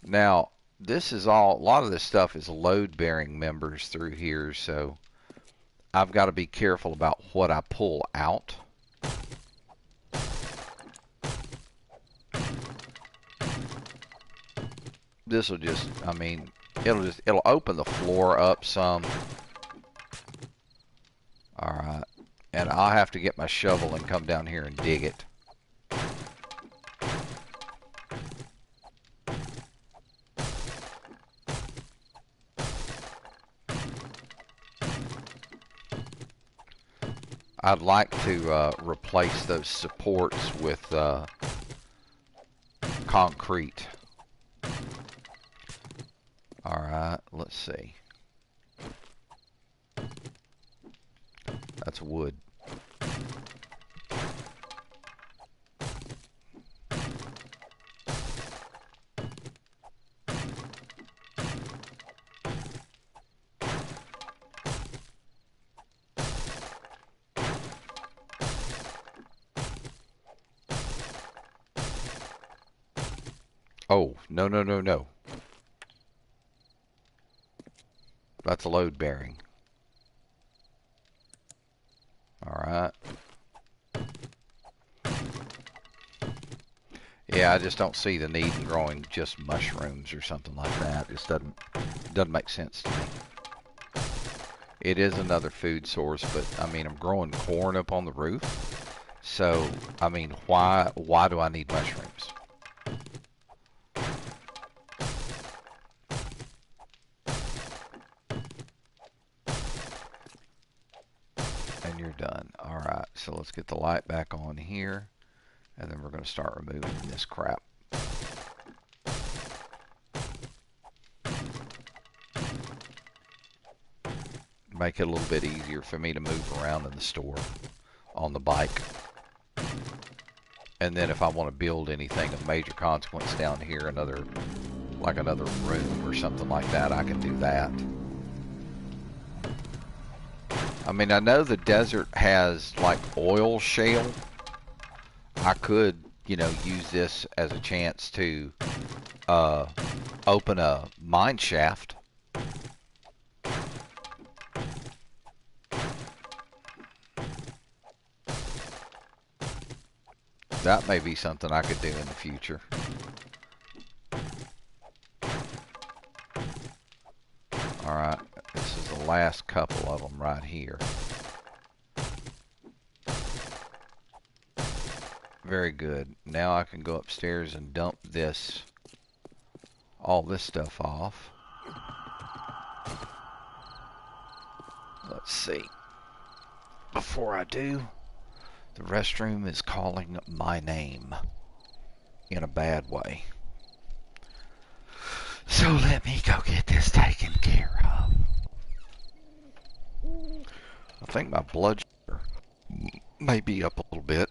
Now, this is all, a lot of this stuff is load-bearing members through here, so I've got to be careful about what I pull out. This will just, I mean, it'll open the floor up some. Alright, and I'll have to get my shovel and come down here and dig it. I'd like to replace those supports with concrete. Alright, let's see. That's wood. Oh, no, no, no, no. That's a load bearing. Alright. Yeah, I just don't see the need in growing just mushrooms or something like that. It just doesn't make sense to me. It is another food source, but I mean, I'm growing corn up on the roof. So, I mean, why do I need mushrooms? And you're done. Alright, so let's get the light back on here. And then we're going to start removing this crap. Make it a little bit easier for me to move around in the store on the bike. And then if I want to build anything of major consequence down here, like another room or something like that, I can do that. I mean, I know the desert has like oil shale. I could, you know, use this as a chance to open a mine shaft. That may be something I could do in the future. Alright, this is the last couple of them right here. Very good. Now I can go upstairs and dump all this stuff off. Let's see. Before I do, the restroom is calling my name in a bad way. So let me go get this taken care of. I think my blood sugar may be up a little bit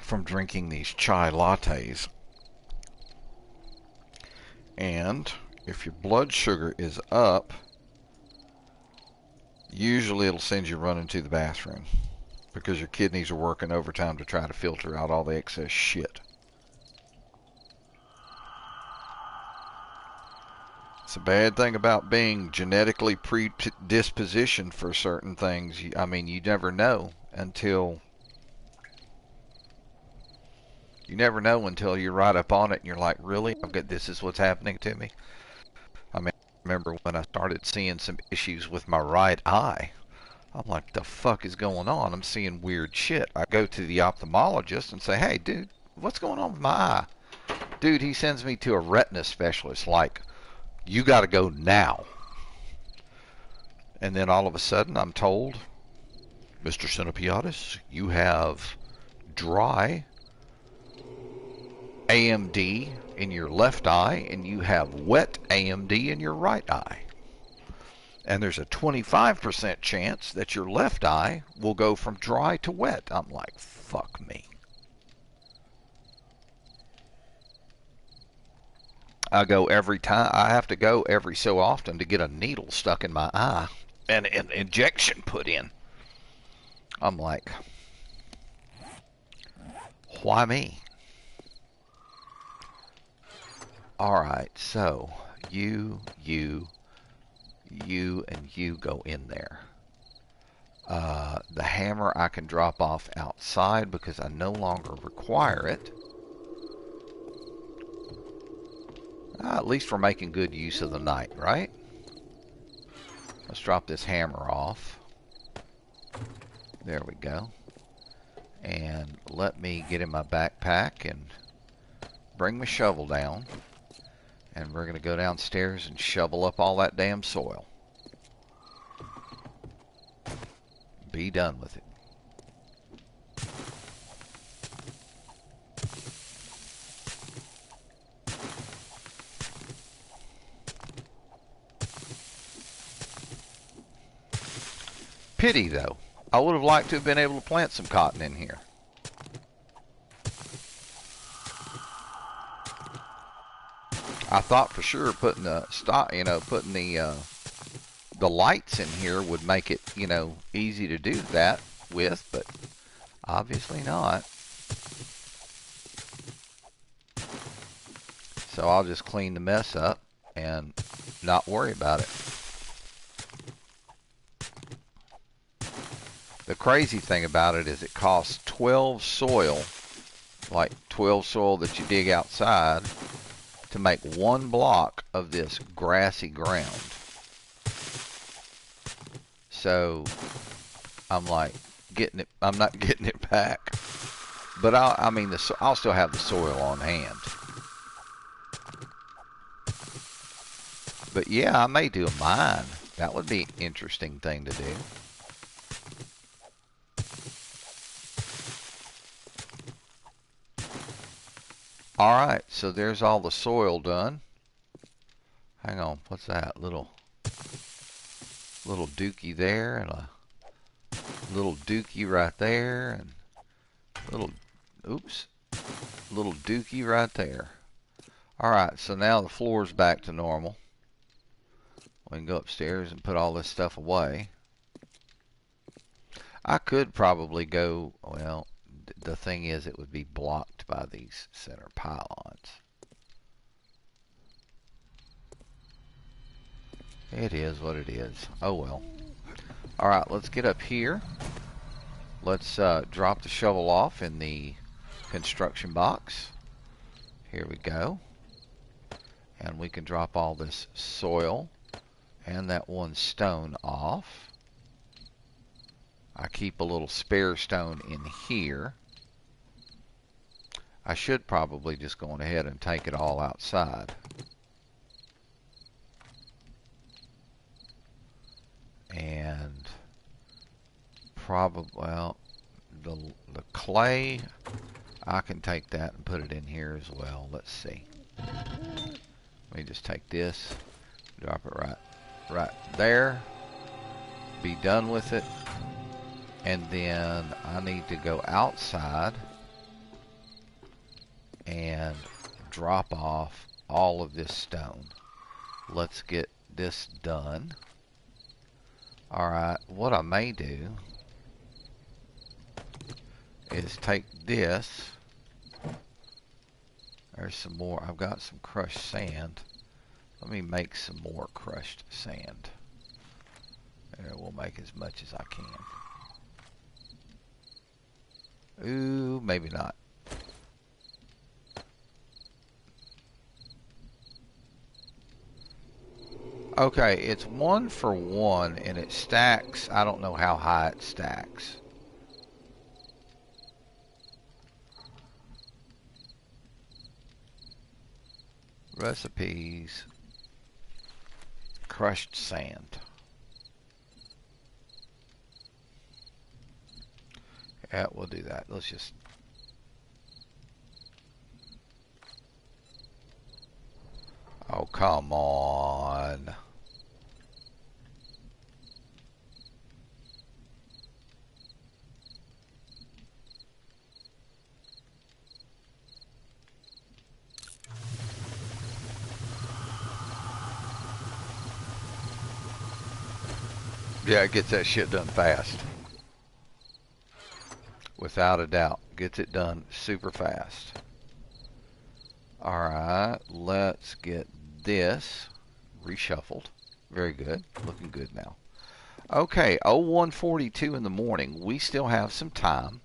from drinking these chai lattes. And if your blood sugar is up, usually it'll send you running to the bathroom because your kidneys are working overtime to try to filter out all the excess shit. It's a bad thing about being genetically predispositioned for certain things. I mean, you never know until you're right up on it and you're like, really? This is what's happening to me? I mean, I remember when I started seeing some issues with my right eye. I'm like, the fuck is going on? I'm seeing weird shit. I go to the ophthalmologist and say, hey, dude, what's going on with my eye? Dude, he sends me to a retina specialist like, you got to go now. And then all of a sudden I'm told, Mr. Sinopiatis, you have dry AMD in your left eye and you have wet AMD in your right eye. And there's a 25% chance that your left eye will go from dry to wet. I'm like, fuck me. I have to go every so often to get a needle stuck in my eye and an injection put in. I'm like, why me? Alright, so you and you go in there. The hammer I can drop off outside because I no longer require it. At least we're making good use of the night, right? Let's drop this hammer off. There we go. And let me get in my backpack and bring my shovel down. And we're going to go downstairs and shovel up all that damn soil. Be done with it. Pity, though. I would have liked to have been able to plant some cotton in here. I thought for sure putting the lights in here would make it, easy to do that with, but obviously not. So I'll just clean the mess up and not worry about it. The crazy thing about it is it costs 12 soil, like 12 soil that you dig outside, to make one block of this grassy ground. So I'm like I'm not getting it back. But I'll still have the soil on hand. But yeah, I may do a mine. That would be an interesting thing to do. Alright, so there's all the soil done. Hang on, what's that? Little dookie there, and a little dookie right there, and little dookie right there. Alright, so now the floor's back to normal. We can go upstairs and put all this stuff away. I could probably go, well, the thing is it would be blocked by these center pylons. It is what it is. Oh well. Alright, let's get up here. Let's drop the shovel off in the construction box. Here we go. And we can drop all this soil and that one stone off. I keep a little spare stone in here. I should probably just go on ahead and take it all outside. And probably, well, the clay, I can take that and put it in here as well. Let's see. Let me just take this, drop it right there. be done with it. And then I need to go outside and drop off all of this stone. Let's get this done. Alright, what I may do is take this. There's some more. I've got some crushed sand. Let me make some more crushed sand. There, we'll make as much as I can. Ooh, maybe not. Okay, it's 1 for 1 and it stacks. I don't know how high it stacks. Recipes. Crushed sand. Yeah, we'll do that. Let's just... Oh, come on. Yeah, it gets that shit done fast. Without a doubt. Gets it done super fast. Alright, let's get this reshuffled. Very good. Looking good now. Okay, 01:42 in the morning. We still have some time.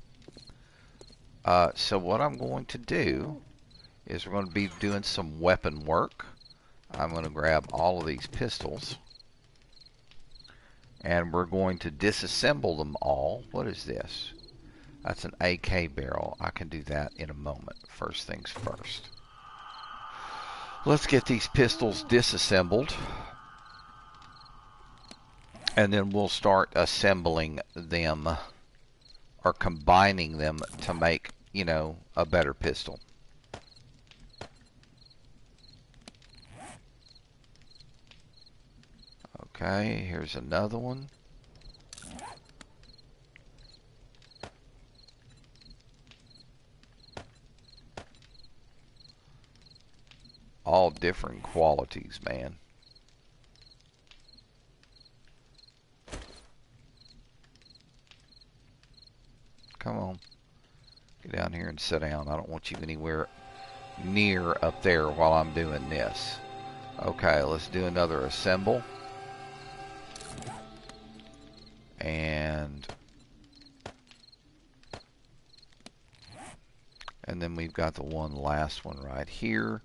So what I'm going to do is we're going to be doing some weapon work. I'm going to grab all of these pistols. And we're going to disassemble them all. What is this? That's an AK barrel. I can do that in a moment. First things first. Let's get these pistols disassembled. And then we'll start assembling them or combining them to make, you know, a better pistol. Okay, here's another one. All different qualities, man. Come on. Get down here and sit down. I don't want you anywhere near up there while I'm doing this. Okay, let's do another assemble. And then we've got the last one right here,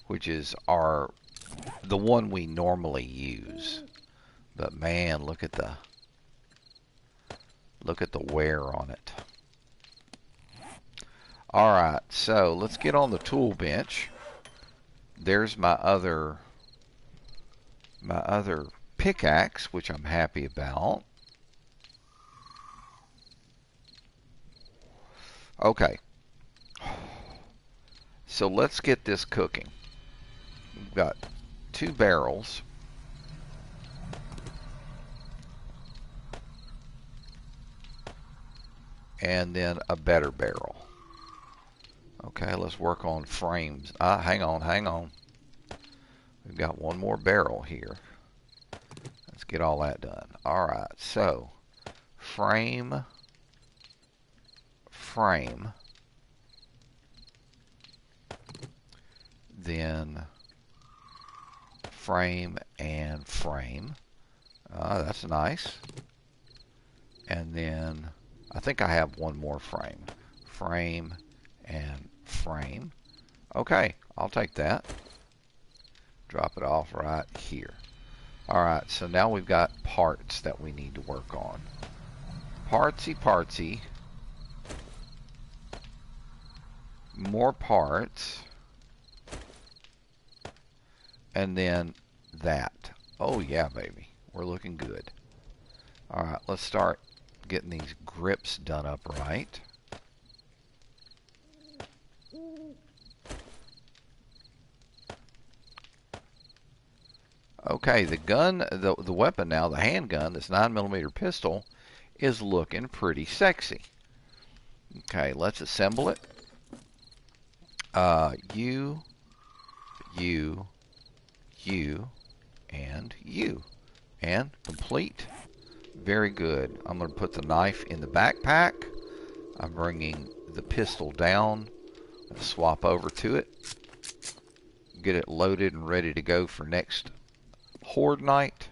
which is the one we normally use. But man, look at the wear on it. Alright, so let's get on the tool bench. There's my other pickaxe, which I'm happy about. Okay. So let's get this cooking. We've got 2 barrels. And then a better barrel. Okay, let's work on frames. Hang on. We've got 1 more barrel here. Let's get all that done. Alright, so frame, then frame and frame. That's nice. And then I think I have 1 more frame. Frame and frame. Okay, I'll take that. Drop it off right here. Alright, so now we've got parts that we need to work on. Partsy. More parts. And then that. Oh yeah, baby. We're looking good. Alright, let's start getting these grips done up right. Okay, the gun, the weapon now, the handgun, this 9mm pistol, is looking pretty sexy. Okay, let's assemble it. You, you, you, and you. And complete. Very good. I'm going to put the knife in the backpack. I'm bringing the pistol down. Swap over to it. Get it loaded and ready to go for next horde night.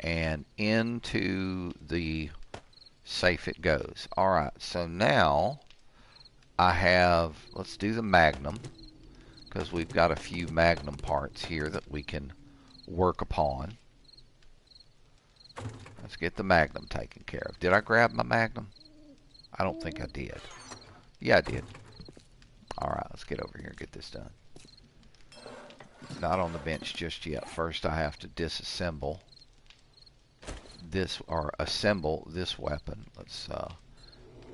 And into the safe it goes. Alright, so now I have, let's do the Magnum, because we've got a few Magnum parts here that we can work upon. Let's get the Magnum taken care of. Did I grab my Magnum? I don't think I did. Yeah, I did. Alright, let's get over here and get this done. Not on the bench just yet. First I have to disassemble this, or assemble this weapon. Let's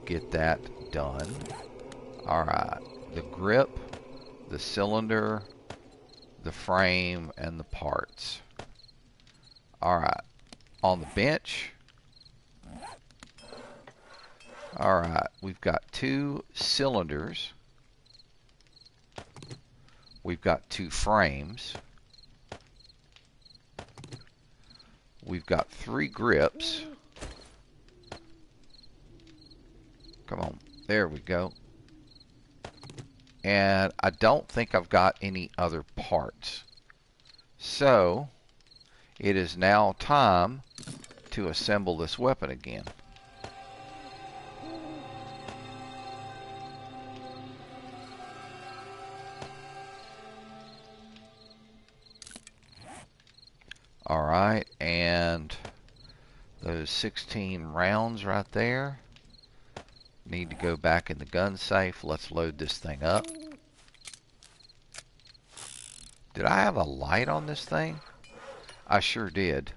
get that done. Alright, the grip, the cylinder, the frame, and the parts. Alright, on the bench. Alright, we've got 2 cylinders. We've got 2 frames. We've got 3 grips. Come on, there we go. And I don't think I've got any other parts. So, it is now time to assemble this weapon again. Alright, and those 16 rounds right there need to go back in the gun safe. Let's load this thing up. Did I have a light on this thing? I sure did.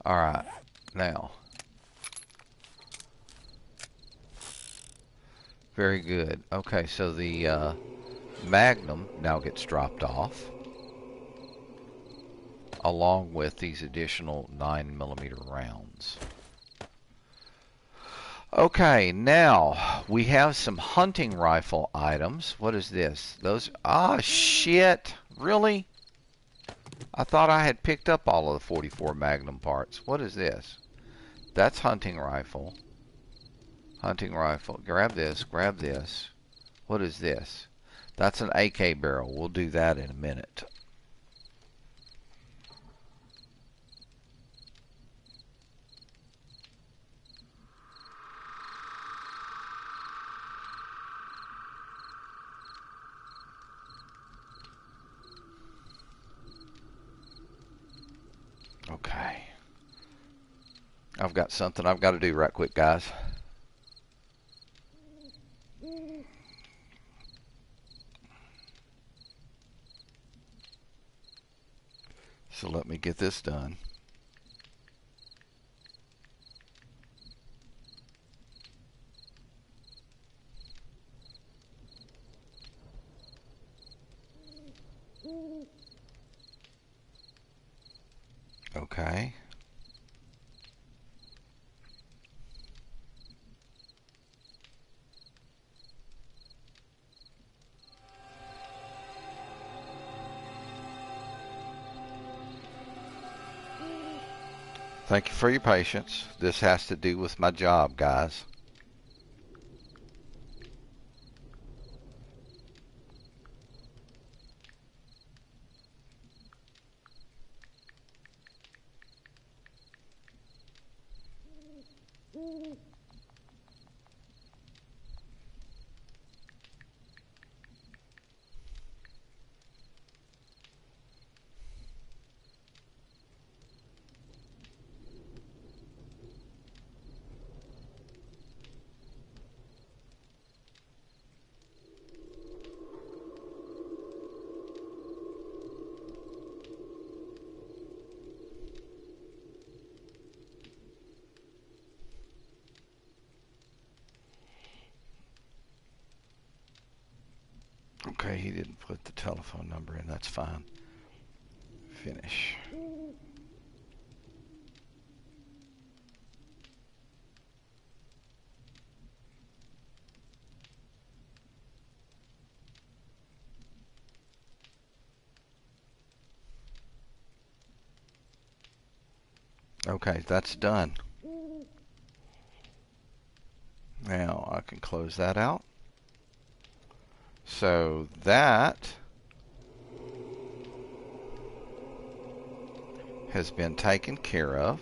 Alright, now. Very good. Okay, so the Magnum now gets dropped off, along with these additional 9mm rounds. Okay, now we have some hunting rifle items. What is this? Those, shit, really? I thought I had picked up all of the 44 Magnum parts. What is this? That's hunting rifle. Hunting rifle. Grab this, grab this. What is this? That's an AK barrel. We'll do that in a minute. Okay. I've got something I've got to do right quick, guys. So let me get this done. Okay. Thank you for your patience. This has to do with my job, guys. Okay, he didn't put the telephone number in. That's fine. Finish. Okay, that's done. Now I can close that out. So that has been taken care of.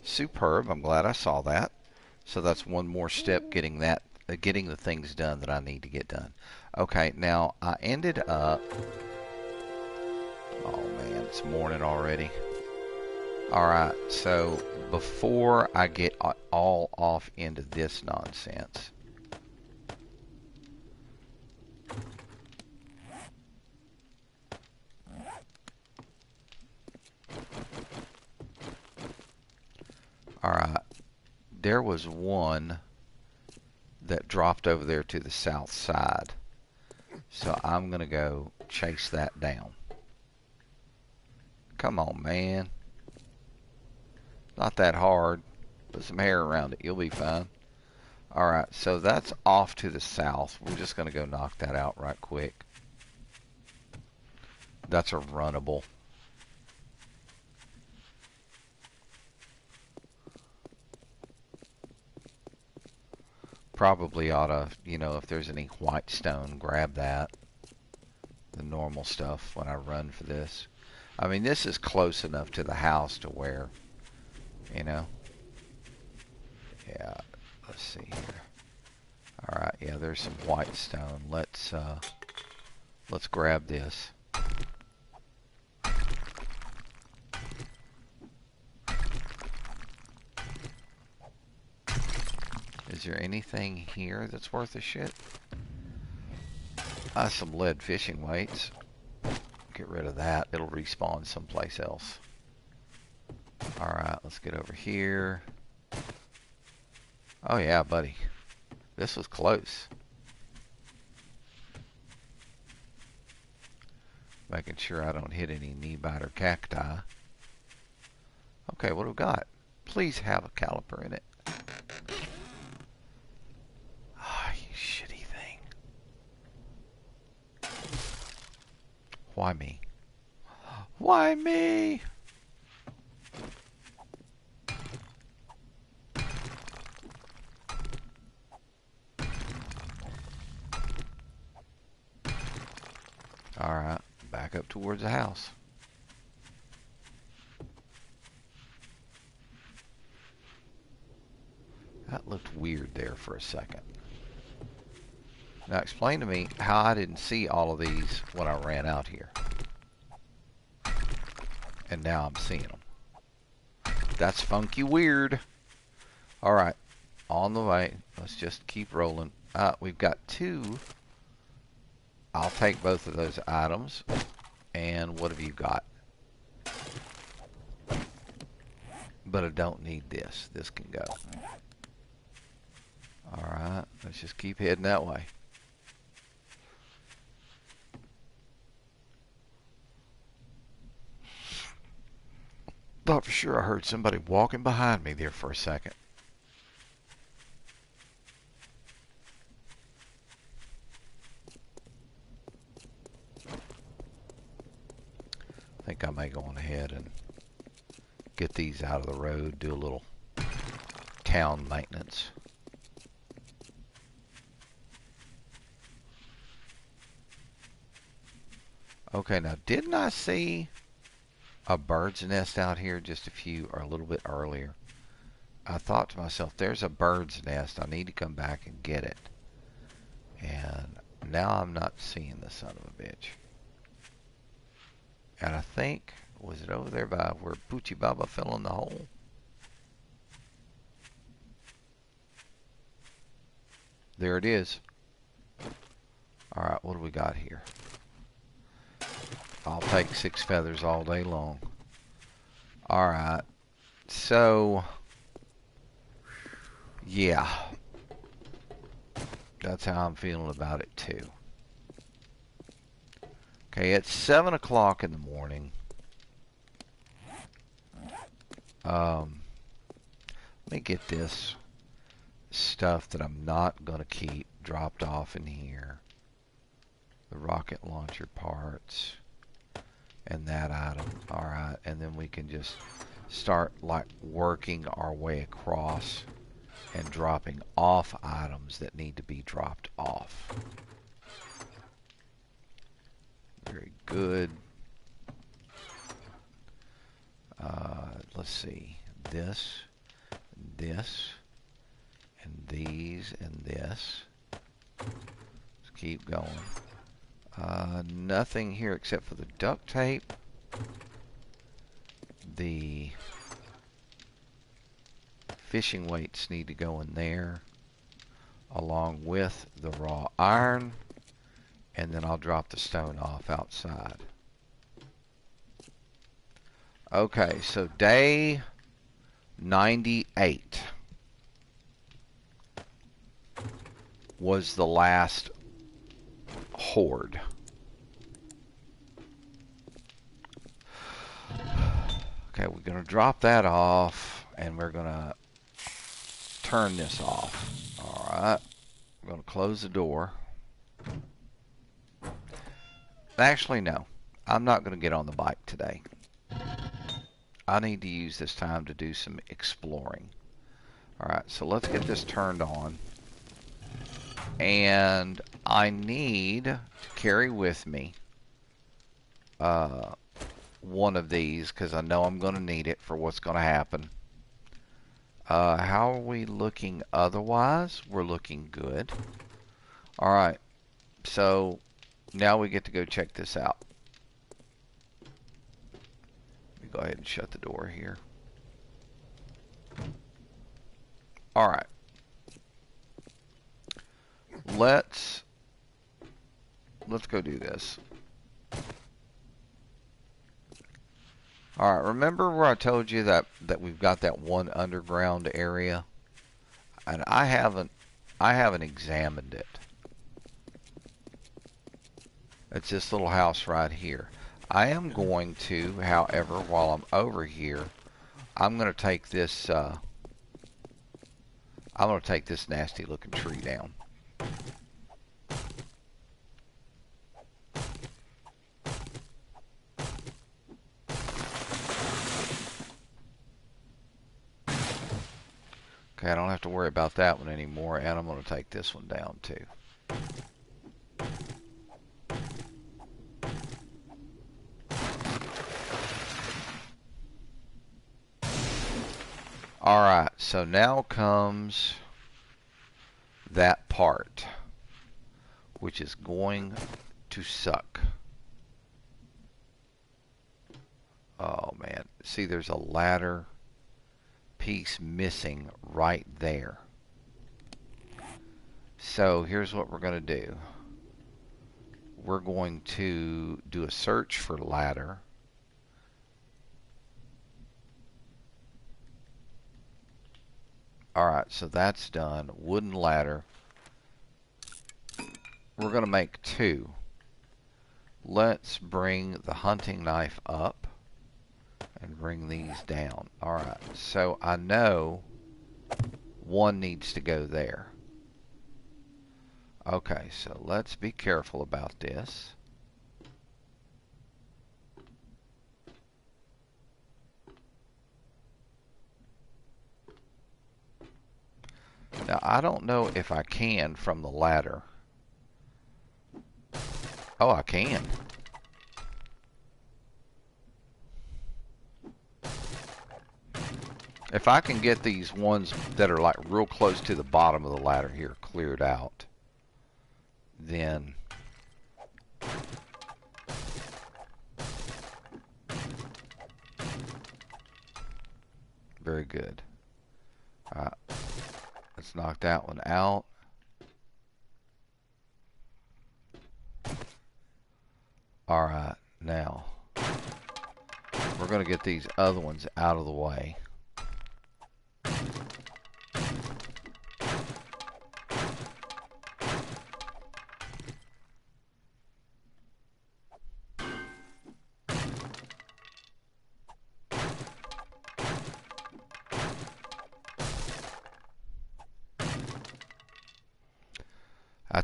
Superb. I'm glad I saw that. So that's one more step getting that, getting the things done that I need to get done. Okay, now I ended up. Oh man, it's morning already. All right, so before I get all off into this nonsense, all right, there was one that dropped over there to the south side. So I'm going to go chase that down. Come on, man. Not that hard. Put some hair around it. You'll be fine. Alright, so that's off to the south. We're just going to go knock that out right quick. That's a runnable. Probably ought to, you know, if there's any white stone, grab that. The normal stuff when I run for this. I mean, this is close enough to the house to where, you know. Yeah, let's see here. Alright, yeah, there's some white stone. Let's grab this. Is there anything here that's worth a shit? Some lead fishing weights. Get rid of that. It'll respawn someplace else. Alright, let's get over here. Oh yeah, buddy. This was close. Making sure I don't hit any knee-biter cacti. Okay, what do we got? Please have a caliper in it. Ah, you shitty thing. Why me? Why me? Alright, back up towards the house. That looked weird there for a second. Now explain to me how I didn't see all of these when I ran out here. And now I'm seeing them. That's funky weird. Alright, on the way. Let's just keep rolling. We've got two. I'll take both of those items. And what have you got? But I don't need this. This can go. Alright, let's just keep heading that way. Thought for sure I heard somebody walking behind me there for a second. I think I may go on ahead and get these out of the road, do a little town maintenance. Okay, now didn't I see a bird's nest out here just a few or a little bit earlier? I thought to myself, there's a bird's nest. I need to come back and get it. And now I'm not seeing the son of a bitch. And I think, was it over there by where Poochie Baba fell in the hole? There it is. Alright, what do we got here? I'll take 6 feathers all day long. Alright. So, yeah. That's how I'm feeling about it too. Okay, it's 7 o'clock in the morning. Let me get this stuff that I'm not going to keep dropped off in here. The rocket launcher parts and that item. Alright, and then we can just start like working our way across and dropping off items that need to be dropped off. Very good. Let's see. This, and these, and this. Let's keep going. Nothing here except for the duct tape. The fishing weights need to go in there along with the raw iron, and then I'll drop the stone off outside. Okay, so day 98 was the last horde. Okay, we're going to drop that off, and we're going to turn this off. Alright, we're going to close the door. Actually, no. I'm not going to get on the bike today. I need to use this time to do some exploring. Alright, so let's get this turned on. And I need to carry with me one of these, because I know I'm going to need it for what's going to happen. How are we looking otherwise? We're looking good. Alright, so now we get to go check this out. Let me go ahead and shut the door here. Alright. Let's go do this. Alright, remember where I told you that we've got that one underground area? And I haven't examined it. It's this little house right here. I am going to, however, while I'm over here, I'm going to take this nasty looking tree down. Okay, I don't have to worry about that one anymore, and I'm going to take this one down too. Alright, so now comes that part, which is going to suck. Oh man, see there's a ladder piece missing right there. So here's what we're going to do. We're going to do a search for ladder. Alright, so that's done. Wooden ladder. We're going to make 2. Let's bring the hunting knife up and bring these down. Alright, so I know one needs to go there. Okay, so let's be careful about this. Now, I don't know if I can from the ladder. Oh, I can. If I can get these ones that are like real close to the bottom of the ladder here cleared out, then very good. Alright, let's knock that one out. Alright, now we're going to get these other ones out of the way.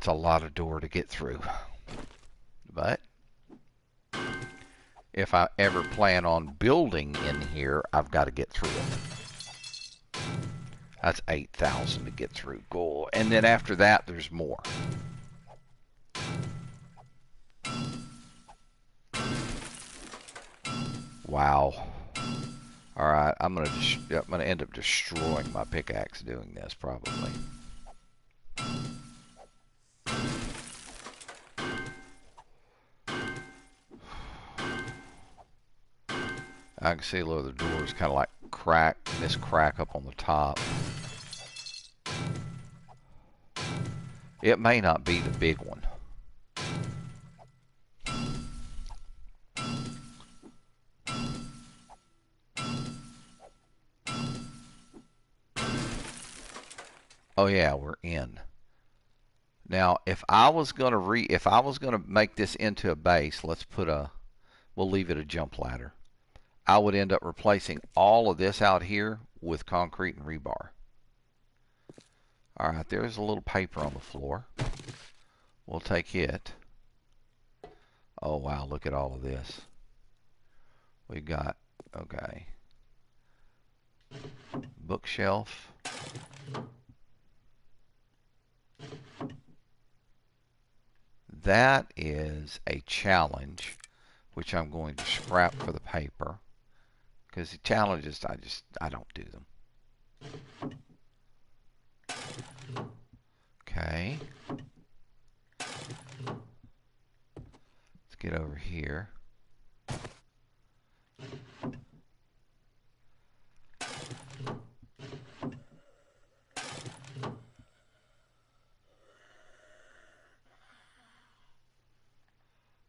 That's a lot of door to get through. But if I ever plan on building in here, I've got to get through it. That's 8,000 to get through. Cool. And then after that, there's more. Wow. All right, I'm gonna end up destroying my pickaxe doing this probably. I can see a little of the doors kind of like crack, this crack up on the top. It may not be the big one. Oh yeah, we're in. Now, if I was gonna make this into a base, we'll leave it a jump ladder. I would end up replacing all of this out here with concrete and rebar. All right, there's a little paper on the floor. We'll take it. Oh wow, look at all of this. We got, okay, bookshelf. That is a challenge, which I'm going to scrap for the paper, because the challenges, I don't do them. Okay. Let's get over here.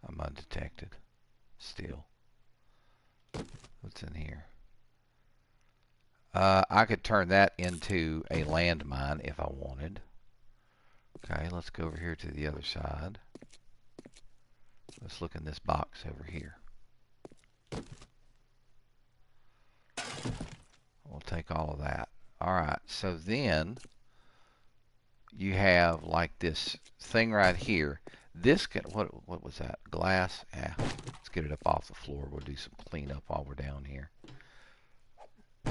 I'm undetected. Still. What's in here? I could turn that into a landmine if I wanted. Okay, let's go over here to the other side. Let's look in this box over here. We'll take all of that. Alright, so then you have like this thing right here. This can, what was that? Glass? Let's get it up off the floor. We'll do some cleanup while we're down here.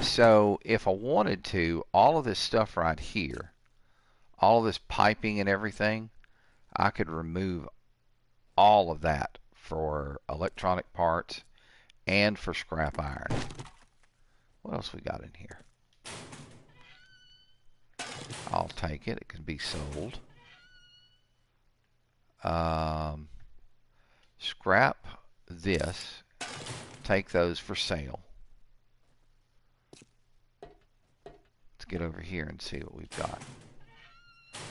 So if I wanted to, all of this stuff right here, all of this piping and everything, I could remove all of that for electronic parts and for scrap iron. What else we got in here? I'll take it. It can be sold. Scrap this. Take those for sale. Let's get over here and see what we've got.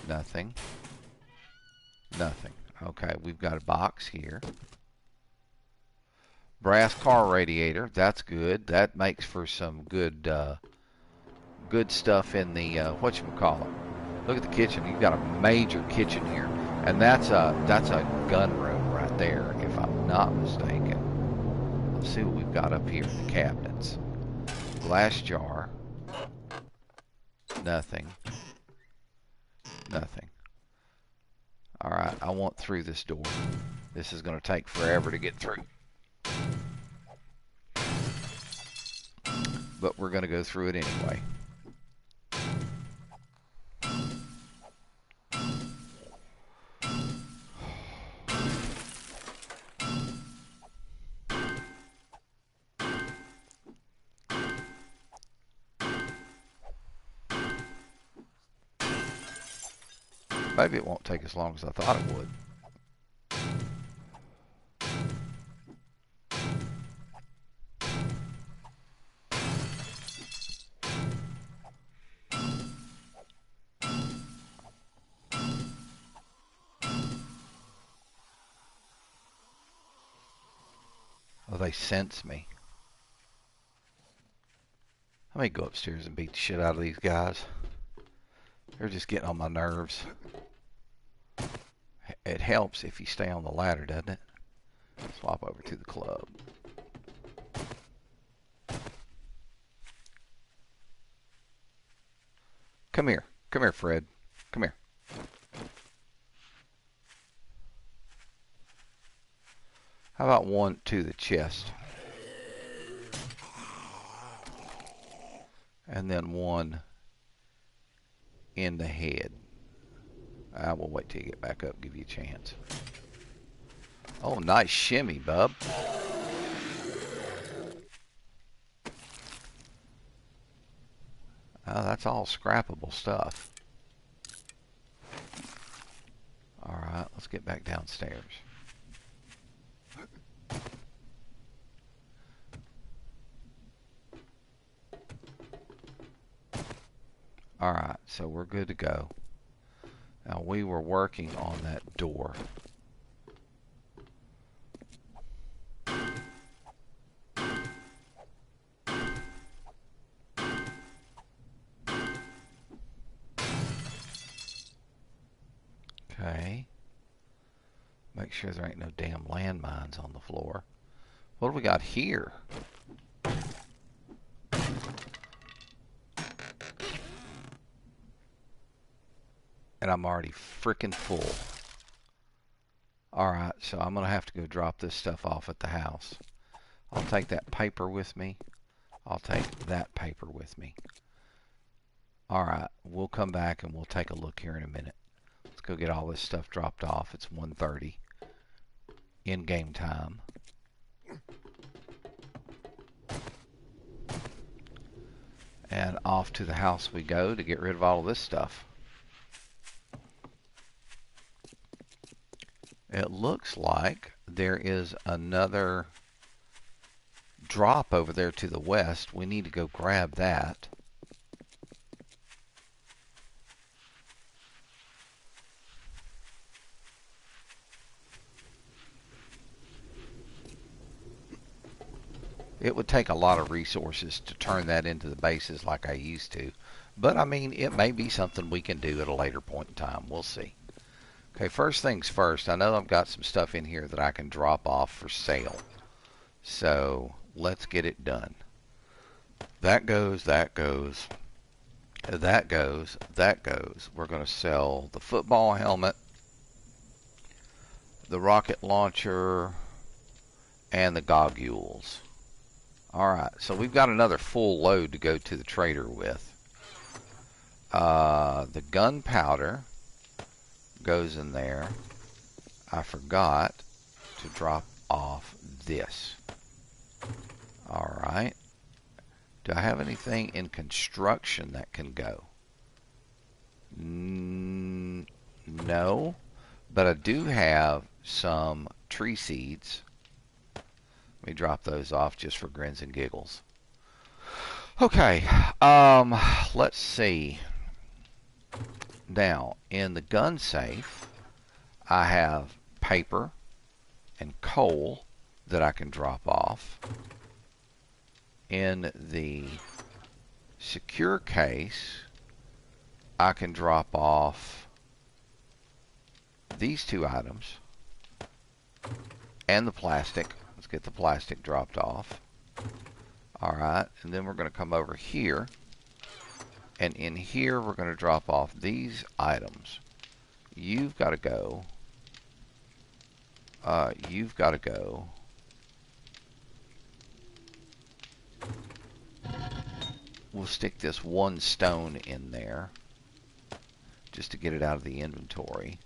Nothing. Nothing. Okay, we've got a box here. Brass car radiator. That's good. That makes for some good good stuff in the whatchamacallit. Look at the kitchen. You've got a major kitchen here. And that's a gun room right there, if I'm not mistaken. Let's see what we've got up here in the cabinets. Glass jar. Nothing. Nothing. Alright, I want through this door. This is going to take forever to get through. But we're going to go through it anyway. Maybe it won't take as long as I thought it would. Oh, they sense me. Let me go upstairs and beat the shit out of these guys. They're just getting on my nerves. It helps if you stay on the ladder, doesn't it? Swap over to the club. Come here. Come here, Fred. Come here. How about one to the chest? And then one in the head. I will wait till you get back up, give you a chance. Oh, nice shimmy, bub. That's all scrappable stuff. Alright, let's get back downstairs. Alright, so we're good to go. Now we were working on that door. Okay. Make sure there ain't no damn landmines on the floor. What do we got here? And I'm already freaking full. Alright, so I'm going to have to go drop this stuff off at the house. I'll take that paper with me. I'll take that paper with me. Alright, we'll come back and we'll take a look here in a minute. Let's go get all this stuff dropped off. It's 1:30 in game time. And off to the house we go to get rid of all of this stuff. It looks like there is another drop over there to the west. We need to go grab that. It would take a lot of resources to turn that into the bases like I used to. But, I mean, it may be something we can do at a later point in time. We'll see. Okay, first things first. I know I've got some stuff in here that I can drop off for sale. So, let's get it done. That goes, that goes, that goes, that goes. We're going to sell the football helmet, the rocket launcher, and the goggles. Alright, so we've got another full load to go to the trader with. The gunpowder goes in there. I forgot to drop off this. Alright. Do I have anything in construction that can go? No. But I do have some tree seeds. Let me drop those off just for grins and giggles. Okay. Let's see. Now, in the gun safe, I have paper and coal that I can drop off. In the secure case, I can drop off these two items and the plastic. Let's get the plastic dropped off. Alright, and then we're going to come over here. And in here, we're going to drop off these items. You've got to go. You've got to go. We'll stick this one stone in there just to get it out of the inventory.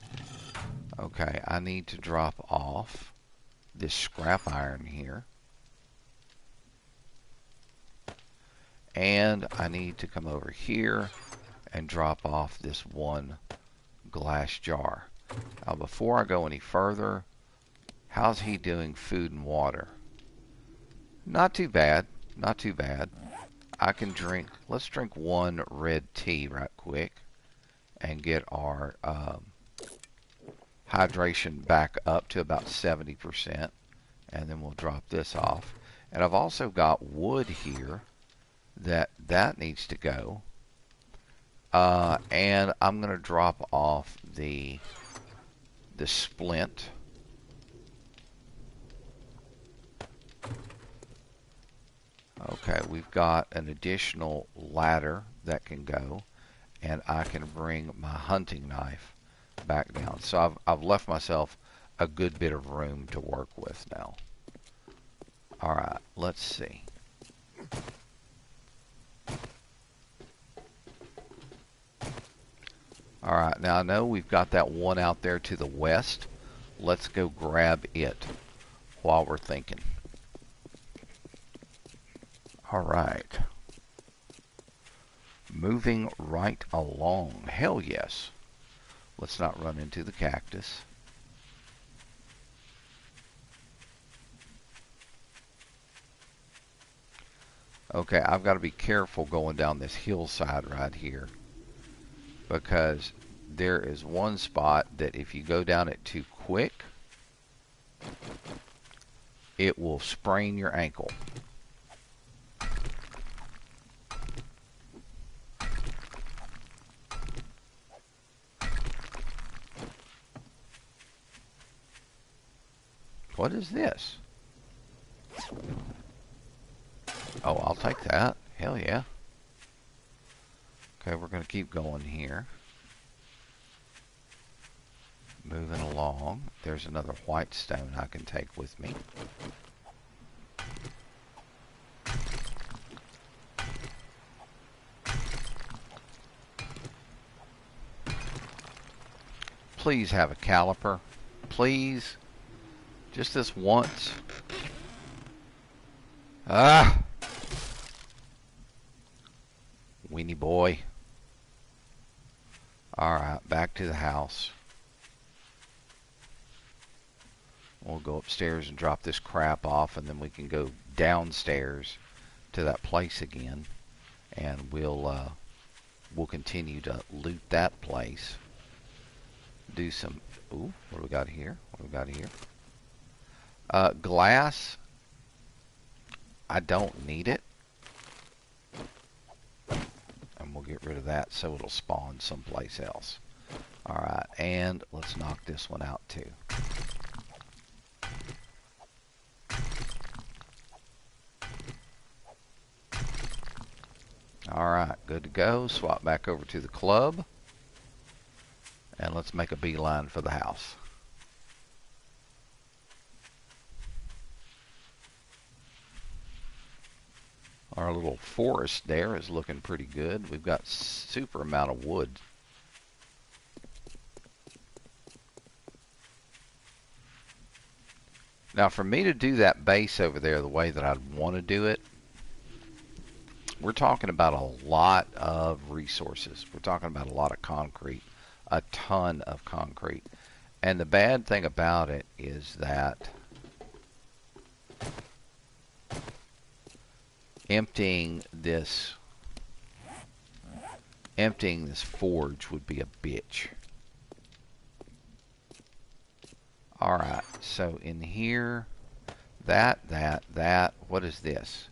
Okay, I need to drop off this scrap iron here. And I need to come over here and drop off this one glass jar. Now, before I go any further, how's he doing food and water? Not too bad. Not too bad. I can drink, let's drink one red tea right quick and get our hydration back up to about 70%. And then we'll drop this off. And I've also got wood here that needs to go. And I'm going to drop off the splint. Okay, we've got an additional ladder that can go, and I can bring my hunting knife back down. So I've left myself a good bit of room to work with now. Alright, let's see. Alright, now I know we've got that one out there to the west. Let's go grab it while we're thinking. Alright. Moving right along. Hell yes. Let's not run into the cactus. Okay, I've got to be careful going down this hillside right here, because there is one spot that if you go down it too quick, it will sprain your ankle. What is this? Oh, I'll take that. Hell yeah. Okay, we're going to keep going here. Moving along. There's another white stone I can take with me. Please have a caliper. Please. Just this once. Ah! Weenie boy. Alright, back to the house. We'll go upstairs and drop this crap off, and then we can go downstairs to that place again, and we'll continue to loot that place. Do some... Ooh, what do we got here? What do we got here? Glass. I don't need it. And we'll get rid of that so it'll spawn someplace else. Alright, and let's knock this one out too. Alright, good to go. Swap back over to the club. And let's make a beeline for the house. Our little forest there is looking pretty good. We've got super amount of wood. Now for me to do that base over there the way that I'd want to do it, we're talking about a lot of resources. We're talking about a lot of concrete, a ton of concrete. And the bad thing about it is that emptying this forge would be a bitch. Alright, so in here, that, what is this?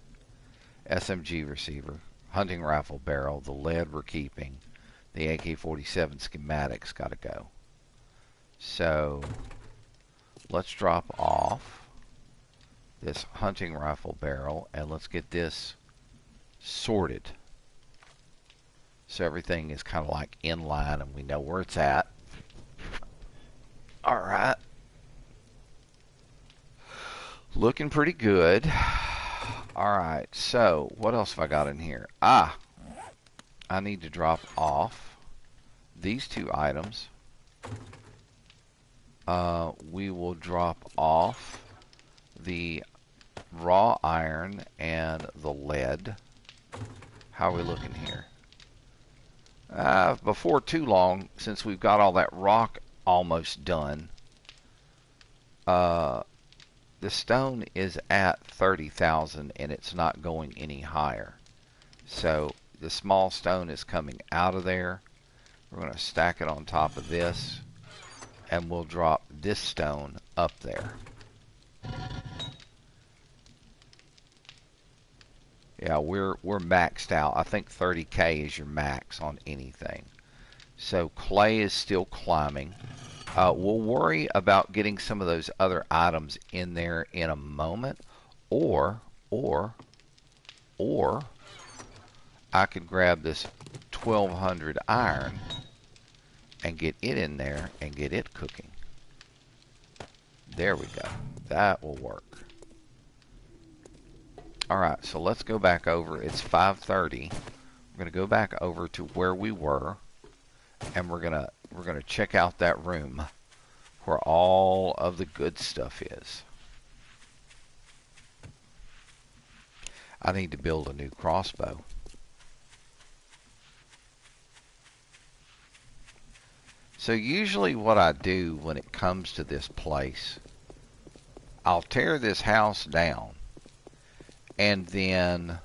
SMG receiver, hunting rifle barrel, the lead we're keeping, the AK-47 schematics gotta go. So, let's drop off this hunting rifle barrel, and let's get this sorted. So everything is kind of like in line and we know where it's at. Alright. Looking pretty good. Alright, so what else have I got in here? I need to drop off these two items. We will drop off the raw iron and the lead. How are we looking here? Before too long, since we've got all that rock almost done, the stone is at 30,000 and it's not going any higher. So the small stone is coming out of there. We're going to stack it on top of this, and we'll drop this stone up there. Yeah, we're maxed out. I think 30k is your max on anything. So clay is still climbing. We'll worry about getting some of those other items in there in a moment, or I could grab this 1200 iron and get it in there and get it cooking. There we go. That will work. Alright, so let's go back over. It's 5:30. We're going to go back over to where we were, and we're gonna check out that room where all of the good stuff is. I need to build a new crossbow. So usually what I do when it comes to this place, I'll tear this house down, and then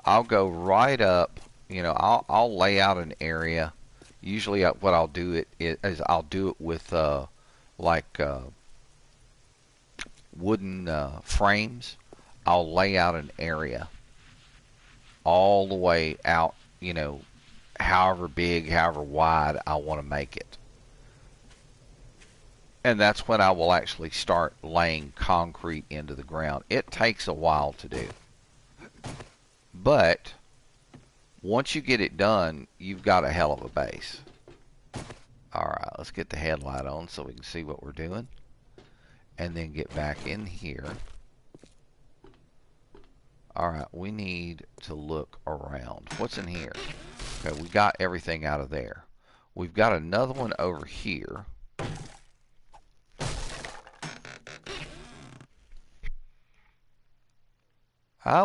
I'll go right up, you know, I'll lay out an area. Usually what I'll do is I'll do it with like wooden frames. I'll lay out an area all the way out, you know, however big, however wide I want to make it. And that's when I will actually start laying concrete into the ground. It takes a while to do. But once you get it done, you've got a hell of a base. Alright, let's get the headlight on so we can see what we're doing. And then get back in here. Alright, we need to look around. What's in here? Okay, we got everything out of there. We've got another one over here.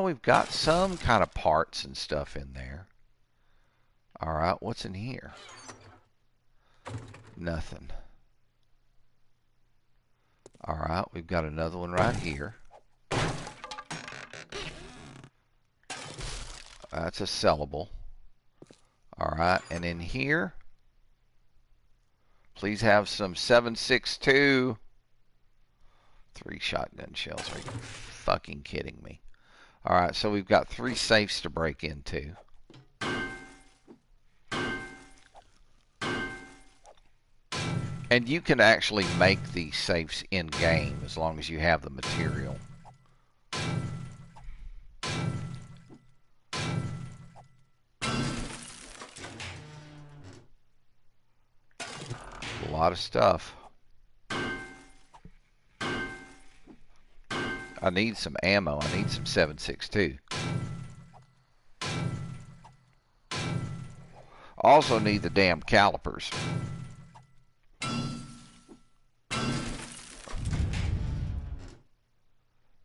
We've got some kind of parts and stuff in there. Alright, what's in here? Nothing. Alright, we've got another one right here. That's a sellable. Alright, and in here, please have some 7.62. 3 shotgun shells. Are you fucking kidding me? Alright, so we've got 3 safes to break into. And you can actually make these safes in-game as long as you have the material. A lot of stuff. I need some ammo. I need some 7.62. Also need the damn calipers.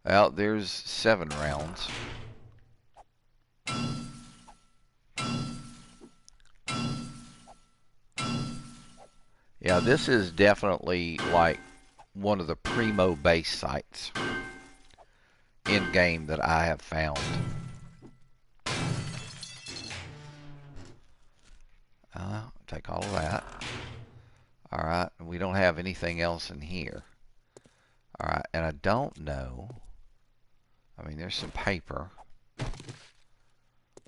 Well, there's 7 rounds. Yeah, this is definitely like one of the primo base sites in game that I have found. Take all of that. Alright, we don't have anything else in here. Alright, and I don't know. I mean, there's some paper.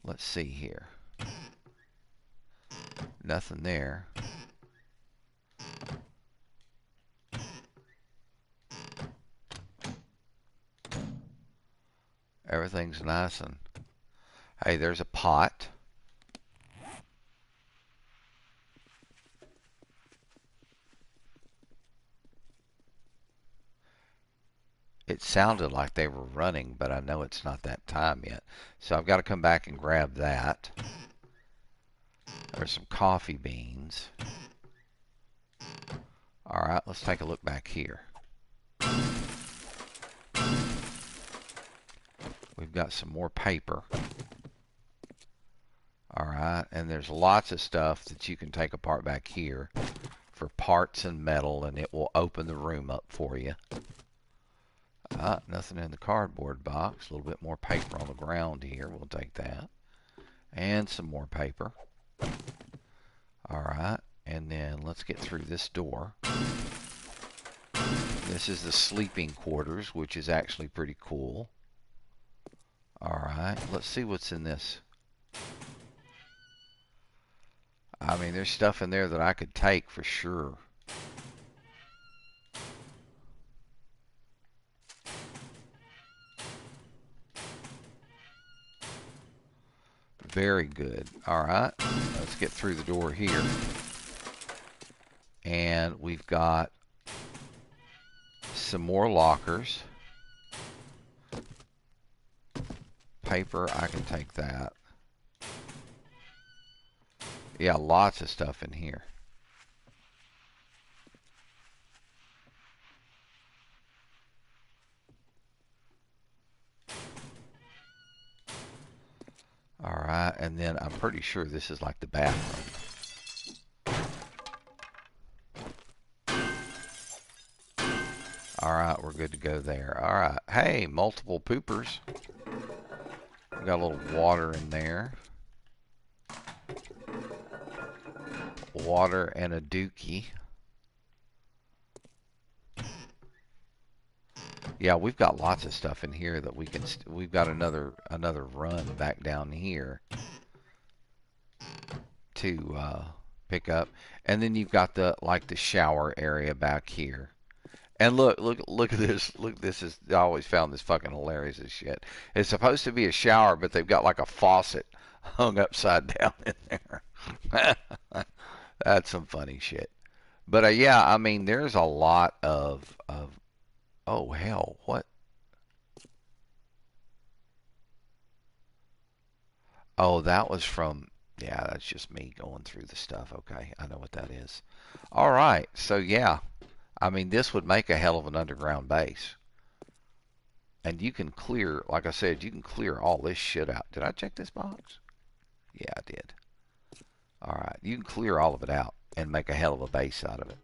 Let's see here. Nothing there. Everything's nice and... Hey, there's a pot. It sounded like they were running, but I know it's not that time yet. So I've got to come back and grab that. There's some coffee beans. Alright, let's take a look back here. We've got some more paper. Alright, and there's lots of stuff that you can take apart back here for parts and metal, and it will open the room up for you. Nothing in the cardboard box. A little bit more paper on the ground here. We'll take that. And some more paper. Alright, and then let's get through this door. This is the sleeping quarters, which is actually pretty cool. Alright, let's see what's in this. I mean, there's stuff in there that I could take for sure. Very good. Alright, let's get through the door here. some more lockers. Paper, I can take that. Yeah, lots of stuff in here. Alright, and then I'm pretty sure this is like the bathroom. Alright, we're good to go there. Alright, hey, multiple poopers. We got a little water in there. Water and a dookie. Yeah, we've got lots of stuff in here that we can. We've got another run back down here to pick up, and then you've got the shower area back here. And look at this. Look, this is. I always found this fucking hilarious as shit. It's supposed to be a shower, but they've got like a faucet hung upside down in there. That's some funny shit. But yeah, I mean, there's a lot of. Oh hell, what? Oh, that was from. Yeah, that's just me going through the stuff. Okay, I know what that is. All right, so yeah, I mean, this would make a hell of an underground base. And you can clear, like I said, you can clear all this shit out. Did I check this box? Yeah, I did. All right, you can clear all of it out and make a hell of a base out of it.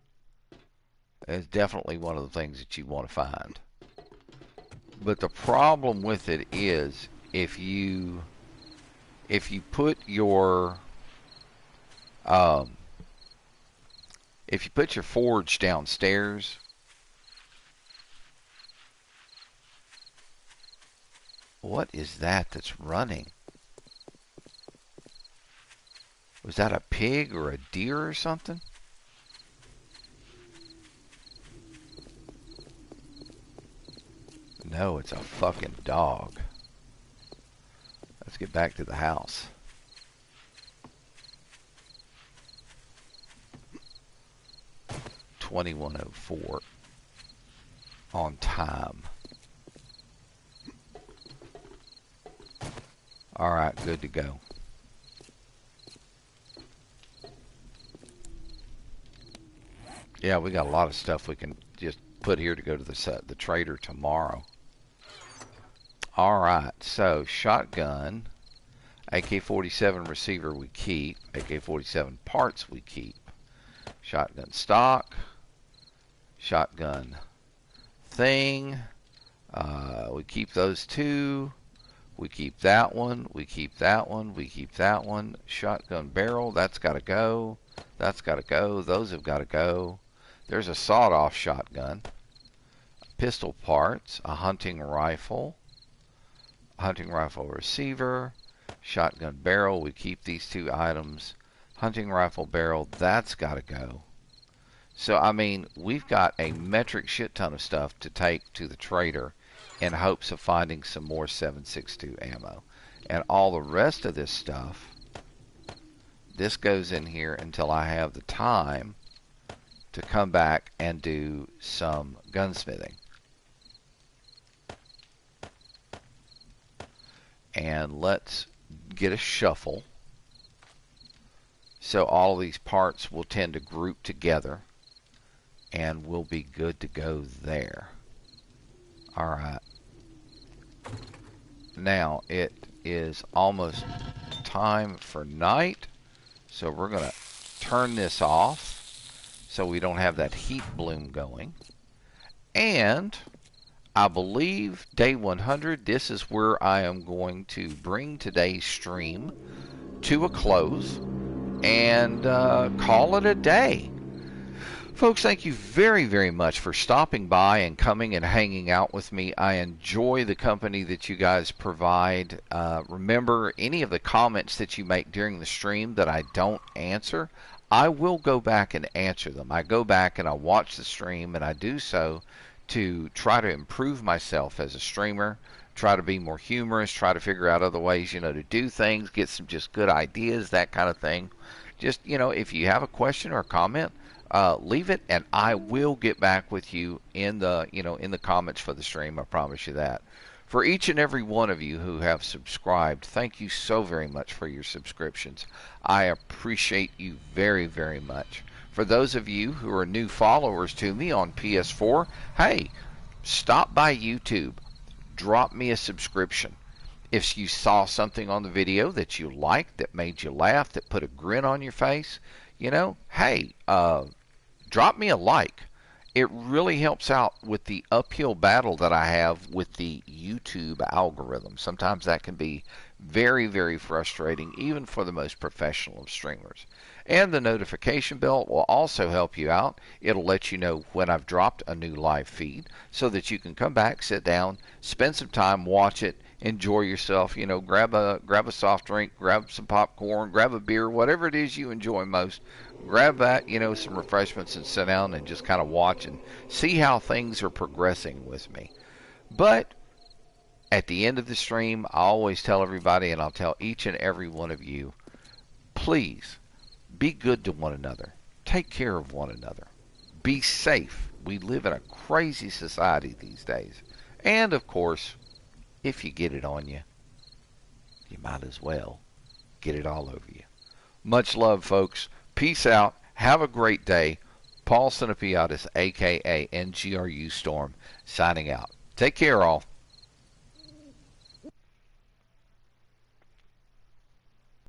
It's definitely one of the things that you want to find. But the problem with it is if you put your forge downstairs, what is that that's running? Was that a pig or a deer or something? No, it's a fucking dog. Let's get back to the house. $21.04 on time. All right, good to go. Yeah, we got a lot of stuff we can just put here to go to the trader tomorrow. All right, so shotgun, AK-47 receiver we keep, AK-47 parts we keep, shotgun stock, shotgun thing, we keep those two, we keep that one, we keep that one, we keep that one, shotgun barrel, that's got to go, that's got to go, those have got to go. There's a sawed-off shotgun, pistol parts, a hunting rifle receiver, shotgun barrel, we keep these two items, hunting rifle barrel, that's got to go. So, I mean, we've got a metric shit ton of stuff to take to the trader in hopes of finding some more 7.62 ammo. And all the rest of this stuff, this goes in here until I have the time to come back and do some gunsmithing. And let's get a shuffle. So all of these parts will tend to group together and we'll be good to go there. Alright. Now it is almost time for night. So we're going to turn this off so we don't have that heat bloom going. And I believe day 100, this is where I am going to bring today's stream to a close and call it a day. Folks, thank you very, very much for stopping by and coming and hanging out with me. I enjoy the company that you guys provide. Remember, any of the comments that you make during the stream that I don't answer, I will go back and answer them. I go back and I watch the stream, and I do so to try to improve myself as a streamer, try to be more humorous, try to figure out other ways, to do things, get some just good ideas, that kind of thing. Just, if you have a question or a comment, leave it, and I will get back with you in the in the comments for the stream. I promise you that. For each and every one of you who have subscribed, thank you so very much for your subscriptions. I appreciate you very, very much. For those of you who are new followers to me on PS4, hey, stop by YouTube. Drop me a subscription. If you saw something on the video that you liked, that made you laugh, that put a grin on your face, hey, drop me a like. It really helps out with the uphill battle that I have with the YouTube algorithm. Sometimes that can be very, very frustrating, even for the most professional of streamers. And the notification bell will also help you out. It'll let you know when I've dropped a new live feed so that you can come back, sit down, spend some time, watch it, enjoy yourself. Grab a soft drink, grab some popcorn, grab a beer, whatever it is you enjoy most. Grab that, some refreshments, and sit down and just kind of watch and see how things are progressing with me. But at the end of the stream, I always tell everybody, and I'll tell each and every one of you, please be good to one another. Take care of one another. Be safe. We live in a crazy society these days. And of course, if you get it on you, you might as well get it all over you. Much love, folks. Peace out. Have a great day. Paul Sinopiatis, a.k.a. NGRU Storm, signing out. Take care, all.